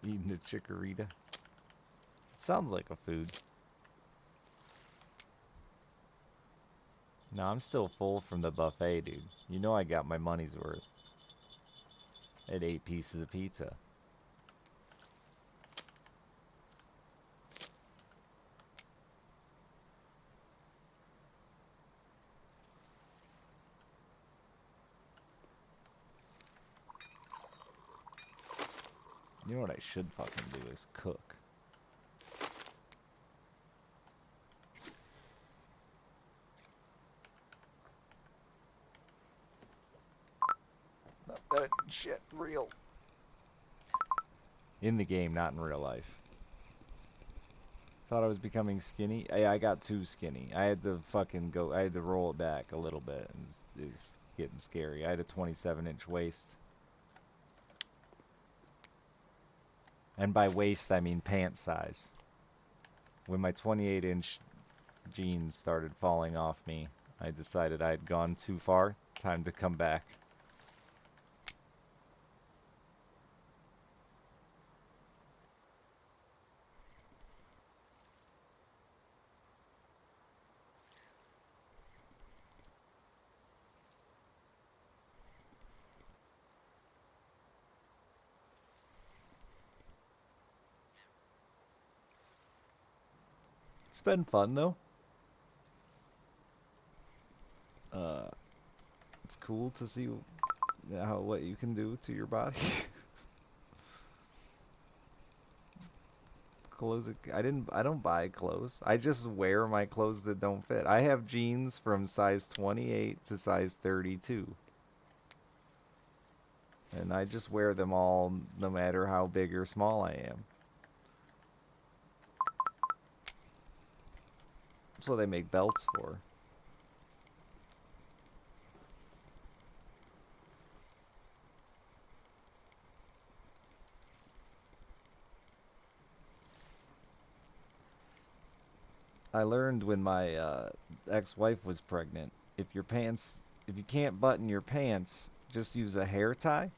Eating a chikorita. It sounds like a food. No, I'm still full from the buffet, dude. You know I got my money's worth. I had 8 pieces of pizza. You know what I should fucking do is cook. Not that shit real. In the game, not in real life. Thought I was becoming skinny. I got too skinny. I had to fucking go. I had to roll it back a little bit. And it's getting scary. I had a 27-inch waist. And by waist, I mean pant size. When my 28-inch jeans started falling off me, I decided I had gone too far. Time to come back. It's been fun though. It's cool to see what you can do to your body. Clothes. I don't buy clothes. I just wear my clothes that don't fit. I have jeans from size 28 to size 32. And I just wear them all no matter how big or small I am. That's what they make belts for. I learned when my ex-wife was pregnant, if you can't button your pants, just use a hair tie.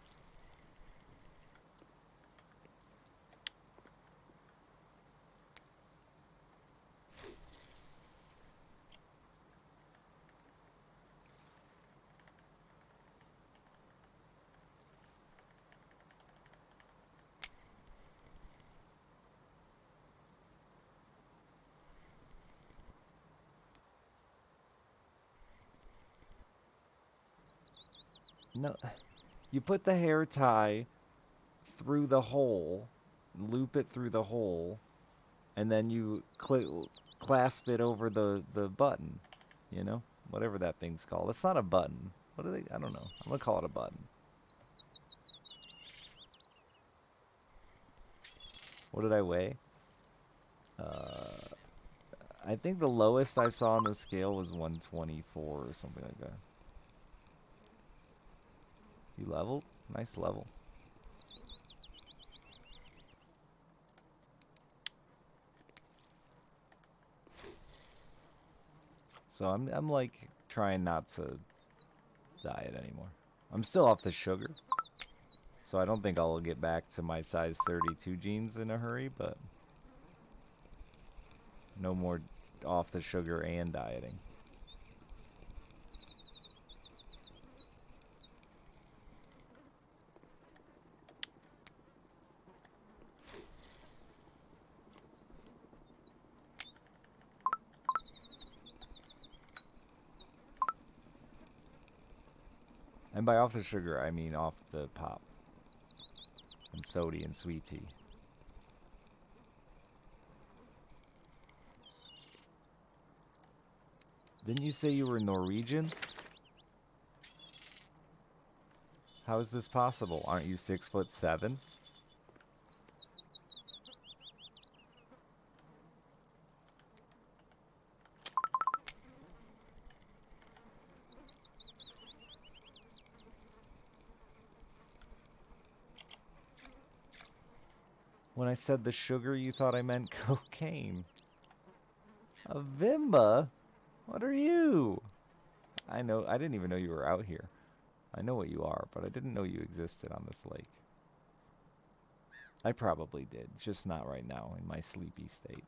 No, you put the hair tie through the hole, loop it through the hole, and then you clasp it over the button, you know? Whatever that thing's called. It's not a button. What are they? I don't know. I'm going to call it a button. What did I weigh? I think the lowest I saw on the scale was 124 or something like that. You leveled? Nice level. So I'm like trying not to diet anymore. I'm still off the sugar. So I don't think I'll get back to my size 32 jeans in a hurry, but no more off the sugar and dieting. And by off the sugar, I mean off the pop and soda and sweet tea. Didn't you say you were Norwegian? How is this possible? Aren't you 6'7"? When I said the sugar, you thought I meant cocaine. A Vimba? What are you? I know. I didn't even know you were out here. I know what you are, but I didn't know you existed on this lake. I probably did, just not right now in my sleepy state.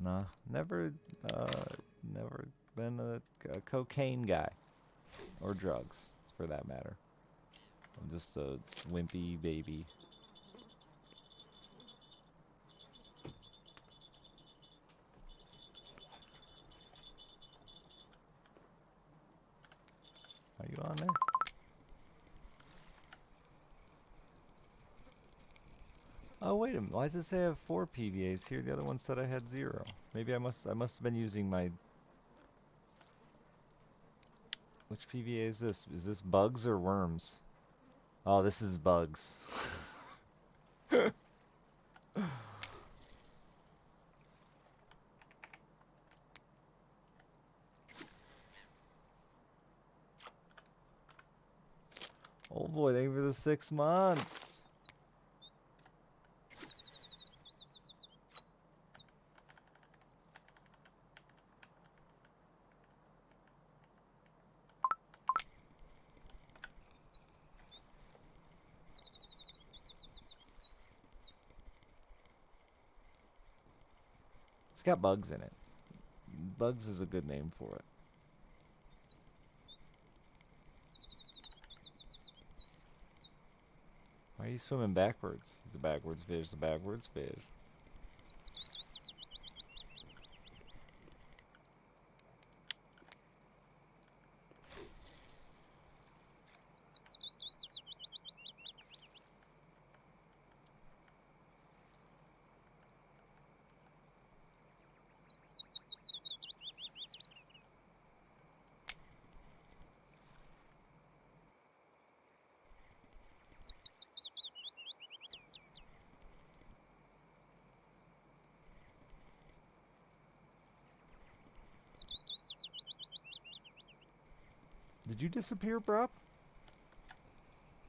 Nah, never been a cocaine guy. Or drugs, for that matter. I'm just a wimpy baby. Are you on there? Oh, wait a minute. Why does it say I have 4 PVAs here? The other one said I had 0. Maybe I must have been using my... Which PVA is this? Is this bugs or worms? Oh, this is bugs. Oh boy, thank you for the 6 months. It's got bugs in it. Bugs is a good name for it. Why are you swimming backwards? The backwards fish, the backwards fish. Did you disappear, bro?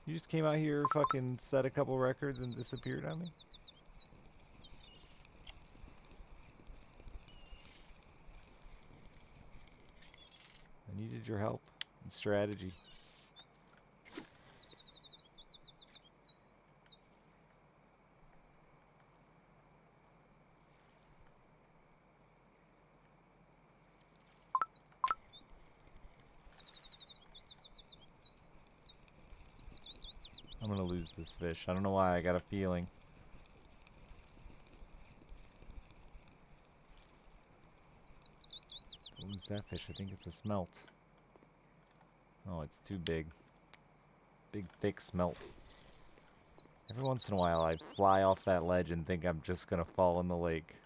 You just came out here, fucking set a couple records and disappeared on me? I needed your help and strategy. I'm gonna lose this fish. I don't know why, I got a feeling. Who's that fish? I think it's a smelt. Oh, it's too big. Big, thick smelt. Every once in a while, I fly off that ledge and think I'm just gonna fall in the lake.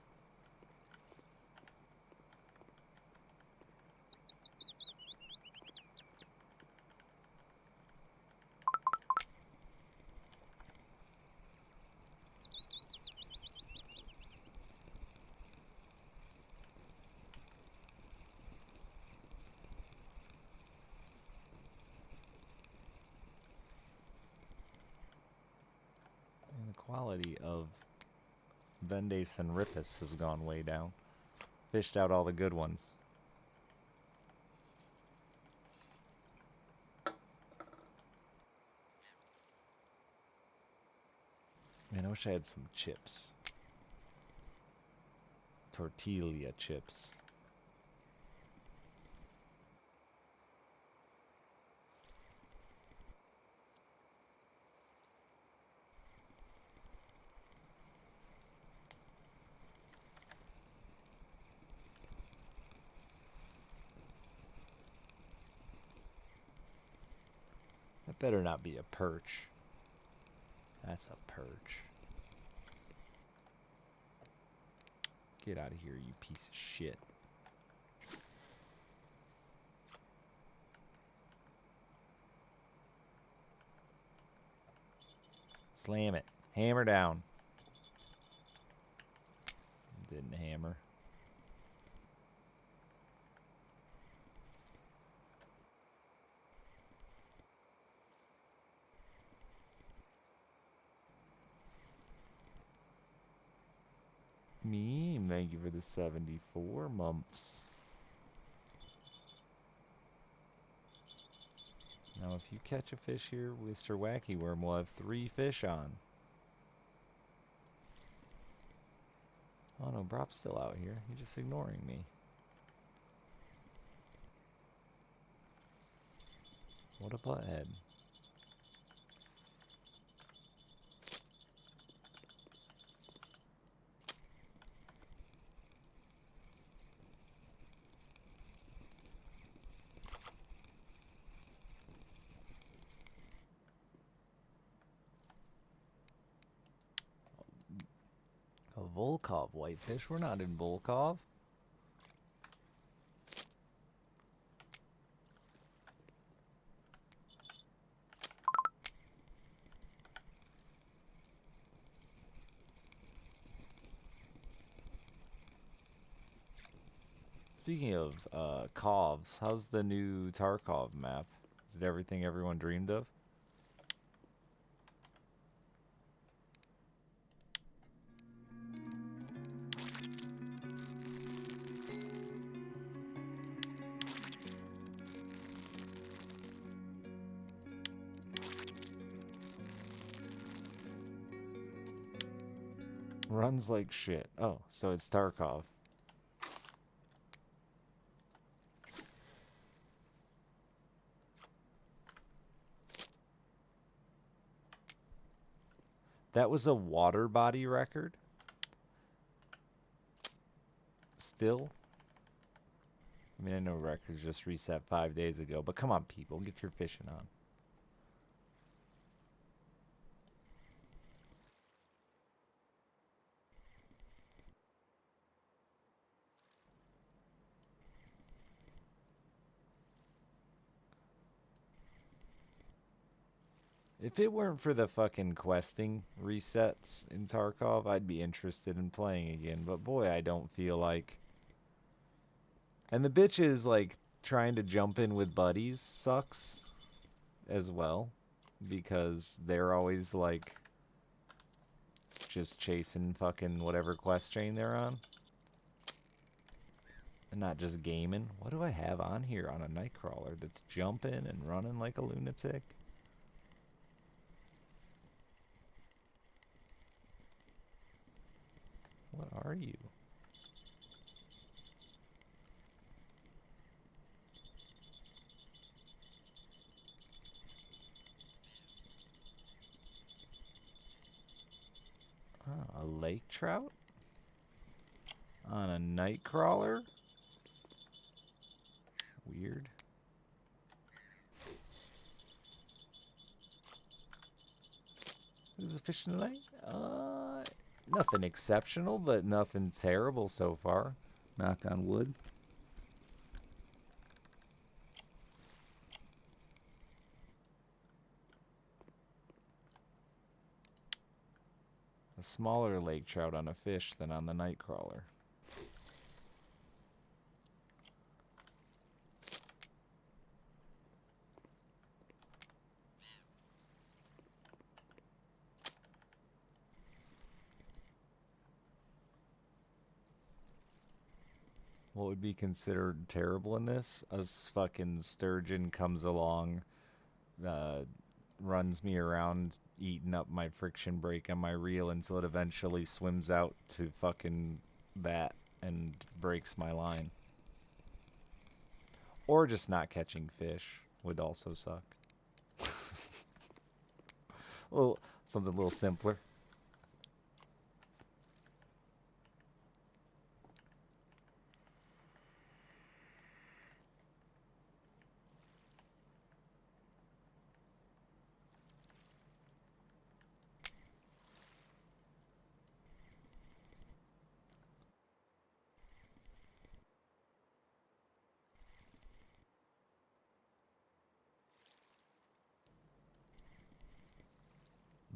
quality of Vendace and Rippus has gone way down. Fished out all the good ones. Man, I wish I had some chips. Tortilla chips. That better not be a perch. That's a perch. Get out of here, you piece of shit. Slam it. Hammer down. Didn't hammer. Thank you for the 74 months. Now, if you catch a fish here, Mr. Wacky Worm will have 3 fish on. Oh no, Brop's still out here. He's just ignoring me. What a butthead. A Volkov whitefish? We're not in Volkov. Speaking of Kovs, how's the new Tarkov map? Is it everything everyone dreamed of? Runs like shit. Oh, so it's Tarkov. That was a water body record? Still? I mean, I know records just reset 5 days ago, but come on, people, get your fishing on. If it weren't for the fucking questing resets in Tarkov, I'd be interested in playing again. But boy, I don't feel like... And the bitch is like trying to jump in with buddies sucks as well. Because they're always like just chasing fucking whatever quest chain they're on. And not just gaming. What do I have on here on a Nightcrawler that's jumping and running like a lunatic? What are you? Oh, a lake trout? On a Nightcrawler? Weird. Who's the fishing tonight? Nothing exceptional, but nothing terrible so far. Knock on wood. A smaller lake trout on a fish than on the Nightcrawler. What would be considered terrible in this? A fucking sturgeon comes along, uh, runs me around, eating up my friction brake on my reel until it eventually swims out to fucking that and breaks my line. Or just not catching fish would also suck. Well, something a little simpler.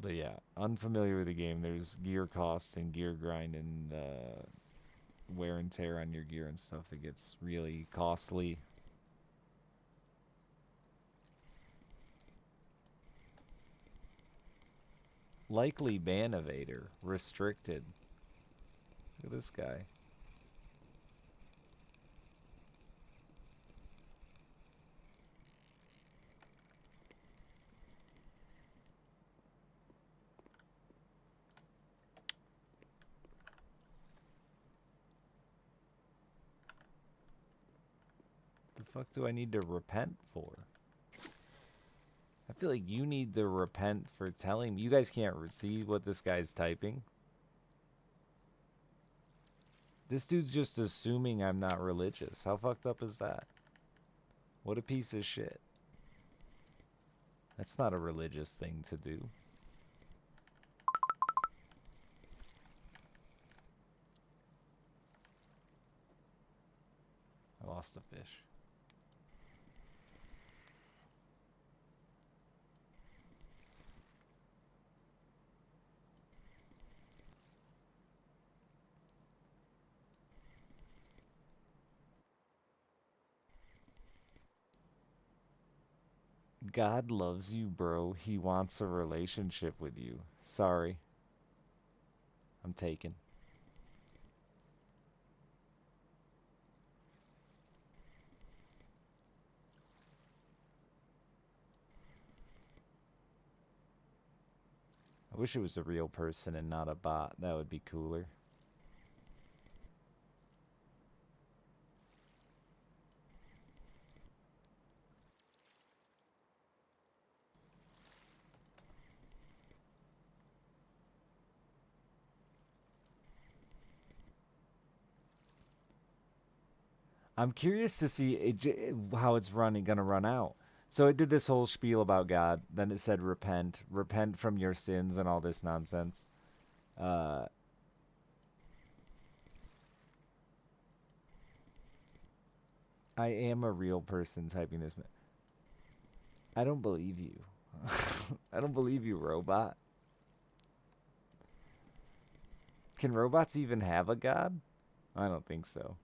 But yeah, unfamiliar with the game. There's gear cost and gear grind and wear and tear on your gear and stuff that gets really costly. Likely ban evader. Restricted. Look at this guy. The fuck do I need to repent for? I feel like you need to repent for telling me. You guys can't see what this guy's typing. This dude's just assuming I'm not religious. How fucked up is that? What a piece of shit. That's not a religious thing to do. I lost a fish. God loves you, bro. He wants a relationship with you. Sorry. I'm taken. I wish it was a real person and not a bot. That would be cooler. I'm curious to see how it's gonna run out. So it did this whole spiel about God. Then it said repent, repent from your sins and all this nonsense. Uh, I am a real person typing this. I don't believe you. I don't believe you, robot. Can robots even have a god? I don't think so.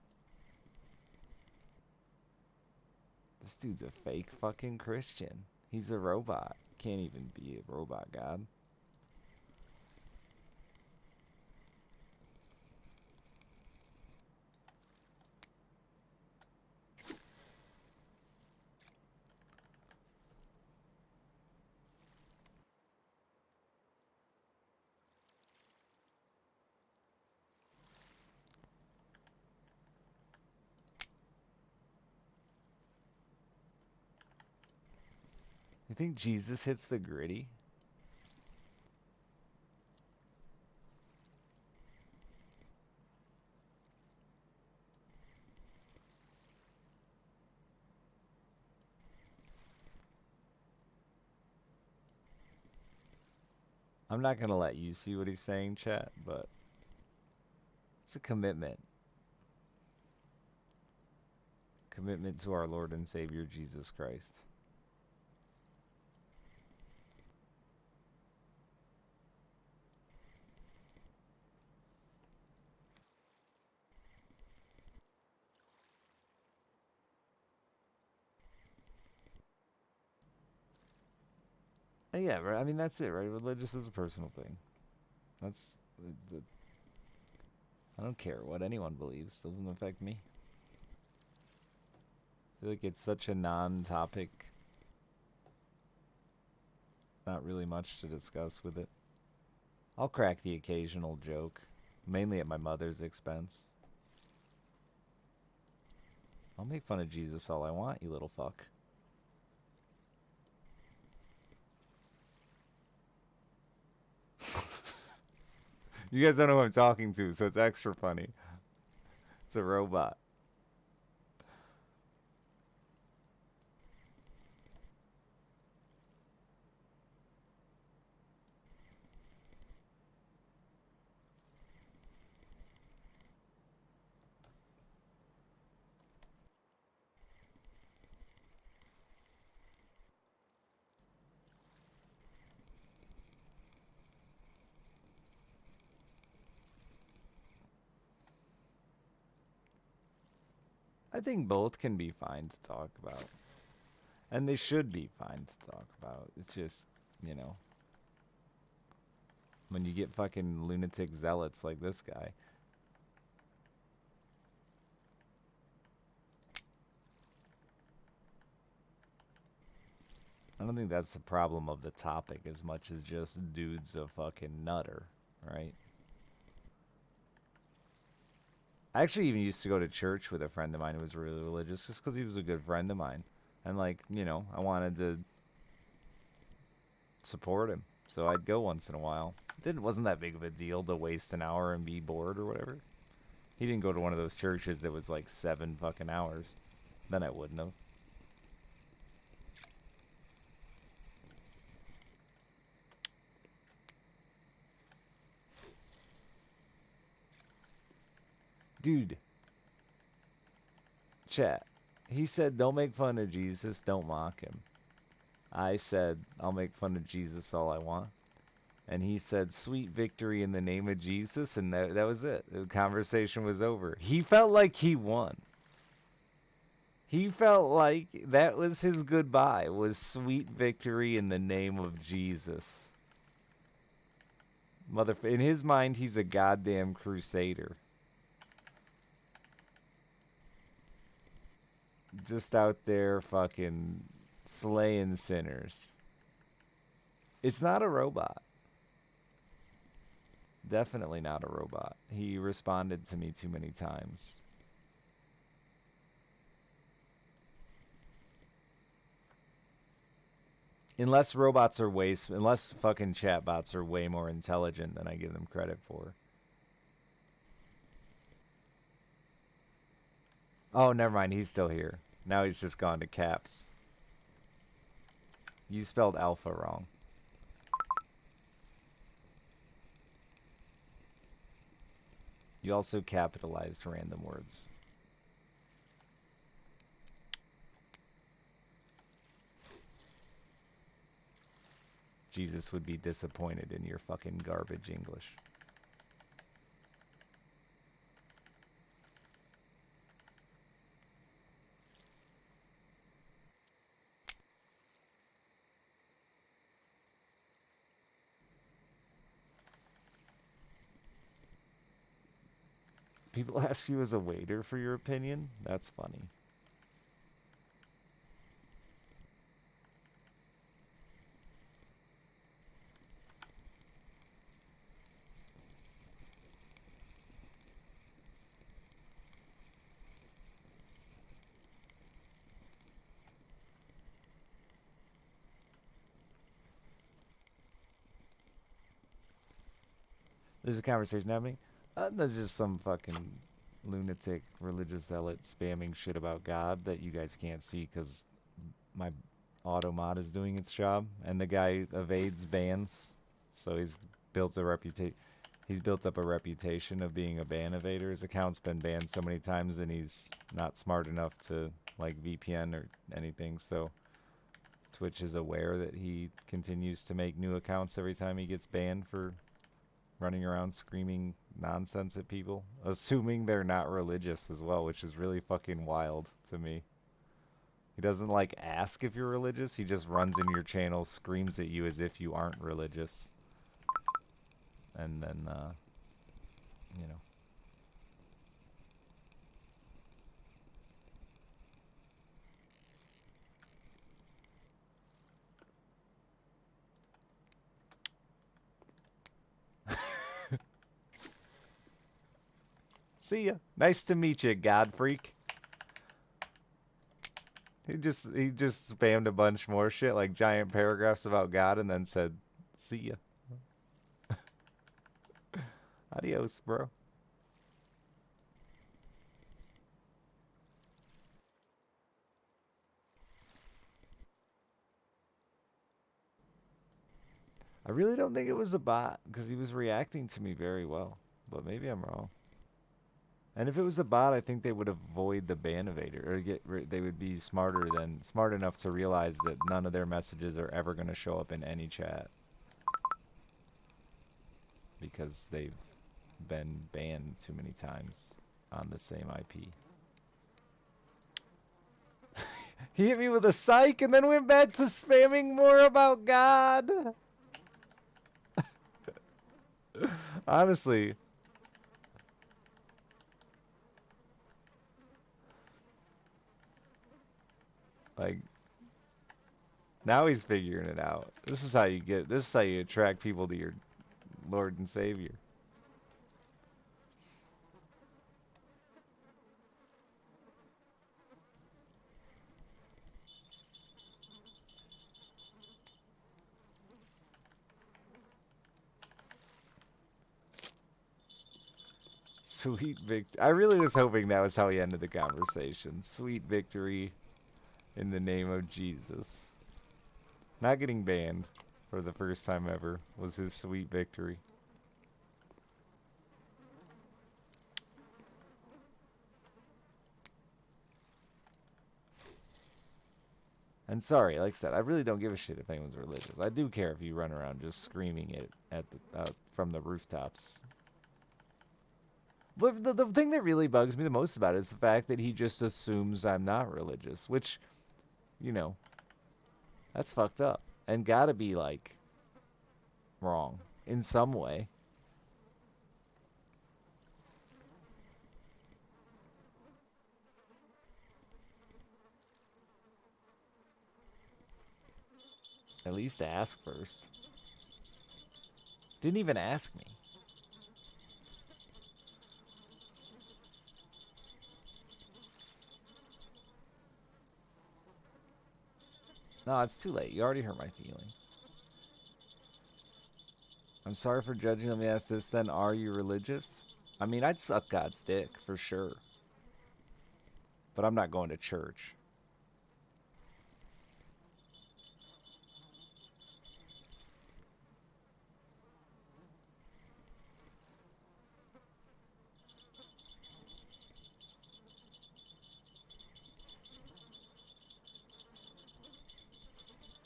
This dude's a fake fucking Christian. He's a robot. Can't even be a robot god. You think Jesus hits the gritty? I'm not gonna let you see what he's saying, chat, but it's a commitment. Commitment to our Lord and Savior Jesus Christ. Yeah, right. I mean, that's it, right? Religious is a personal thing. That's. I don't care what anyone believes. Doesn't affect me. I feel like it's such a non-topic. Not really much to discuss with it. I'll crack the occasional joke, mainly at my mother's expense. I'll make fun of Jesus all I want, you little fuck. You guys don't know who I'm talking to, so it's extra funny. It's a robot. I think both can be fine to talk about. And they should be fine to talk about. It's just, you know, when you get fucking lunatic zealots like this guy. I don't think that's the problem of the topic as much as just dude's a fucking nutter, right? I actually even used to go to church with a friend of mine who was really religious just because he was a good friend of mine. And, like, you know, I wanted to support him. So I'd go once in a while. It wasn't that big of a deal to waste an hour and be bored or whatever. He didn't go to one of those churches that was like 7 fucking hours. Then I wouldn't have. Dude. Chat. He said, don't make fun of Jesus, don't mock him. I said, I'll make fun of Jesus all I want. And he said, sweet victory in the name of Jesus, and that was it. The conversation was over. He felt like he won. He felt like that was his goodbye, was sweet victory in the name of Jesus. In his mind, he's a goddamn crusader. Just out there fucking slaying sinners. It's not a robot. Definitely not a robot. He responded to me too many times. Unless fucking chatbots are way more intelligent than I give them credit for. Oh, never mind. He's still here. Now he's just gone to caps. You spelled alpha wrong. You also capitalized random words. Jesus would be disappointed in your fucking garbage English. People ask you as a waiter for your opinion? That's funny. There's a conversation happening. There's just some fucking lunatic religious zealot spamming shit about God that you guys can't see because my automod is doing its job, and the guy evades bans, so he's built a reputation. He's built up a reputation of being a ban evader. His account's been banned so many times, and he's not smart enough to like VPN or anything. So Twitch is aware that he continues to make new accounts every time he gets banned for running around screaming nonsense at people, assuming they're not religious as well, which is really fucking wild to me. He doesn't like ask if you're religious, he just runs in your channel, screams at you as if you aren't religious. And then, you know. See ya. Nice to meet you, God freak. He just spammed a bunch more shit, like giant paragraphs about God, and then said, "See ya." Adios, bro. I really don't think it was a bot because he was reacting to me very well, but maybe I'm wrong. And if it was a bot, I think they would avoid the ban evader, or they would be smart enough to realize that none of their messages are ever going to show up in any chat because they've been banned too many times on the same IP. He hit me with a psych and then went back to spamming more about God. Honestly. Like, now he's figuring it out. This is how you attract people to your Lord and Savior. Sweet victory. I really was hoping that was how he ended the conversation. Sweet victory in the name of Jesus. Not getting banned for the first time ever was his sweet victory. And sorry, like I said, I really don't give a shit if anyone's religious. I do care if you run around just screaming it at the from the rooftops. But the thing that really bugs me the most about it is the fact that he just assumes I'm not religious, which, you know, that's fucked up and gotta be like wrong in some way. At least ask first. Didn't even ask me. No, it's too late. You already hurt my feelings. I'm sorry for judging. Let me ask this then. Are you religious? I mean, I'd suck God's dick for sure. But I'm not going to church.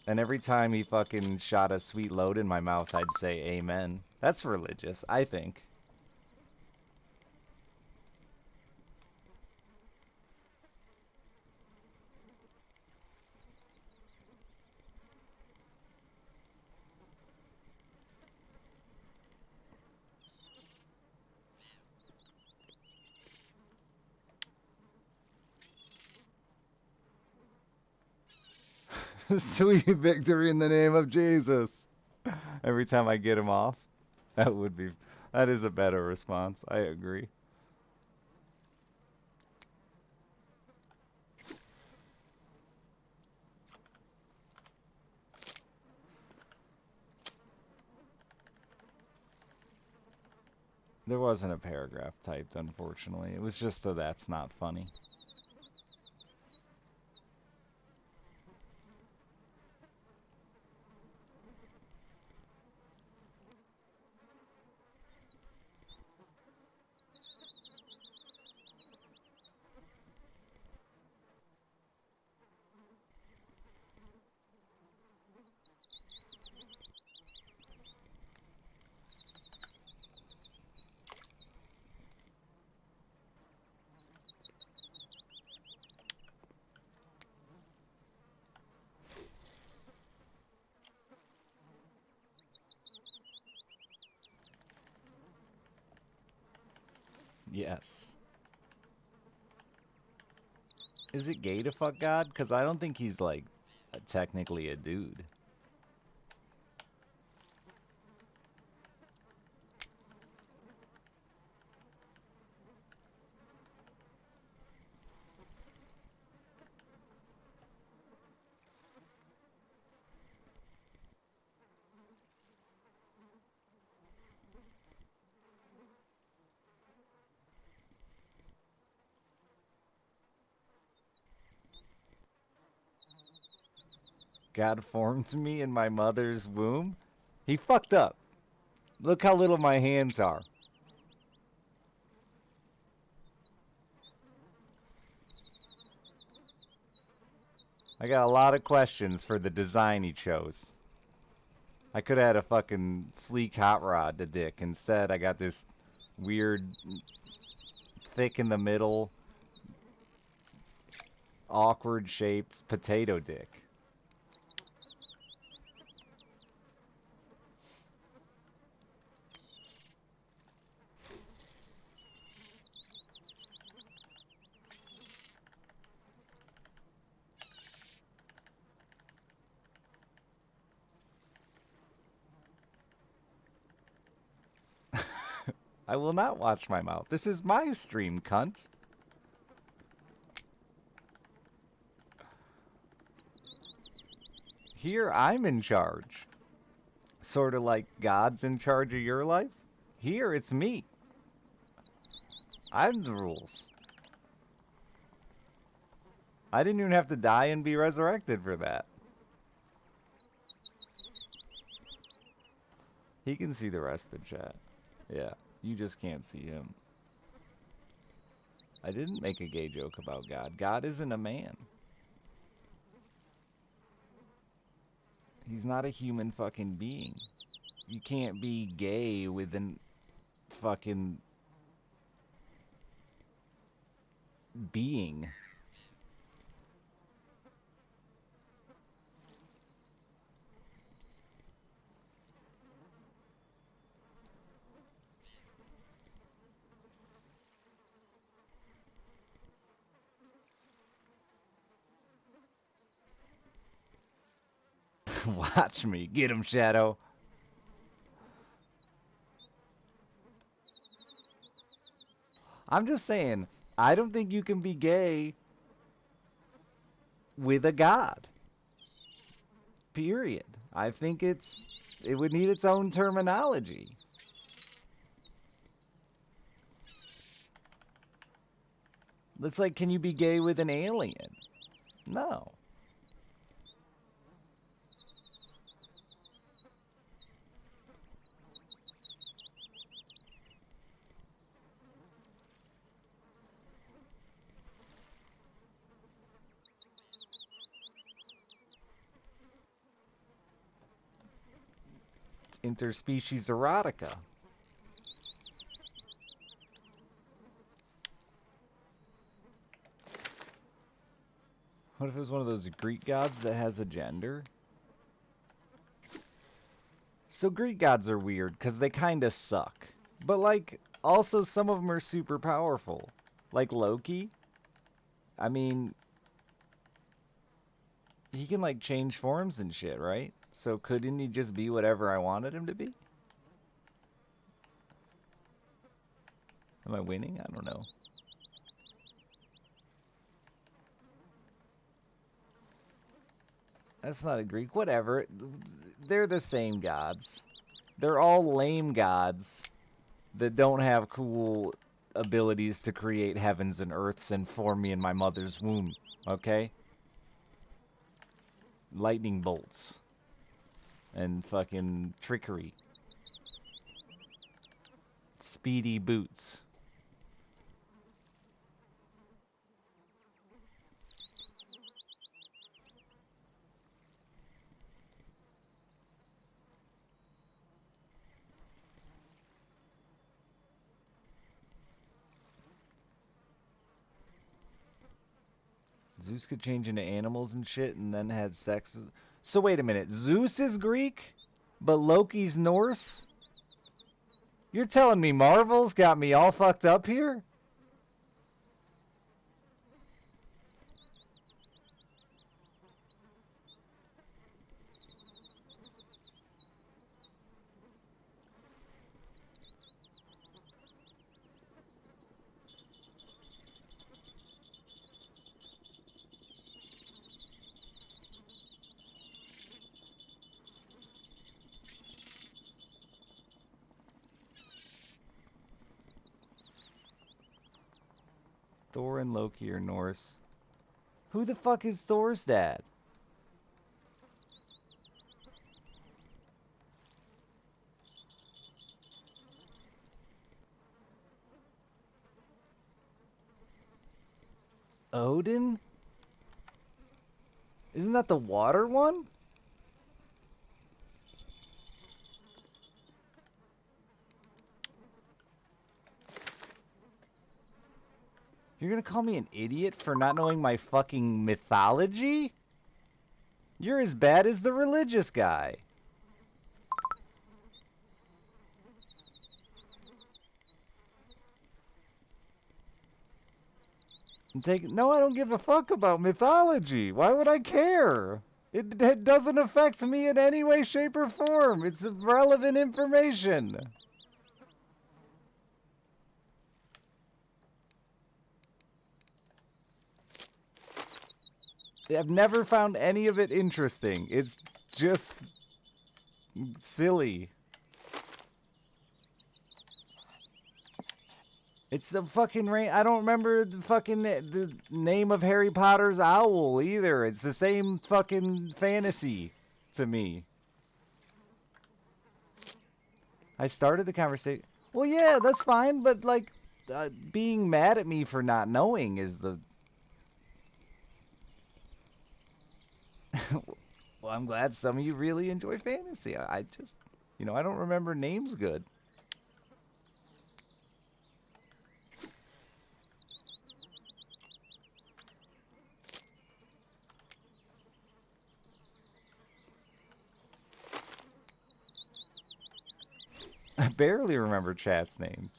And every time he fucking shot a sweet load in my mouth, I'd say amen. That's religious, I think. Sweet victory in the name of Jesus. Every time I get him off, that is a better response. I agree. There wasn't a paragraph typed, unfortunately. It was just a that's not funny. Yes. Is it gay to fuck God? Because I don't think he's, like, technically a dude. God formed me in my mother's womb. He fucked up. Look how little my hands are. I got a lot of questions for the design he chose. I could have had a fucking sleek hot rod to dick. Instead, I got this weird, thick in the middle, awkward shaped potato dick. I will not watch my mouth. This is my stream, cunt. Here, I'm in charge. Sort of like God's in charge of your life. Here, it's me. I'm the rules. I didn't even have to die and be resurrected for that. He can see the rest of the chat. Yeah, you just can't see him. I didn't make a gay joke about God. God isn't a man. He's not a human fucking being. You can't be gay with an fucking being. Watch me. Get him, Shadow. I'm just saying, I don't think you can be gay with a god. Period. I think it would need its own terminology. It's like, can you be gay with an alien? No. It's interspecies erotica. What if it was one of those Greek gods that has a gender? So Greek gods are weird because they kind of suck. But, like, also some of them are super powerful. Like Loki. I mean, he can, like, change forms and shit, right? So couldn't he just be whatever I wanted him to be? Am I winning? I don't know. That's not a Greek. Whatever. They're the same gods. They're all lame gods that don't have cool abilities to create heavens and earths and form me in my mother's womb. Okay? Lightning bolts. And fucking trickery. Speedy boots. Zeus could change into animals and shit and then had sex. So wait a minute. Zeus is Greek, but Loki's Norse? You're telling me Marvel's got me all fucked up here? Thor and Loki are Norse. Who the fuck is Thor's dad? Odin? Isn't that the water one? You're gonna call me an idiot for not knowing my fucking mythology? You're as bad as the religious guy. No, I don't give a fuck about mythology. Why would I care? It doesn't affect me in any way, shape, or form. It's relevant information. I've never found any of it interesting. It's just silly. It's the fucking rain. I don't remember the name of Harry Potter's owl either. It's the same fucking fantasy to me. I started the conversation. Well, yeah, that's fine, but like being mad at me for not knowing is the. Well, I'm glad some of you really enjoy fantasy. I just, I don't remember names good. I barely remember chat's names.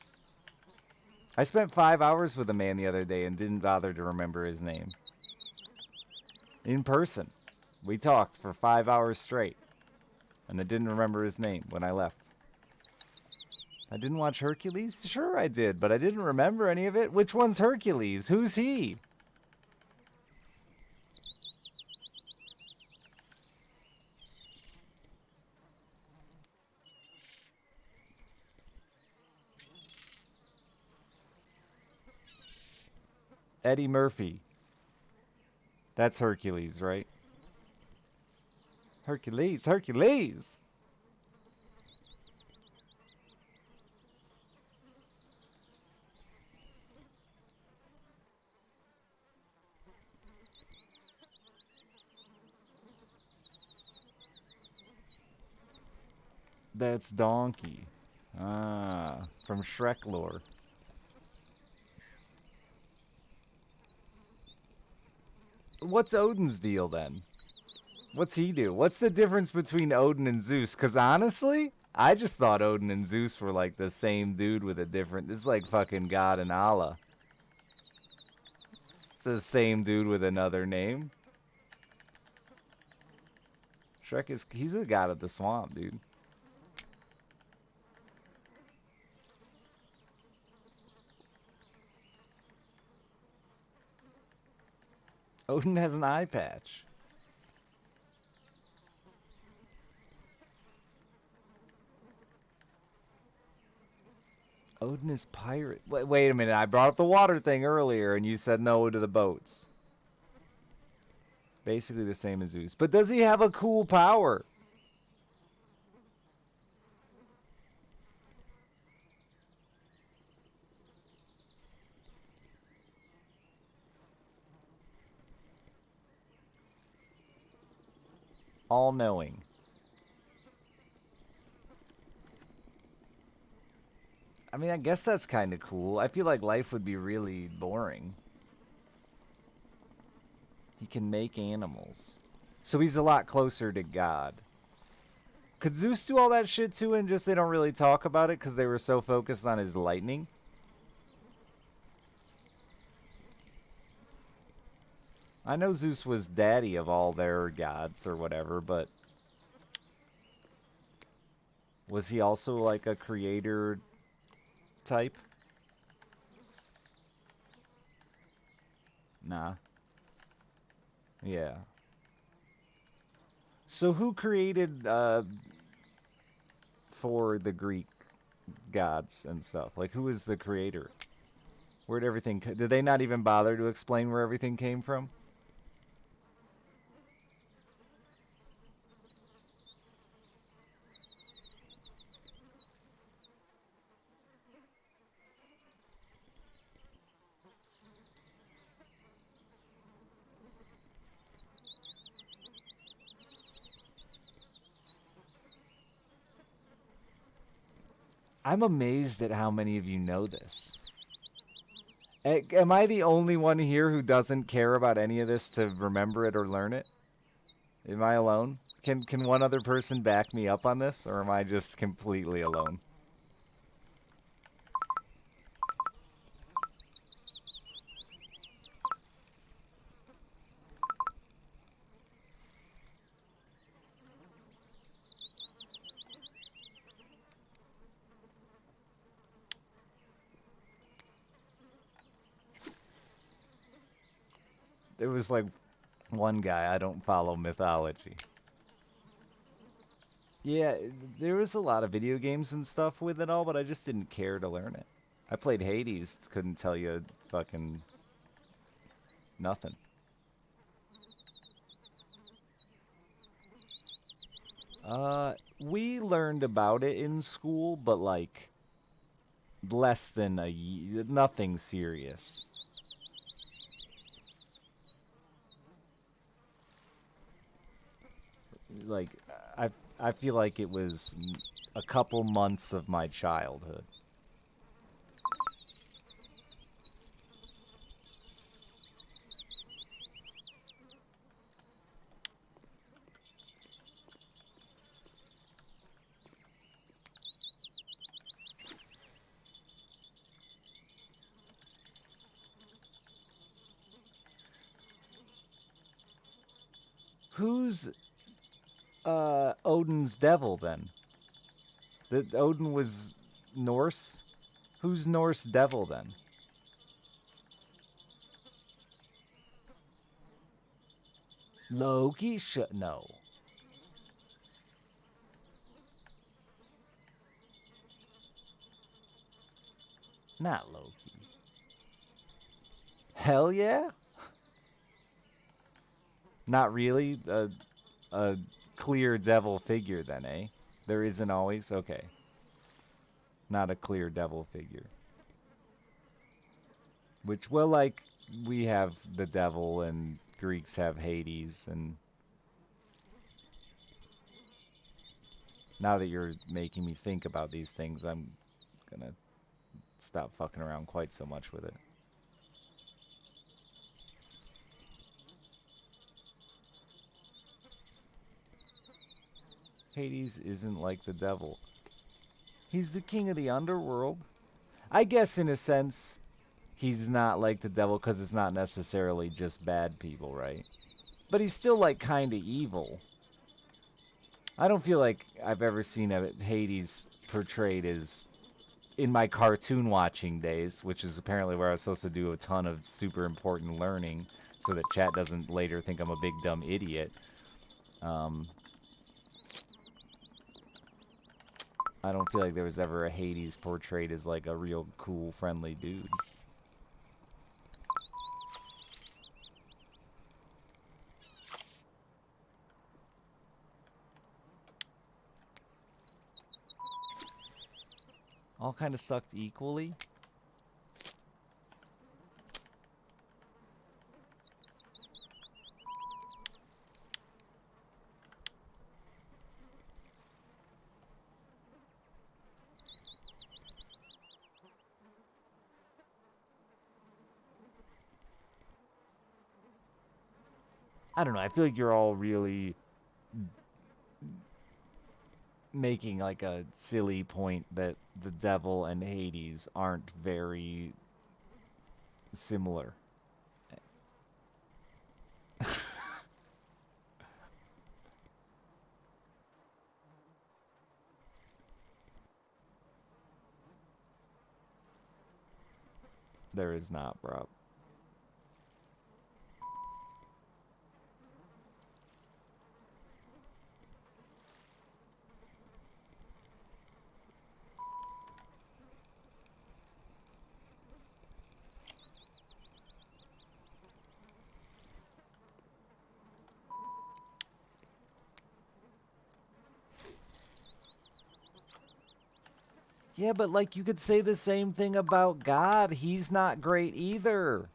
I spent 5 hours with a man the other day and didn't bother to remember his name. In person. We talked for 5 hours straight. And I didn't remember his name when I left. I didn't watch Hercules? Sure I did, but I didn't remember any of it. Which one's Hercules? Who's he? Eddie Murphy. That's Hercules, right? Hercules, Hercules! That's Donkey. Ah, from Shrek lore. What's Odin's deal then? What's he do? What's the difference between Odin and Zeus? Because honestly, I just thought Odin and Zeus were like the same dude with a different. It's like fucking God and Allah. It's the same dude with another name. Shrek he's a god of the swamp, dude. Odin has an eye patch. Odin is pirate. Wait a minute. I brought up the water thing earlier, and you said no to the boats. Basically the same as Zeus. But does he have a cool power? All-knowing. I mean, I guess that's kind of cool. I feel like life would be really boring. He can make animals. So he's a lot closer to God. Could Zeus do all that shit too and just they don't really talk about it because they were so focused on his lightning? I know Zeus was daddy of all their gods or whatever, but was he also like a creator type? Nah. Yeah. So who created for the Greek gods and stuff? Like who is the creator? Where'd everything did they not even bother to explain where everything came from? I'm amazed at how many of you know this. Am I the only one here who doesn't care about any of this to remember it or learn it? Am I alone? Can one other person back me up on this, or am I just completely alone? There was like one guy, I don't follow mythology. Yeah, there was a lot of video games and stuff with it all, but I just didn't care to learn it. I played Hades, couldn't tell you fucking nothing. We learned about it in school, but like less than a year, nothing serious. Like I feel like it was a couple months of my childhood. Who's Odin's devil then? That Odin was Norse? Who's Norse devil then? Loki? No. Not Loki. Hell yeah? Not really a clear devil figure then, eh? There isn't always? Okay. Not a clear devil figure. Which, well, like, we have the devil and Greeks have Hades, and now that you're making me think about these things, I'm gonna stop fucking around quite so much with it. Hades isn't like the devil. He's the king of the underworld. I guess in a sense, he's not like the devil because it's not necessarily just bad people, right? But he's still like kind of evil. I don't feel like I've ever seen Hades portrayed as in my cartoon watching days, which is apparently where I was supposed to do a ton of super important learning so that chat doesn't later think I'm a big dumb idiot. I don't feel like there was ever a Hades portrayed as like a real cool, friendly dude. All kind of sucked equally. I don't know. I feel like you're all really making like a silly point that the devil and Hades aren't very similar. There is not, bro. Yeah, but like you could say the same thing about God. He's not great either.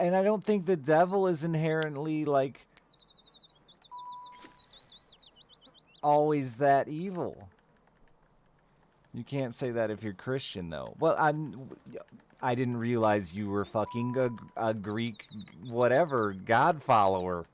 And I don't think the devil is inherently, like, always that evil. You can't say that if you're Christian, though. Well, I didn't realize you were fucking a Greek, whatever, God follower.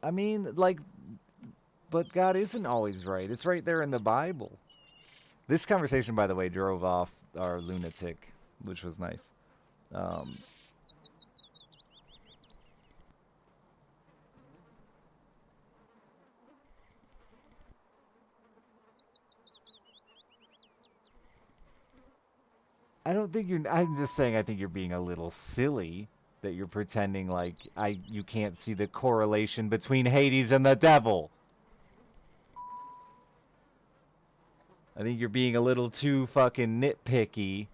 I mean, like, but God isn't always right. It's right there in the Bible. This conversation, by the way, drove off our lunatic, which was nice. Um, I don't think you're. I'm just saying. I think you're being a little silly that you're pretending like you can't see the correlation between Hades and the devil. I think you're being a little too fucking nitpicky.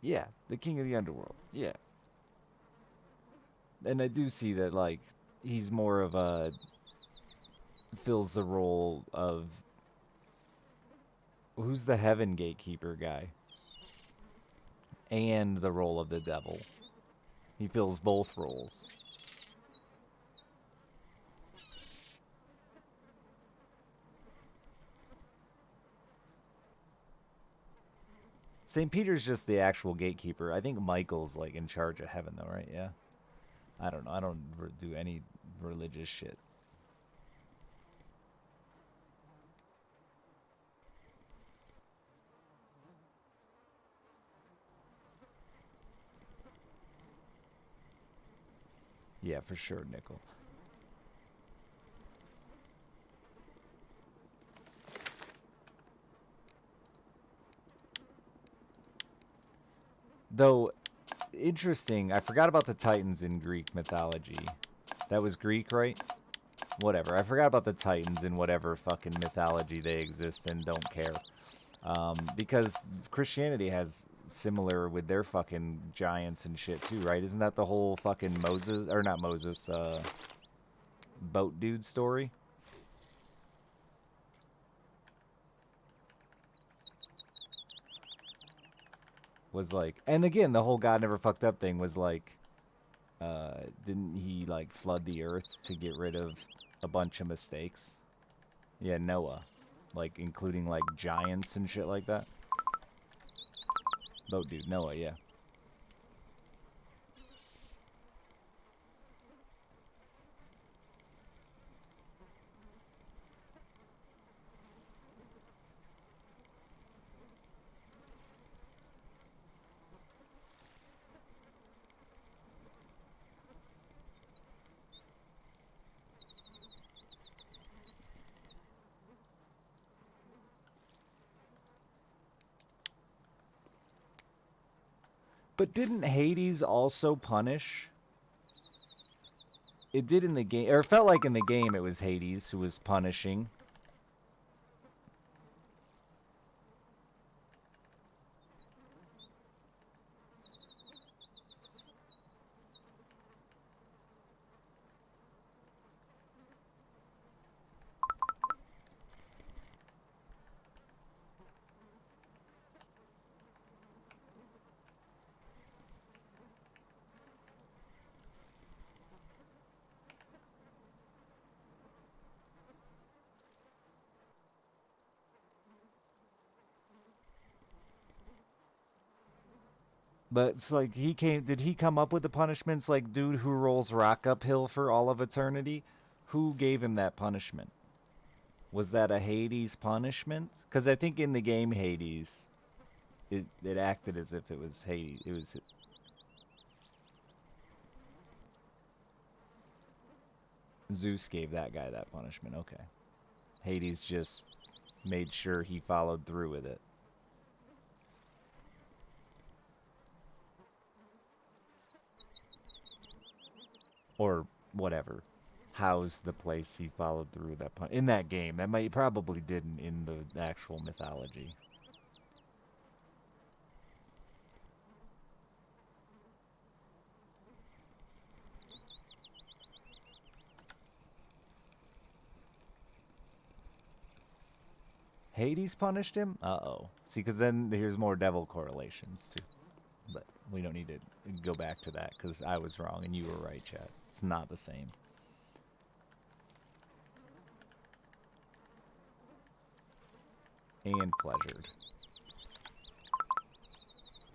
Yeah, the king of the underworld. Yeah. And I do see that, like, he's more of a fills the role of who's the heaven gatekeeper guy and the role of the devil. He fills both roles. St. Peter's just the actual gatekeeper. I think Michael's like in charge of heaven though, right? Yeah. I don't know. I don't do any religious shit. Yeah, for sure, Nickel. Though, interesting, I forgot about the Titans in Greek mythology. That was Greek, right? Whatever. I forgot about the Titans in whatever fucking mythology they exist in. Don't care. Because Christianity has similar with their fucking giants and shit too, right? Isn't that the whole fucking Moses, or not Moses, boat dude story? Was like, and again, the whole God never fucked up thing was like, didn't he like flood the earth to get rid of a bunch of mistakes? Yeah, Noah, like including like giants and shit like that. Boat dude, Noah, yeah. But didn't Hades also punish? It did in the game, or it felt like in the game it was Hades who was punishing. But it's like he came. Did he come up with the punishments? Like dude who rolls rock uphill for all of eternity. Who gave him that punishment? Was that a Hades punishment? Because I think in the game Hades, it acted as if it was Hades. It was Zeus gave that guy that punishment. Okay. Hades just made sure he followed through with it. Or whatever. How's the place he followed through with that in that game? That might probably didn't in the actual mythology. Hades punished him? Uh-oh. See, because then here's more devil correlations, too. But we don't need to go back to that, because I was wrong and you were right, Chad. It's not the same. And pleasured.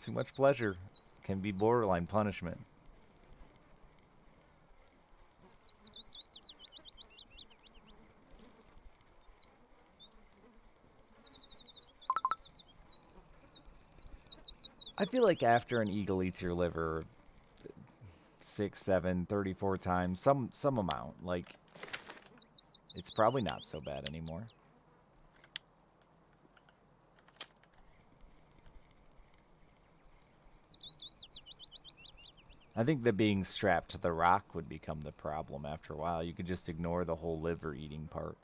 Too much pleasure can be borderline punishment. I feel like after an eagle eats your liver 6, 7, 34 times, some amount, like, it's probably not so bad anymore. I think that being strapped to the rock would become the problem after a while. You could just ignore the whole liver eating part.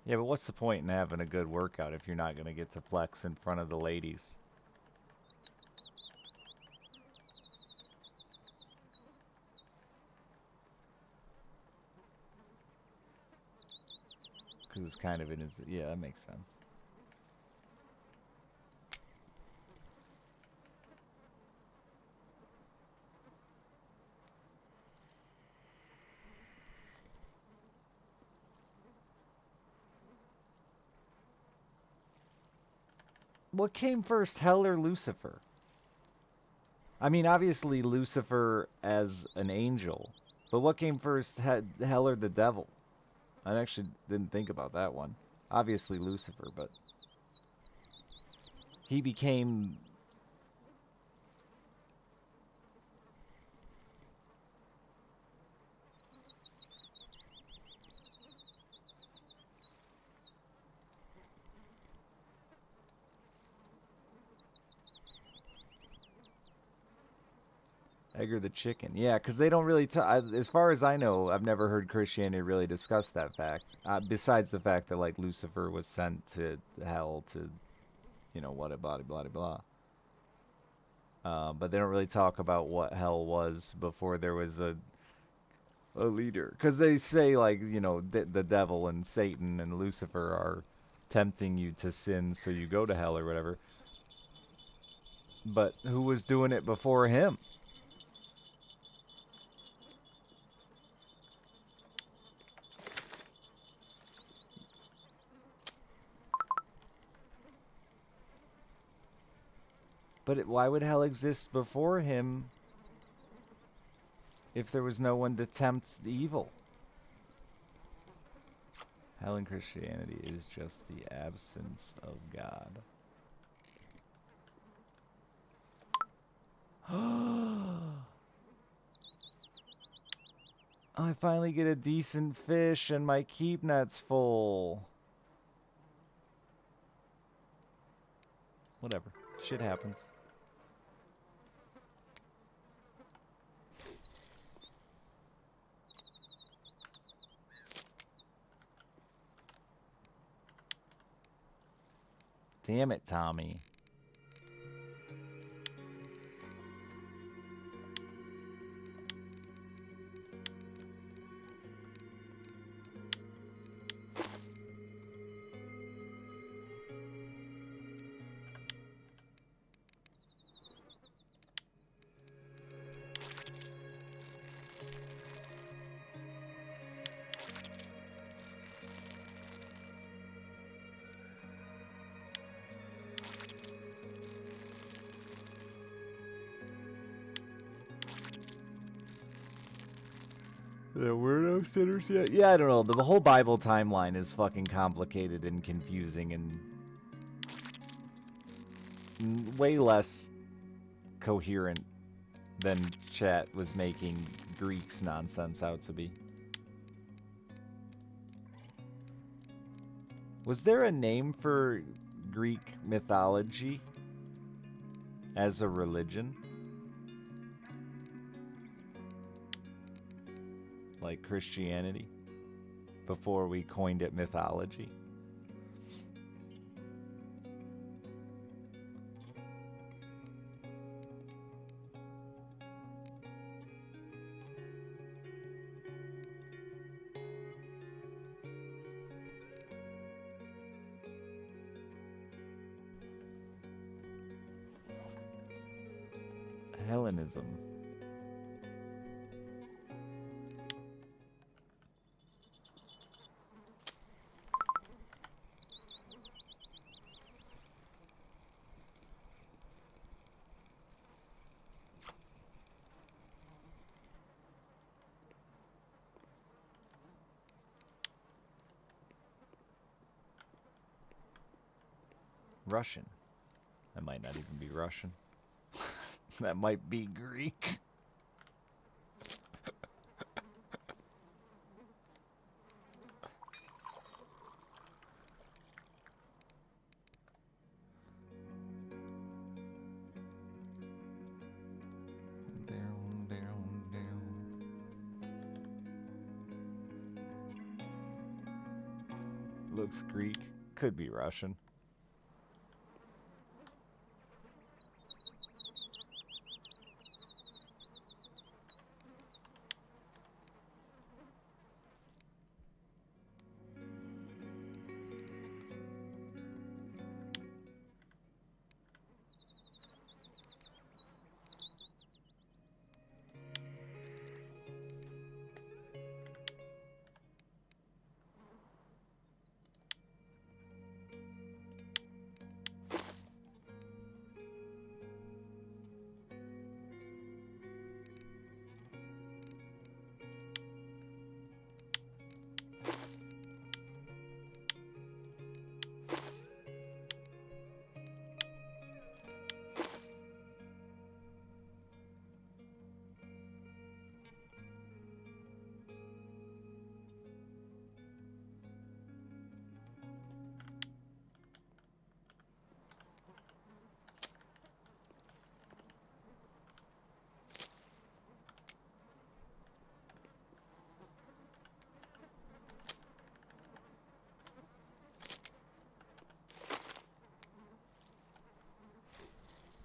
Yeah, but what's the point in having a good workout if you're not going to get to flex in front of the ladies? Because it's kind of in his... Yeah, that makes sense. What came first, Hell or Lucifer? I mean, obviously Lucifer as an angel. But what came first, Hell or the devil? I actually didn't think about that one. Obviously Lucifer, but... he became... Egger the chicken. Yeah, because they don't really... as far as I know, I've never heard Christianity really discuss that fact. Besides the fact that, like, Lucifer was sent to hell to, you know, what, blah, blah, blah, blah. But they don't really talk about what hell was before there was a leader. Because they say, like, you know, the devil and Satan and Lucifer are tempting you to sin so you go to hell or whatever. But who was doing it before him? But why would hell exist before him if there was no one to tempt the evil? Hell in Christianity is just the absence of God. I finally get a decent fish and my keep net's full. Whatever. Shit happens. Damn it, Tommy. There were no sinners yet? Yeah, I don't know. The whole Bible timeline is fucking complicated and confusing and way less coherent than chat was making Greek's nonsense out to be. Was there a name for Greek mythology as a religion? Like Christianity? Before we coined it mythology? Hellenism. Russian. That might not even be Russian. That might be Greek. Down, down, down. Looks Greek. Could be Russian.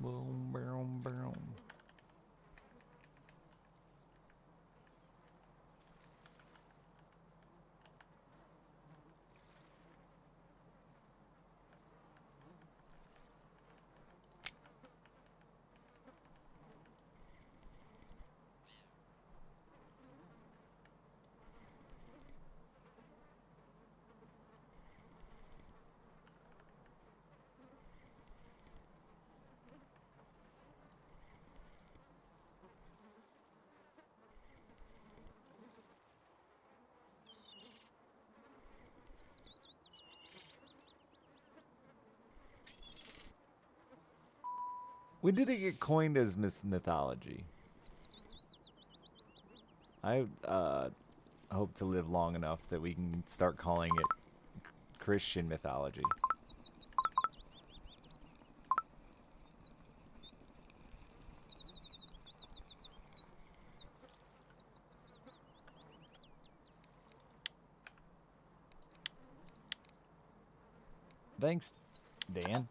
Boom, boom, boom. When did it get coined as mythology? I hope to live long enough that we can start calling it Christian mythology. Thanks, Dan?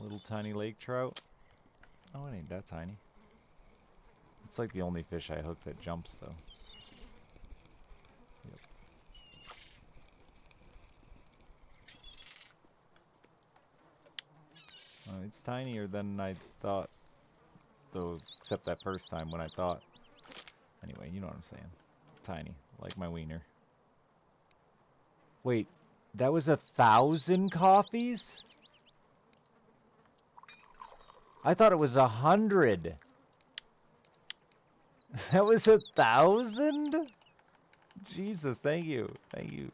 Little tiny lake trout. Oh, it ain't that tiny. It's like the only fish I hook that jumps, though. Yep. It's tinier than I thought, though, except that first time when I thought. Anyway, you know what I'm saying. Tiny, like my wiener. Wait, that was 1,000 coffees? I thought it was 100. That was 1,000? Jesus, thank you. Thank you.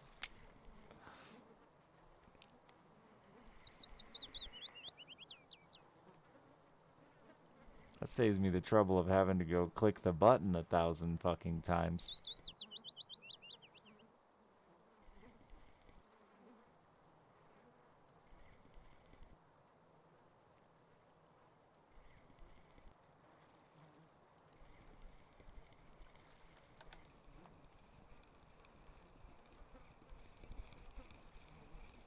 That saves me the trouble of having to go click the button 1,000 fucking times.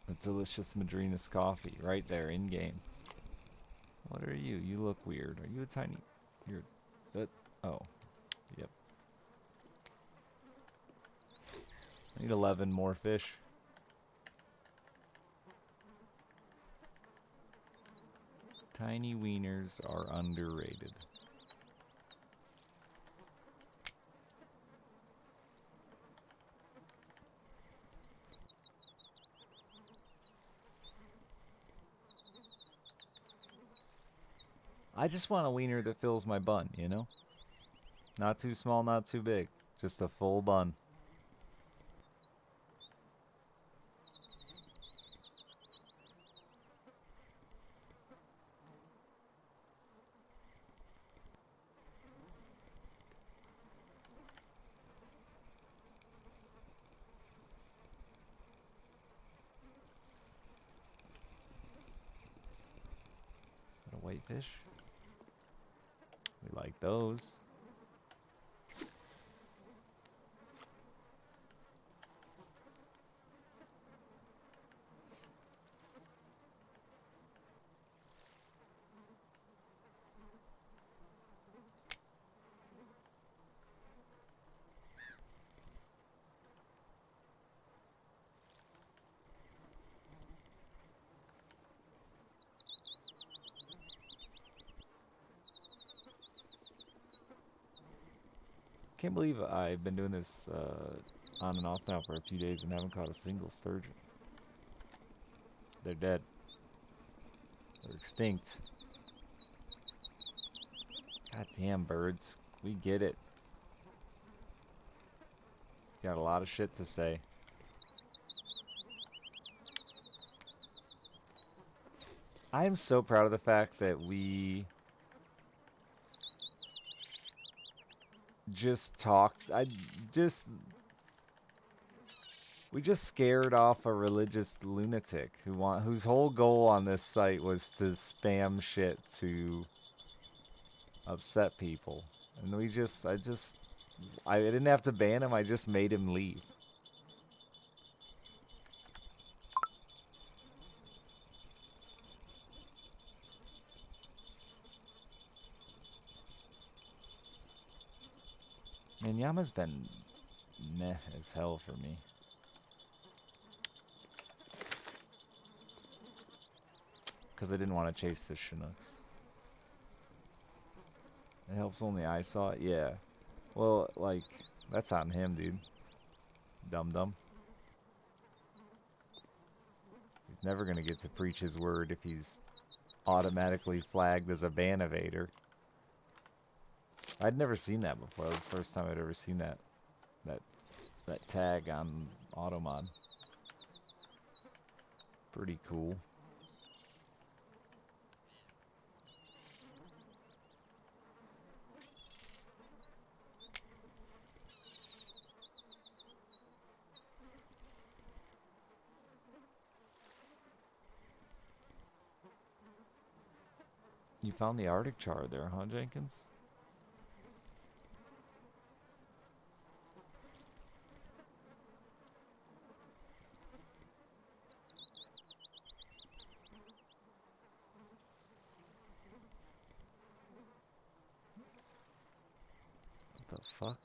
A delicious Madrinas coffee right there in game. What are you? You look weird. Are you a tiny? You're. Oh. Yep. I need 11 more fish. Tiny wieners are underrated. I just want a wiener that fills my bun, you know? Not too small, not too big. Just a full bun. Is that a whitefish? We like those. Can't believe I've been doing this on and off now for a few days and haven't caught a single sturgeon. They're dead. They're extinct. Goddamn birds. We get it. Got a lot of shit to say. I am so proud of the fact that we just talked. We just scared off a religious lunatic whose whole goal on this site was to spam shit to upset people. And I didn't have to ban him, I just made him leave. Man, Yama's been meh as hell for me. Because I didn't want to chase the Chinooks. It helps only I saw it? Yeah. Well, like, that's on him, dude. Dum-dum. He's never going to get to preach his word if he's automatically flagged as a ban evader. I'd never seen that before. That was the first time I'd ever seen that tag on Automod. Pretty cool. You found the Arctic char there, huh, Jenkins? What the fuck?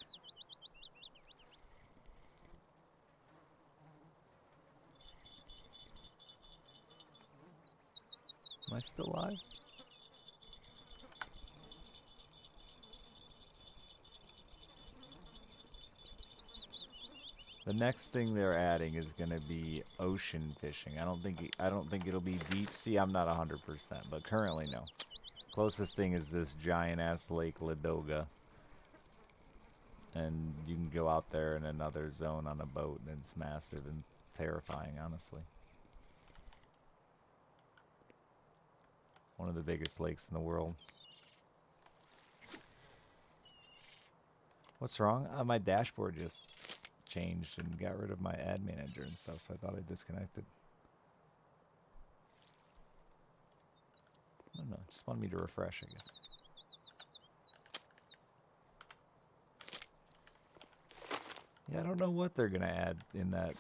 Am I still alive? The next thing they're adding is gonna be ocean fishing. I don't think it'll be deep sea. I'm not 100%, but currently no. Closest thing is this giant ass Lake Ladoga. And you can go out there in another zone on a boat and it's massive and terrifying, honestly. One of the biggest lakes in the world. What's wrong? My dashboard just changed and got rid of my ad manager and stuff, so I thought I disconnected. I don't know, just wanted me to refresh, I guess. Yeah, I don't know what they're gonna add in that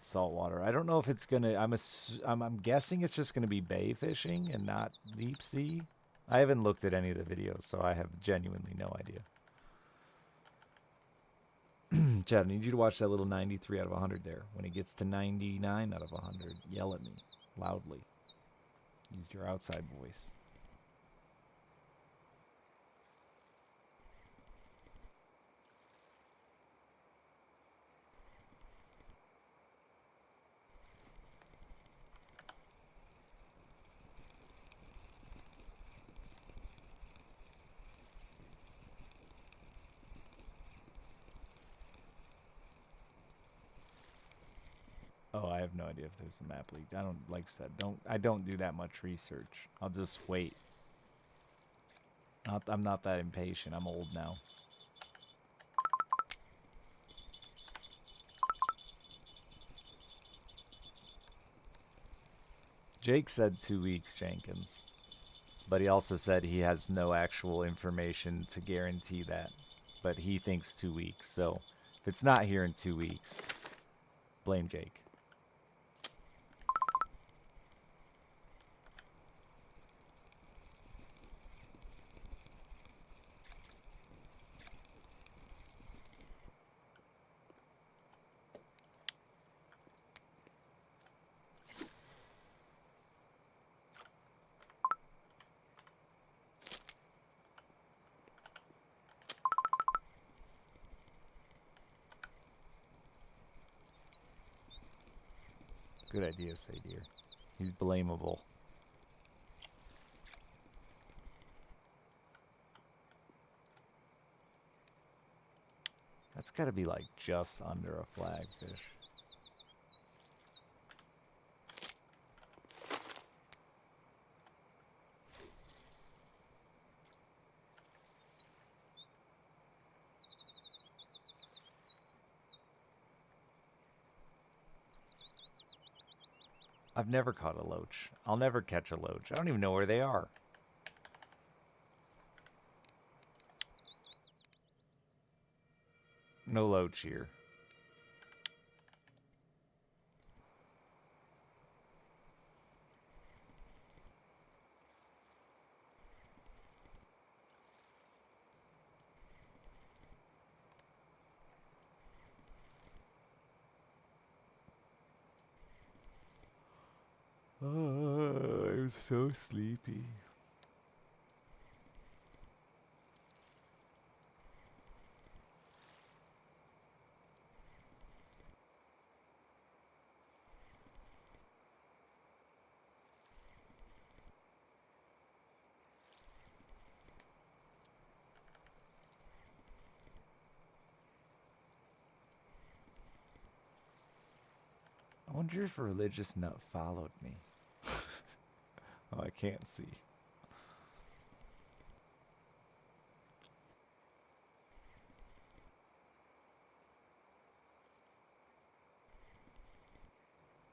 saltwater. I don't know if it's gonna. I'm guessing it's just gonna be bay fishing and not deep sea. I haven't looked at any of the videos, so I have genuinely no idea. Chad, I need you to watch that little 93 out of 100 there. When it gets to 99 out of 100, yell at me loudly. Use your outside voice. Oh, I have no idea if there's a map leak. I don't, like I said, I don't do that much research. I'll just wait. I'm not that impatient. I'm old now. Jake said 2 weeks, Jenkins. But he also said he has no actual information to guarantee that. But he thinks 2 weeks. So if it's not here in 2 weeks, blame Jake. Good idea, Sadir. He's blamable. That's gotta be like just under a flagfish. I've never caught a loach. I'll never catch a loach. I don't even know where they are. No loach here. I'm so sleepy. I wonder if a religious nut followed me. Oh, I can't see.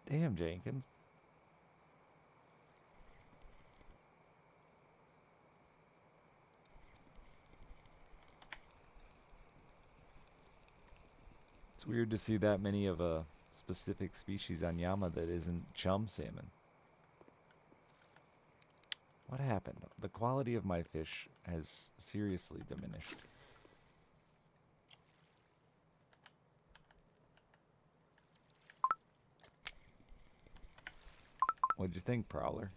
Damn, Jenkins. It's weird to see that many of a specific species on Yama that isn't chum salmon. What happened? The quality of my fish has seriously diminished. What'd you think, Prowler?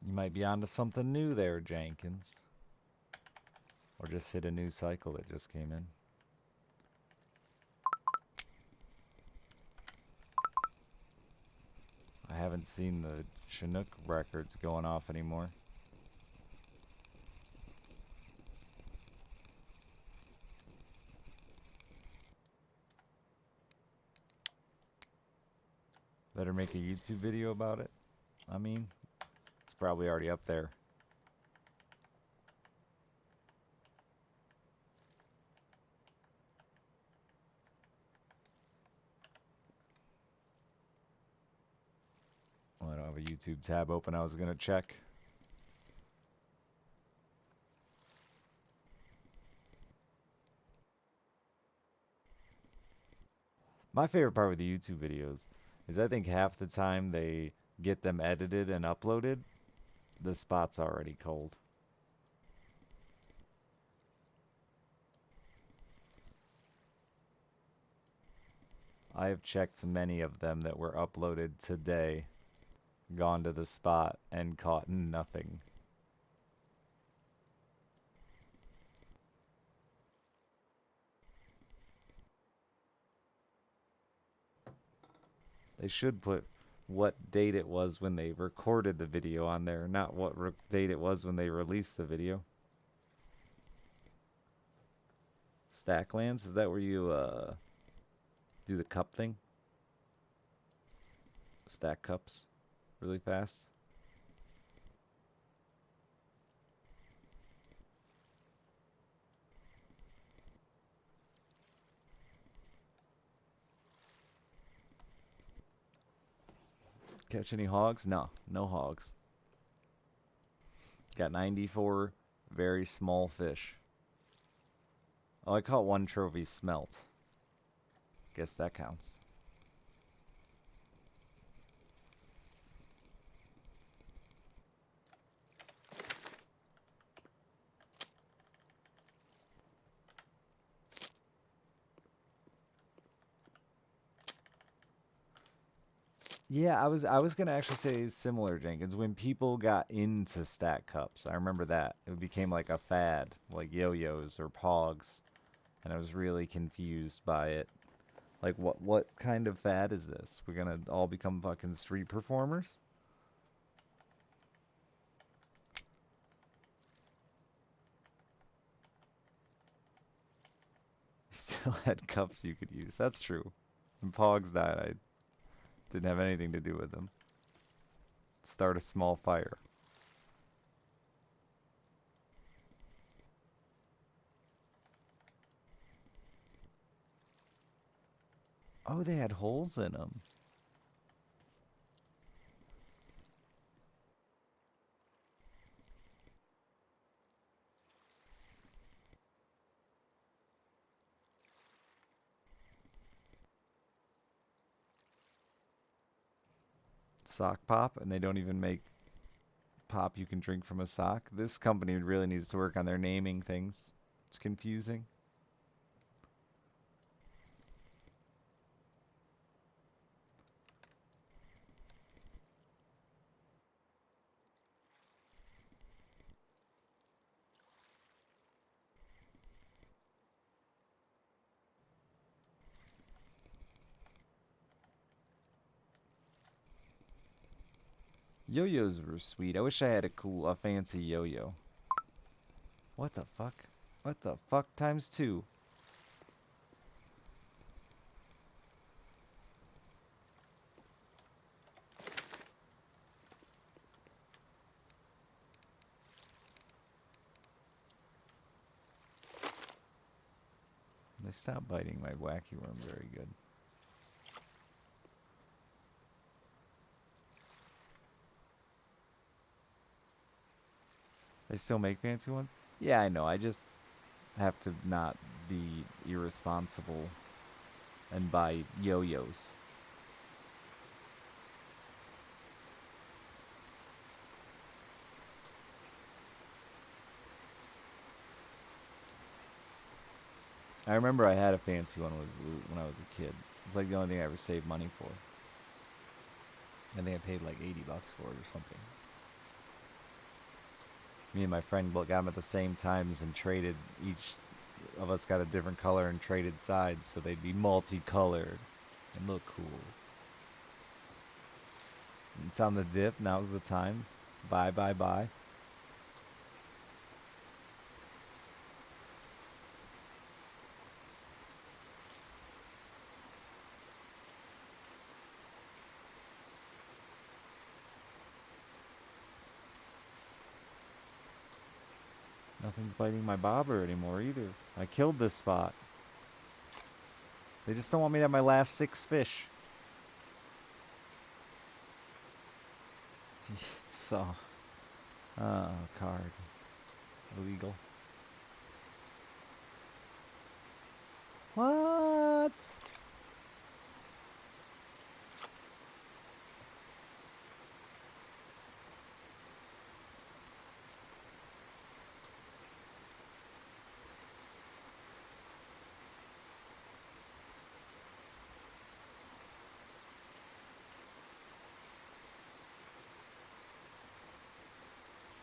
You might be onto something new there, Jenkins. Or just hit a new cycle that just came in. I haven't seen the Chinook records going off anymore. Better make a YouTube video about it. I mean, it's probably already up there. Well, I don't have a YouTube tab open. I was going to check. My favorite part with the YouTube videos is I think half the time they get them edited and uploaded, the spot's already cold. I have checked many of them that were uploaded today, gone to the spot, and caught nothing. They should put what date it was when they recorded the video on there, not what date it was when they released the video. Stacklands, is that where you do the cup thing? Stack cups really fast? Catch any hogs? No, no hogs. Got 94 very small fish. Oh, I caught one trophy smelt. Guess that counts. Yeah, I was gonna actually say similar, Jenkins. When people got into stack cups, I remember that it became like a fad, like yo-yos or pogs, and I was really confused by it. Like, what kind of fad is this? We're gonna all become fucking street performers? Still had cups you could use. That's true. When pogs died, I didn't have anything to do with them. Start a small fire. Oh, they had holes in them. Sock pop, and they don't even make pop you can drink from a sock. This company really needs to work on their naming things. It's confusing. Yo-yos were sweet. I wish I had a fancy yo-yo. What the fuck? What the fuck times two? They stopped biting my wacky worm very good. They still make fancy ones? Yeah, I know. I just have to not be irresponsible and buy yo-yos. I remember I had a fancy one when I was a kid. It's like the only thing I ever saved money for. I think I paid like $80 for it or something. Me and my friend got them at the same times and traded. Each of us got a different color and traded sides so they'd be multicolored and look cool. It's on the dip. Now's the time. Buy, buy, buy. Nothing's biting my bobber anymore either. I killed this spot. They just don't want me to have my last 6 fish. So, card. Illegal. What?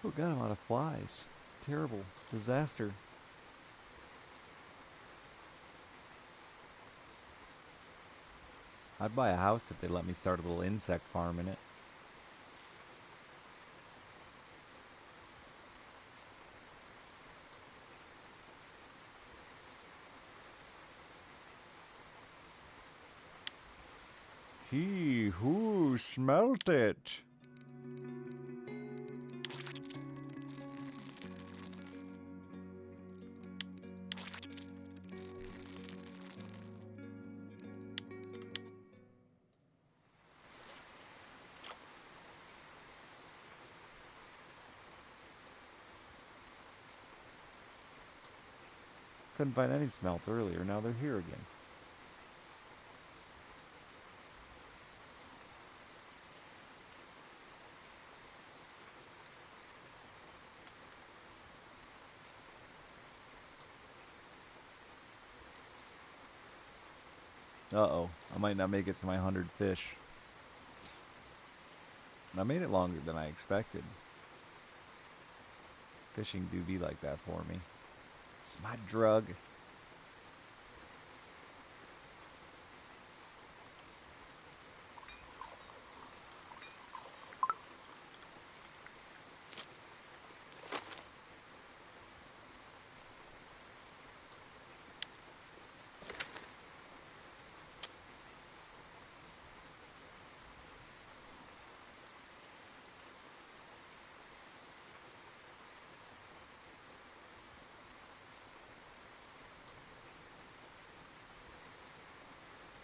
Oh god, I'm out of flies. Terrible. Disaster. I'd buy a house if they let me start a little insect farm in it. He who smelt it. Couldn't find any smelt earlier, now they're here again. Uh-oh, I might not make it to my 100 fish. I made it longer than I expected. Fishing do be like that for me. It's my drug.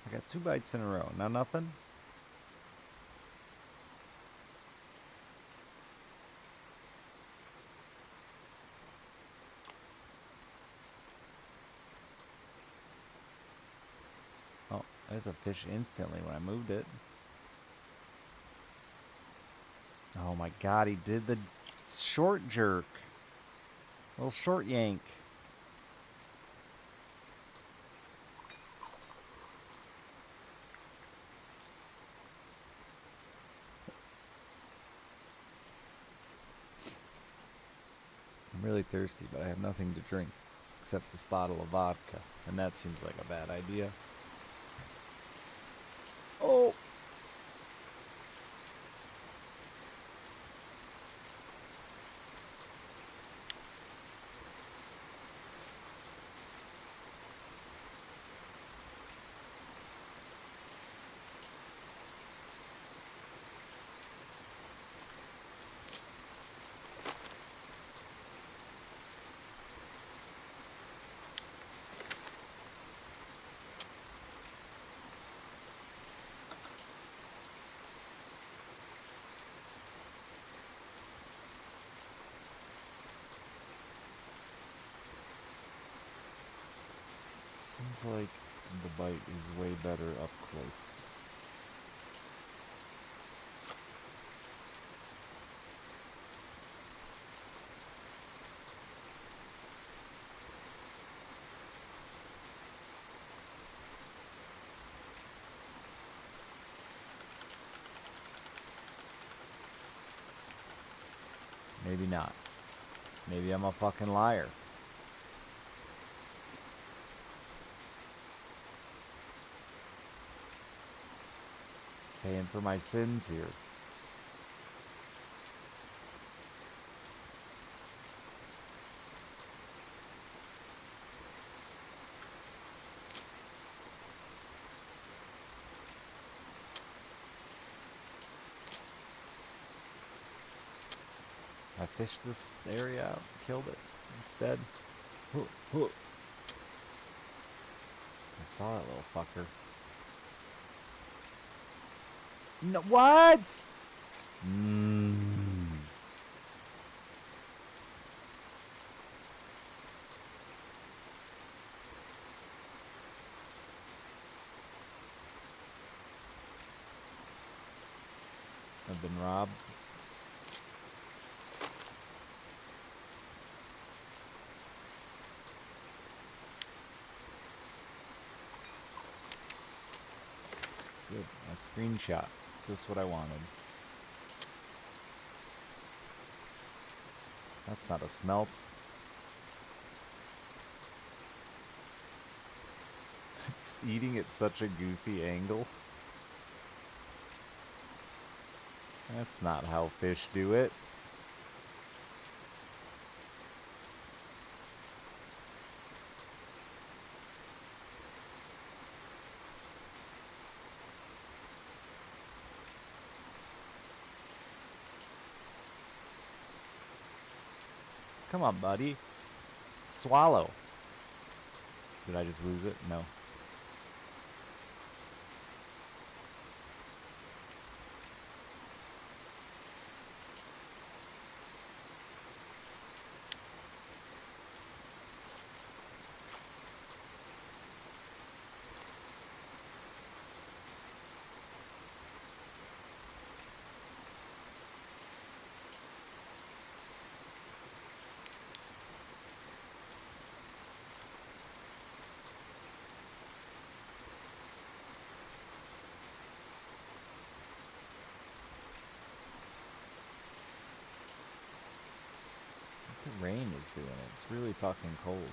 I got 2 bites in a row. Now nothing? Oh, there's a fish instantly when I moved it. Oh my god, he did the short jerk. Little short yank. I'm really thirsty, but I have nothing to drink except this bottle of vodka, and that seems like a bad idea. Oh! seems like the bite is way better up close. Maybe not. Maybe I'm a fucking liar. Paying for my sins here. I fished this area out, killed it. It's dead. I saw that little fucker. No, what? I've been robbed. Good. A screenshot. Just what I wanted. That's not a smelt. It's eating at such a goofy angle. That's not how fish do it. Come on, buddy. Swallow. Did I just lose it? No. The rain is doing it. It's really fucking cold.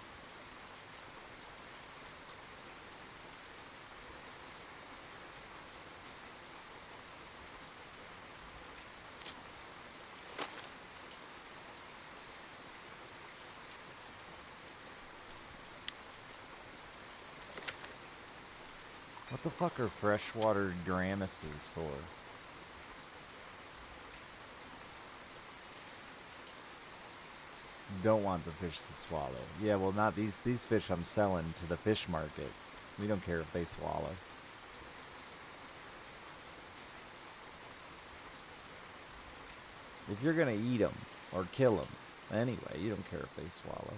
What the fuck are freshwater Gramuses for? Don't want the fish to swallow. Yeah, well, not these fish I'm selling to the fish market. We don't care if they swallow. If you're gonna eat them or kill them anyway, you don't care if they swallow.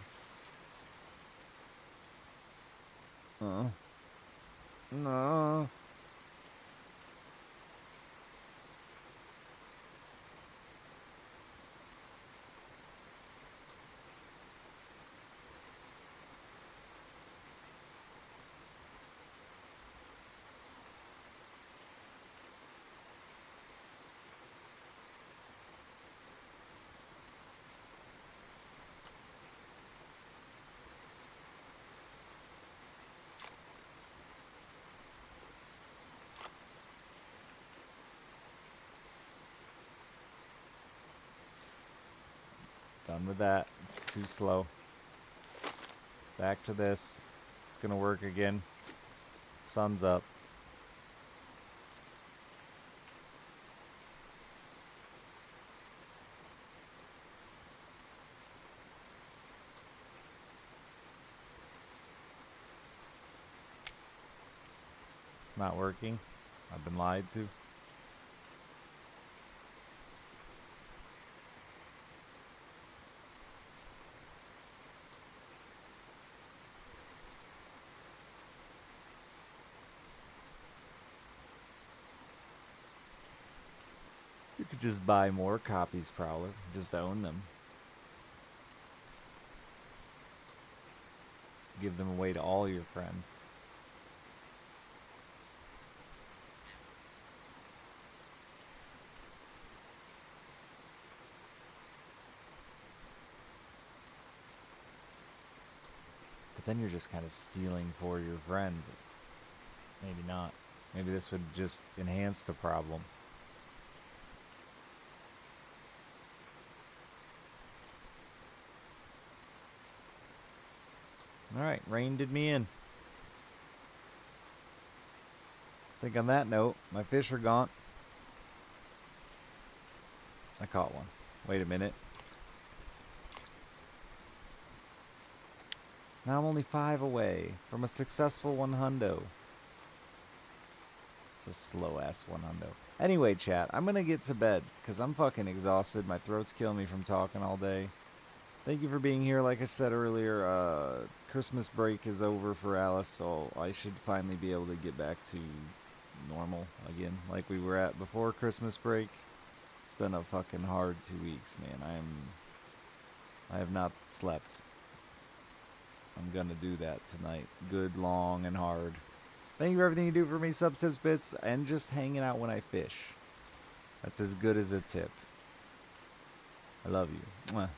No. Done with that. Too slow. Back to this. It's gonna work again. Sun's up. It's not working. I've been lied to. could just buy more copies, Prowler. Just own them. Give them away to all your friends. But then you're just kind of stealing for your friends. Maybe not. Maybe this would just enhance the problem. Alright, rain did me in. I think on that note, my fish are gone. I caught one. Wait a minute. Now I'm only 5 away from a successful 100. It's a slow-ass 100. Anyway, chat, I'm going to get to bed because I'm fucking exhausted. My throat's killing me from talking all day. Thank you for being here. Like I said earlier, Christmas break is over for Alice, so I should finally be able to get back to normal again, like we were at before Christmas break. It's been a fucking hard 2 weeks, man. I have not slept. I'm gonna do that tonight. Good, long, and hard. Thank you for everything you do for me, subsibs, bits, and just hanging out when I fish. That's as good as a tip. I love you. Mwah.